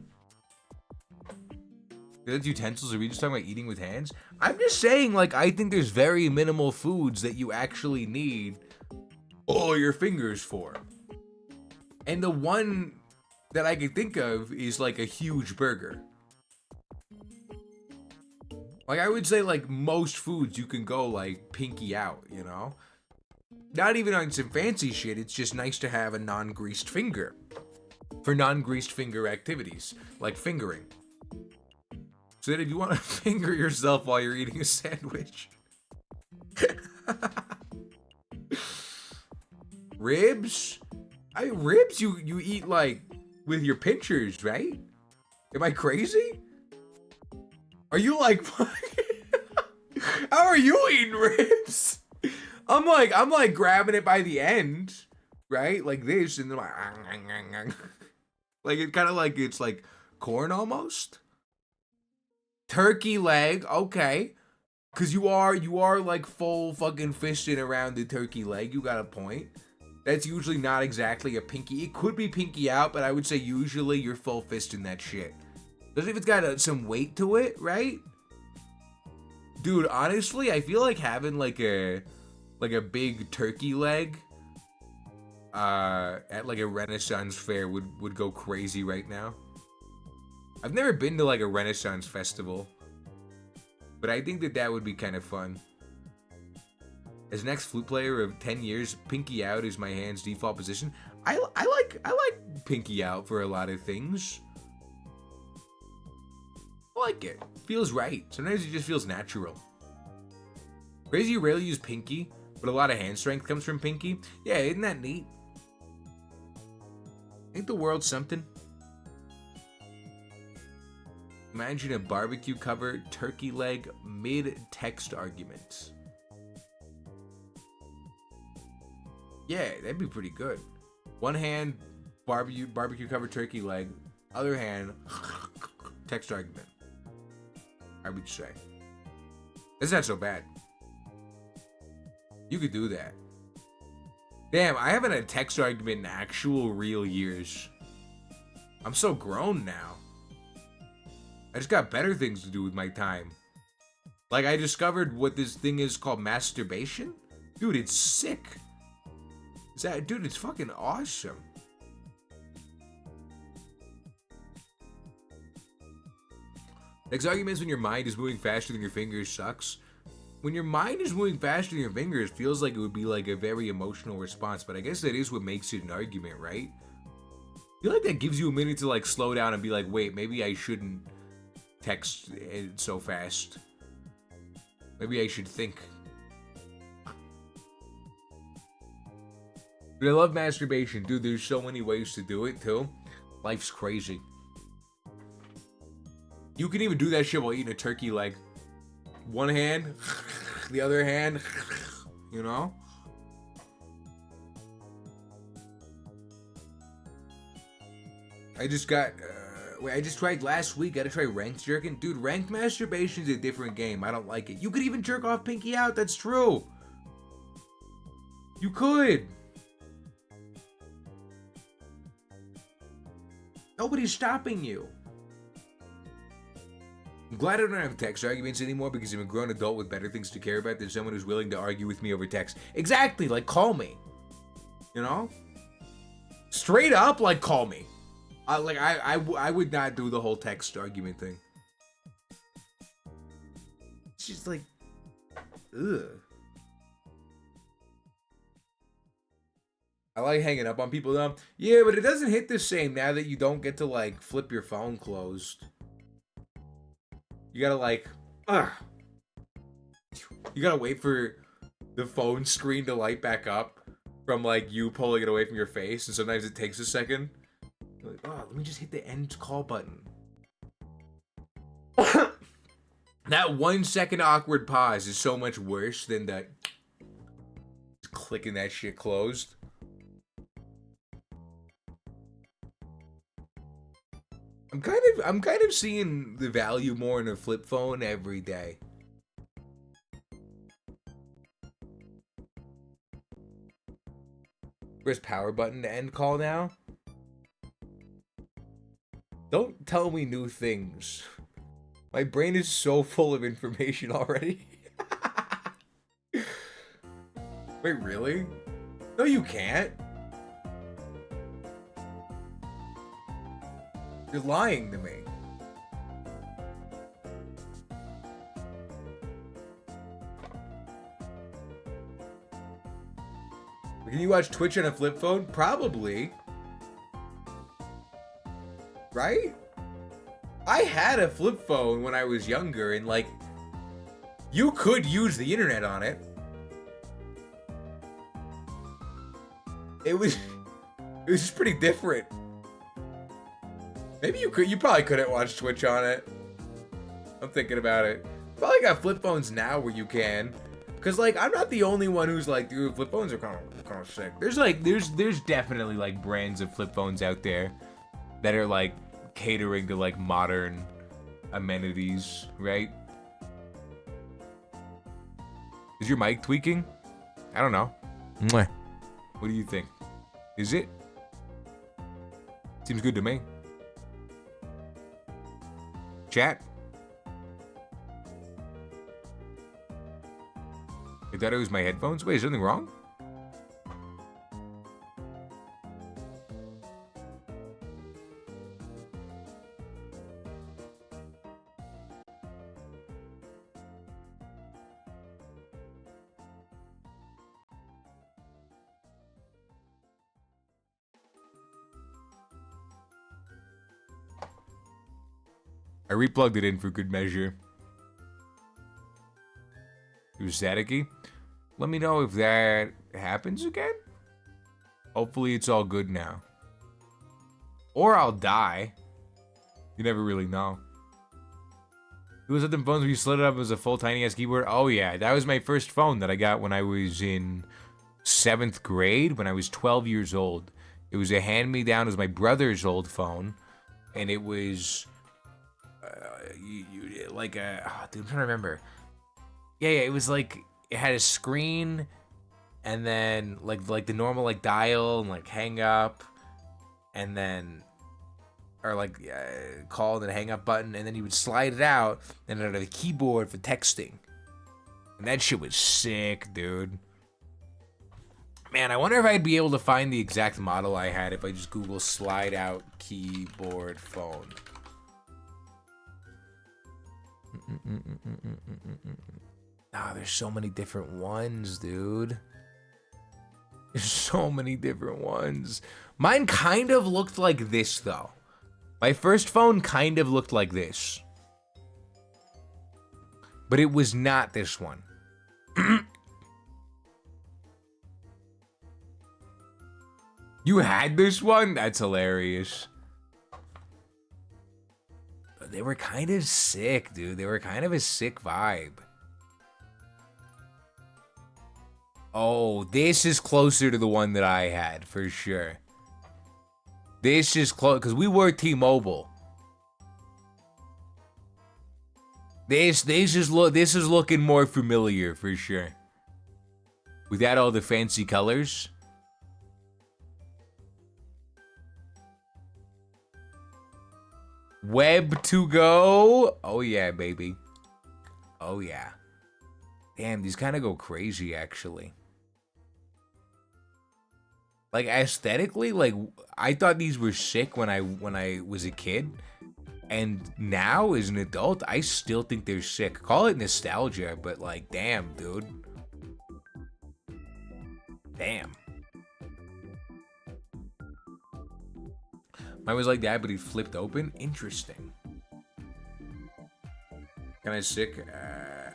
The utensils, are we just talking about eating with hands? I'm just saying, like, I think there's very minimal foods that you actually need all your fingers for. And the one that I can think of is like a huge burger. Like, I would say, like, most foods you can go, like, pinky out, you know? Not even on some fancy shit, it's just nice to have a non-greased finger. for non-greased finger activities, like fingering. So that if you want to finger yourself while you're eating a sandwich. Ribs? Ribs you eat like with your pinchers, right? Am I crazy? Are you like how are you eating ribs? I'm like grabbing it by the end, right? Like this, and then like like it kind of like it's like corn almost. Turkey leg, okay. Cause you are like full fucking fisting around the turkey leg. You got a point. That's usually not exactly a pinky. It could be pinky out, but I would say usually you're full fisting that shit. Especially if it's got some weight to it, right? Dude, honestly, I feel like having like a big turkey leg at like a Renaissance fair would go crazy right now. I've never been to like a Renaissance festival, but I think that would be kind of fun. As an ex-flute player of 10 years, pinky out is my hand's default position. I like pinky out for a lot of things. I like it. Feels right. Sometimes it just feels natural. Crazy you rarely use pinky, but a lot of hand strength comes from pinky. Yeah, isn't that neat? Ain't the world something? Imagine a barbecue cover turkey leg mid-text argument. Yeah, that'd be pretty good. One hand, barbecue covered turkey leg. Other hand, text argument. I would say. That's not so bad. You could do that. Damn, I haven't had a text argument in actual real years. I'm so grown now. I just got better things to do with my time. Like, I discovered what this thing is called masturbation. Dude, it's sick. Dude, it's fucking awesome. Next argument is when your mind is moving faster than your fingers sucks. When your mind is moving faster than your fingers, feels like it would be like a very emotional response, but I guess that is what makes it an argument, right? I feel like that gives you a minute to like slow down and be like, wait, maybe I shouldn't text it so fast. Maybe I should think. But I love masturbation, dude. There's so many ways to do it too. Life's crazy. You can even do that shit while eating a turkey leg. One hand, the other hand, you know? I just tried last week. Gotta try ranked jerking. Dude, ranked masturbation's a different game. I don't like it. You could even jerk off pinky out. That's true. You could. Nobody's stopping you. I'm glad I don't have text arguments anymore because I'm a grown adult with better things to care about than someone who's willing to argue with me over text. Exactly, like call me. You know? Straight up, like call me. I would not do the whole text argument thing. It's just like, ugh. I like hanging up on people though. Yeah, but it doesn't hit the same now that you don't get to like flip your phone closed. You gotta like, you gotta wait for the phone screen to light back up from like you pulling it away from your face, and sometimes it takes a second. You're like, oh, let me just hit the end call button. That 1 second awkward pause is so much worse than that clicking that shit closed. I'm kind of seeing the value more in a flip phone every day. Press power button to end call now. Don't tell me new things. My brain is so full of information already. Wait, really? No, you can't. You're lying to me. Can you watch Twitch on a flip phone? Probably. Right? I had a flip phone when I was younger, and like, you could use the internet on it. It was just pretty different. Maybe you probably couldn't watch Twitch on it. I'm thinking about it. Probably got flip phones now where you can. Cause like, I'm not the only one who's like, dude, flip phones are kind of sick. There's definitely like brands of flip phones out there that are like catering to like modern amenities, right? Is your mic tweaking? I don't know. Mwah. What do you think? Is it? Seems good to me. Chat? I thought it was my headphones. Wait, is something wrong? I replugged it in for good measure. It was staticky. Let me know if that happens again. Hopefully it's all good now. Or I'll die. You never really know. It was at them phones where you slid it up as a full tiny ass keyboard. Oh yeah, that was my first phone that I got when I was in 7th grade, when I was 12 years old. It was a hand-me-down. It was my brother's old phone. And it was... like a... Oh, dude, I'm trying to remember. Yeah, it was like... It had a screen, and then like the normal like dial and like hang up, and then... Or like call and hang up button, and then you would slide it out, and it had a keyboard for texting. And that shit was sick, dude. Man, I wonder if I'd be able to find the exact model I had if I just Google slide out keyboard phone. Ah, there's so many different ones, dude. There's so many different ones. Mine kind of looked like this, though. My first phone kind of looked like this. But it was not this one. You had this one? That's hilarious. But they were kind of sick, dude. They were kind of a sick vibe. Oh, this is closer to the one that I had, for sure. This is close, because we were T-Mobile. This is looking more familiar, for sure. Without all the fancy colors. Web to go. Oh yeah, baby. Oh yeah. Damn, these kind of go crazy, actually. Like, aesthetically, like, I thought these were sick when I was a kid. And now, as an adult, I still think they're sick. Call it nostalgia, but like, damn, dude. Damn. Mine was like that, but he flipped open. Interesting. Kinda sick.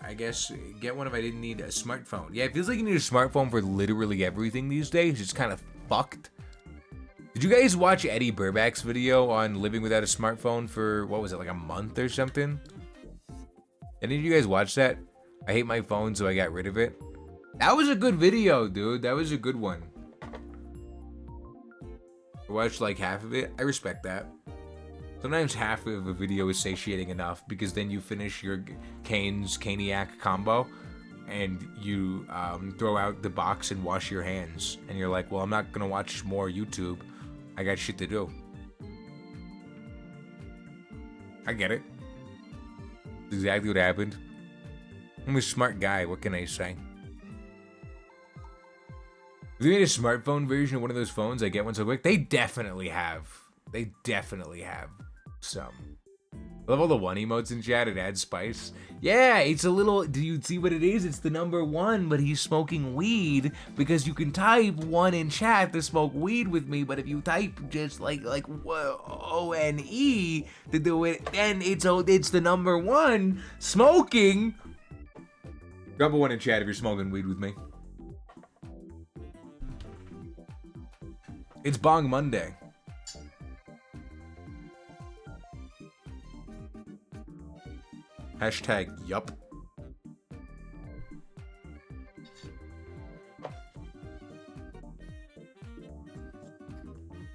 I guess get one if I didn't need a smartphone. Yeah, it feels like you need a smartphone for literally everything these days. It's kind of fucked. Did you guys watch Eddie Burback's video on living without a smartphone for, what was it, like a month or something? Any of you guys watch that? I hate my phone, so I got rid of it. That was a good video, dude. That was a good one. I watched like half of it. I respect that. Sometimes half of a video is satiating enough, because then you finish your Caniac combo and you throw out the box and wash your hands. And you're like, well, I'm not gonna watch more YouTube. I got shit to do. I get it. That's exactly what happened. I'm a smart guy, what can I say? If they made a smartphone version of one of those phones, I get one so quick. They definitely have. They definitely have some. I love all the one emotes in chat. It adds spice. Yeah, it's a little. Do you see what it is? It's the number one, but he's smoking weed because you can type one in chat to smoke weed with me. But if you type just like ONE to do it, then it's the number one smoking. Drop a one in chat if you're smoking weed with me. It's Bong Monday. Hashtag yup.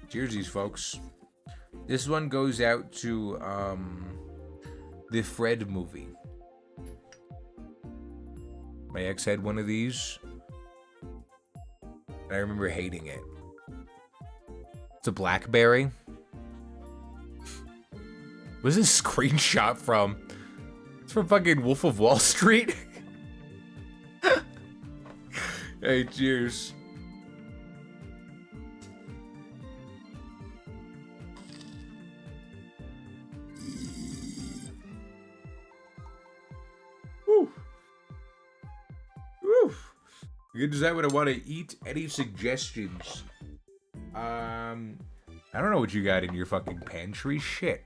Cheersies, folks. This one goes out to the Fred movie. My ex had one of these. And I remember hating it. It's a BlackBerry. What's this screenshot from? It's from fucking Wolf of Wall Street. Hey, cheers. Woo. Woo. You can decide what I want to eat. Any suggestions? I don't know what you got in your fucking pantry. Shit.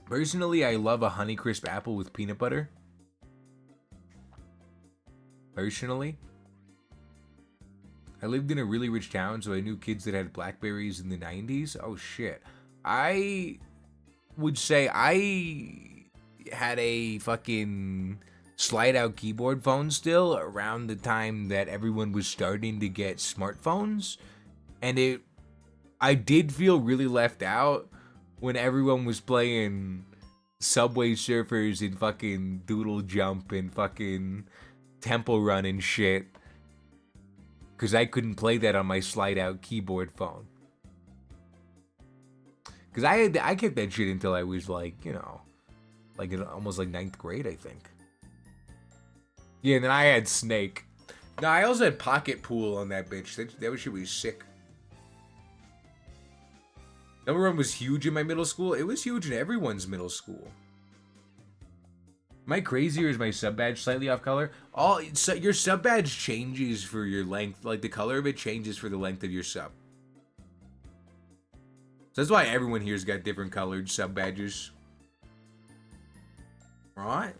Personally, I love a Honeycrisp apple with peanut butter. Personally. I lived in a really rich town, so I knew kids that had Blackberries in the 90s. Oh, shit. I would say I had a fucking slide-out keyboard phone still around the time that everyone was starting to get smartphones. And I did feel really left out when everyone was playing Subway Surfers and fucking Doodle Jump and fucking Temple Run and shit. Because I couldn't play that on my slide-out keyboard phone. Because I kept that shit until I was like, you know, like almost like 9th grade, I think. Yeah, and then I had Snake. No, I also had Pocket Pool on that bitch. That shit was sick. Number one was huge in my middle school. It was huge in everyone's middle school. Am I crazy or is my sub badge slightly off color? Your sub badge changes for your length. Like the color of it changes for the length of your sub. So that's why everyone here's got different colored sub badges. Alright.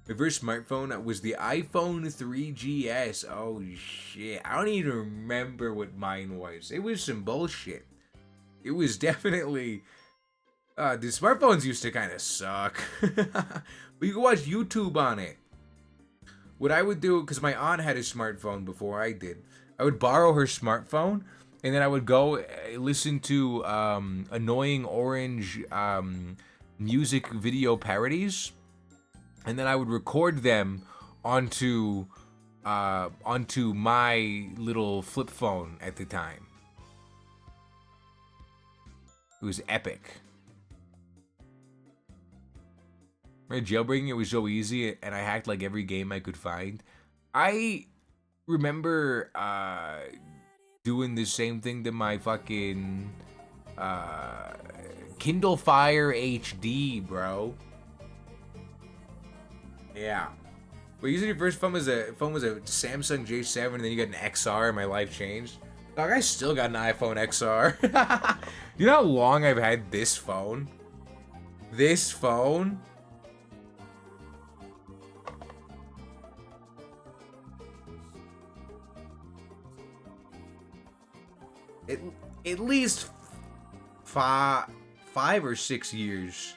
My first smartphone was the iPhone 3GS. Oh shit. I don't even remember what mine was. It was some bullshit. It was definitely... the smartphones used to kind of suck. But you could watch YouTube on it. What I would do, because my aunt had a smartphone before I did, I would borrow her smartphone, and then I would go listen to annoying orange music video parodies. And then I would record them onto my little flip phone at the time. It was epic. Right, jailbreaking it was so easy, and I hacked like every game I could find. I remember doing the same thing to my fucking Kindle Fire HD, bro. Yeah. But using your first phone was a Samsung J7, and then you got an XR, and my life changed. Dog, I still got an iPhone XR. You know how long I've had this phone? This phone? At least 5 or 6 years.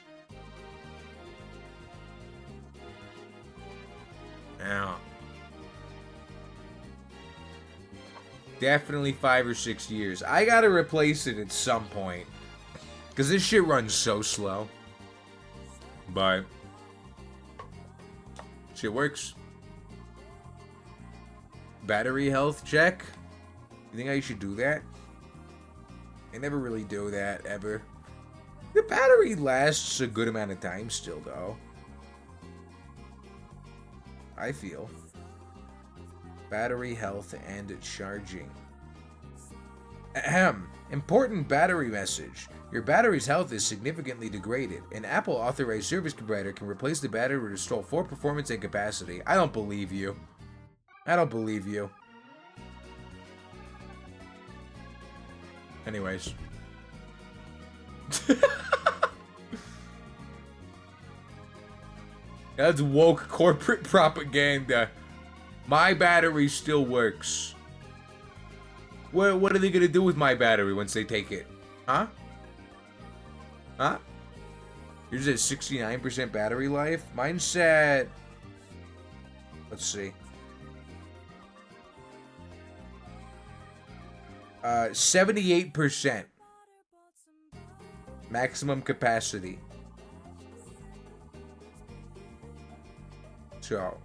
Yeah. Definitely 5 or 6 years. I gotta replace it at some point. Because this shit runs so slow. But shit works. Battery health check. You think I should do that? I never really do that, ever. The battery lasts a good amount of time still, though. I feel. Battery health and charging. Ahem. Important battery message. Your battery's health is significantly degraded. An Apple authorized service provider can replace the battery to restore full performance and capacity. I don't believe you. I don't believe you. Anyways. That's woke corporate propaganda. My battery still works. What are they gonna do with my battery once they take it? Huh? Huh? Yours at 69% battery life? Mine's at... Let's see. 78%. Maximum capacity. So.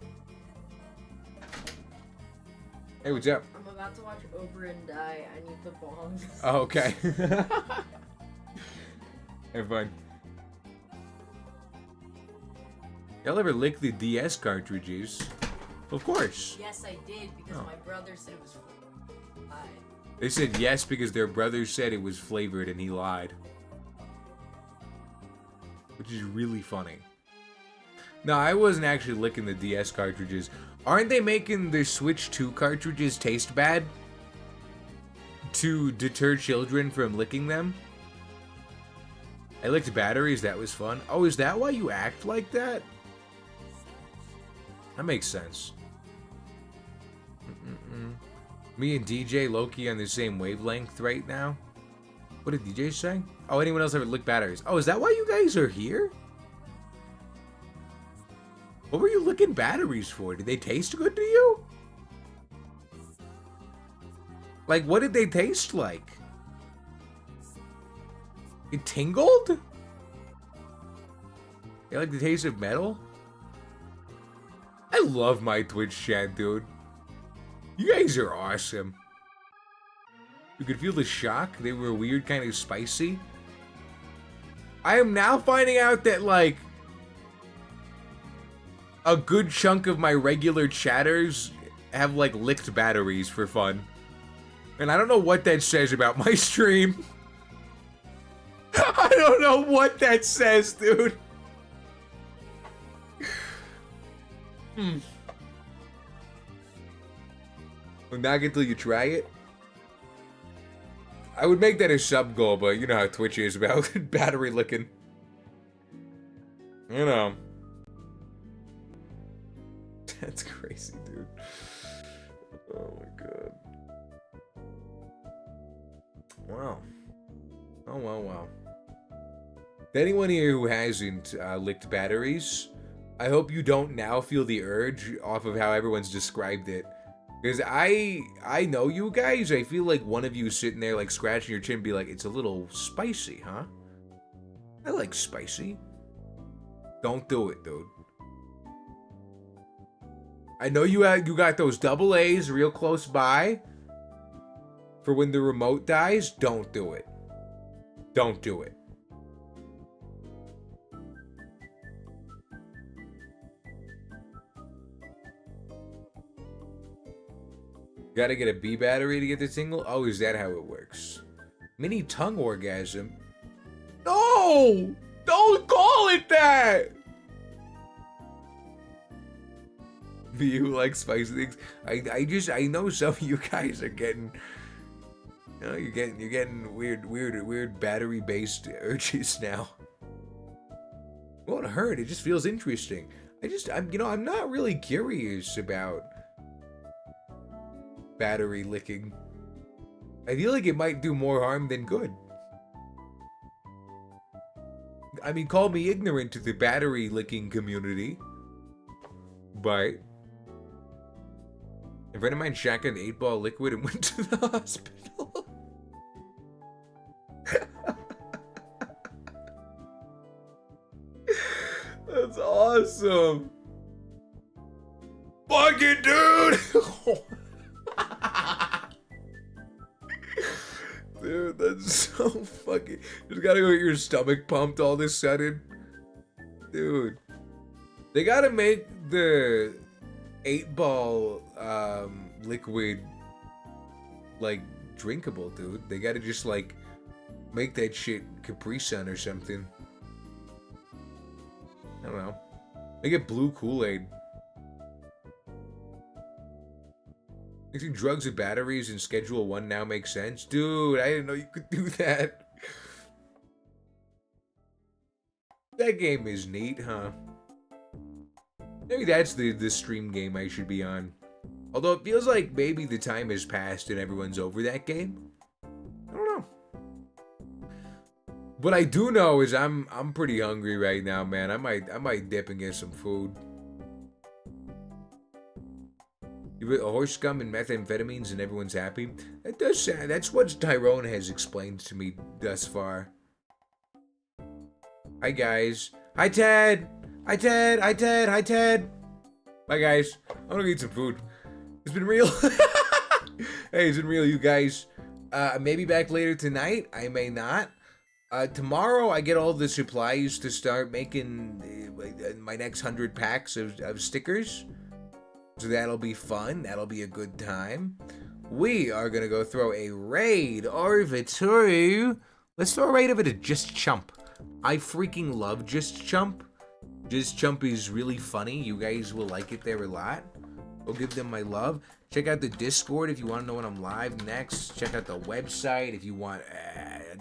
Hey, what's up? I'm about to watch Over and Die. I need the bongs. Oh, okay. Have fun. Y'all ever lick the DS cartridges? Of course. Yes, I did, because Oh. my brother said it was fine. They said yes because their brother said it was flavored and he lied. Which is really funny. No, I wasn't actually licking the DS cartridges. Aren't they making the Switch 2 cartridges taste bad? To deter children from licking them? I licked batteries, that was fun. Oh, is that why you act like that? That makes sense. Me and DJ Loki on the same wavelength right now. What did DJ say? Oh, anyone else ever lick batteries? Oh, is that why you guys are here? What were you licking batteries for? Did they taste good to you? Like, what did they taste like? It tingled? You like the taste of metal? I love my Twitch chat, dude. You guys are awesome. You could feel the shock. They were weird, kind of spicy. I am now finding out that, like, a good chunk of my regular chatters have, like, licked batteries for fun. And I don't know what that says about my stream. I don't know what that says, dude. Well, not until you try it. I would make that a sub goal, but you know how Twitch is about battery licking. You know. That's crazy, dude. Oh my god. Wow. Oh, wow. To anyone here who hasn't licked batteries, I hope you don't now feel the urge off of how everyone's described it. Because I know you guys. I feel like one of you sitting there like scratching your chin be like, it's a little spicy, huh? I like spicy. Don't do it, dude. I know you got those double A's real close by. For when the remote dies, don't do it. Don't do it. Gotta get a B battery to get the tingle? Oh, is that how it works? Mini tongue orgasm? No! Don't call it that! Do you like spicy things? I know some of you guys are getting... You know, you're getting weird battery-based urges now. It won't hurt, it just feels interesting. I'm not really curious about battery licking. I feel like it might do more harm than good. I mean, call me ignorant to the battery licking community, but a friend of mine shotgunned 8-ball liquid and went to the hospital. That's awesome. Fuck it, dude. Dude, that's so fucking... Just gotta go get your stomach pumped all of a sudden. Dude. They gotta make the 8-ball liquid, like, drinkable, dude. They gotta just, like, make that shit Capri Sun or something. I don't know. Make it blue Kool-Aid. Mixing drugs with batteries in Schedule 1 now makes sense? Dude, I didn't know you could do that. That game is neat, huh? Maybe that's the stream game I should be on. Although it feels like maybe the time has passed and everyone's over that game. I don't know. What I do know is I'm pretty hungry right now, man. I might dip and get some food. You put horse scum and methamphetamines and everyone's happy. That does sound. That's what Tyrone has explained to me thus far. Hi guys. Hi Ted. Hi Ted. Hi Ted. Hi Ted. Bye guys. I'm gonna eat some food. It's been real. Hey, it's been real, you guys. Maybe back later tonight. I may not. Tomorrow I get all the supplies to start making my next 100 packs of stickers. So that'll be fun. That'll be a good time. We are gonna go throw a raid over to... Let's throw a raid over to Just Chump. I freaking love Just Chump. Just Chump is really funny. You guys will like it there a lot. Go give them my love. Check out the Discord if you want to know when I'm live next. Check out the website if you want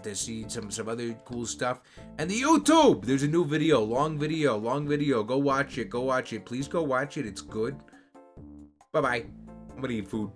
to see some other cool stuff. And the YouTube! There's a new video. Long video. Go watch it. Please go watch it. It's good. Bye-bye. I'm gonna eat food.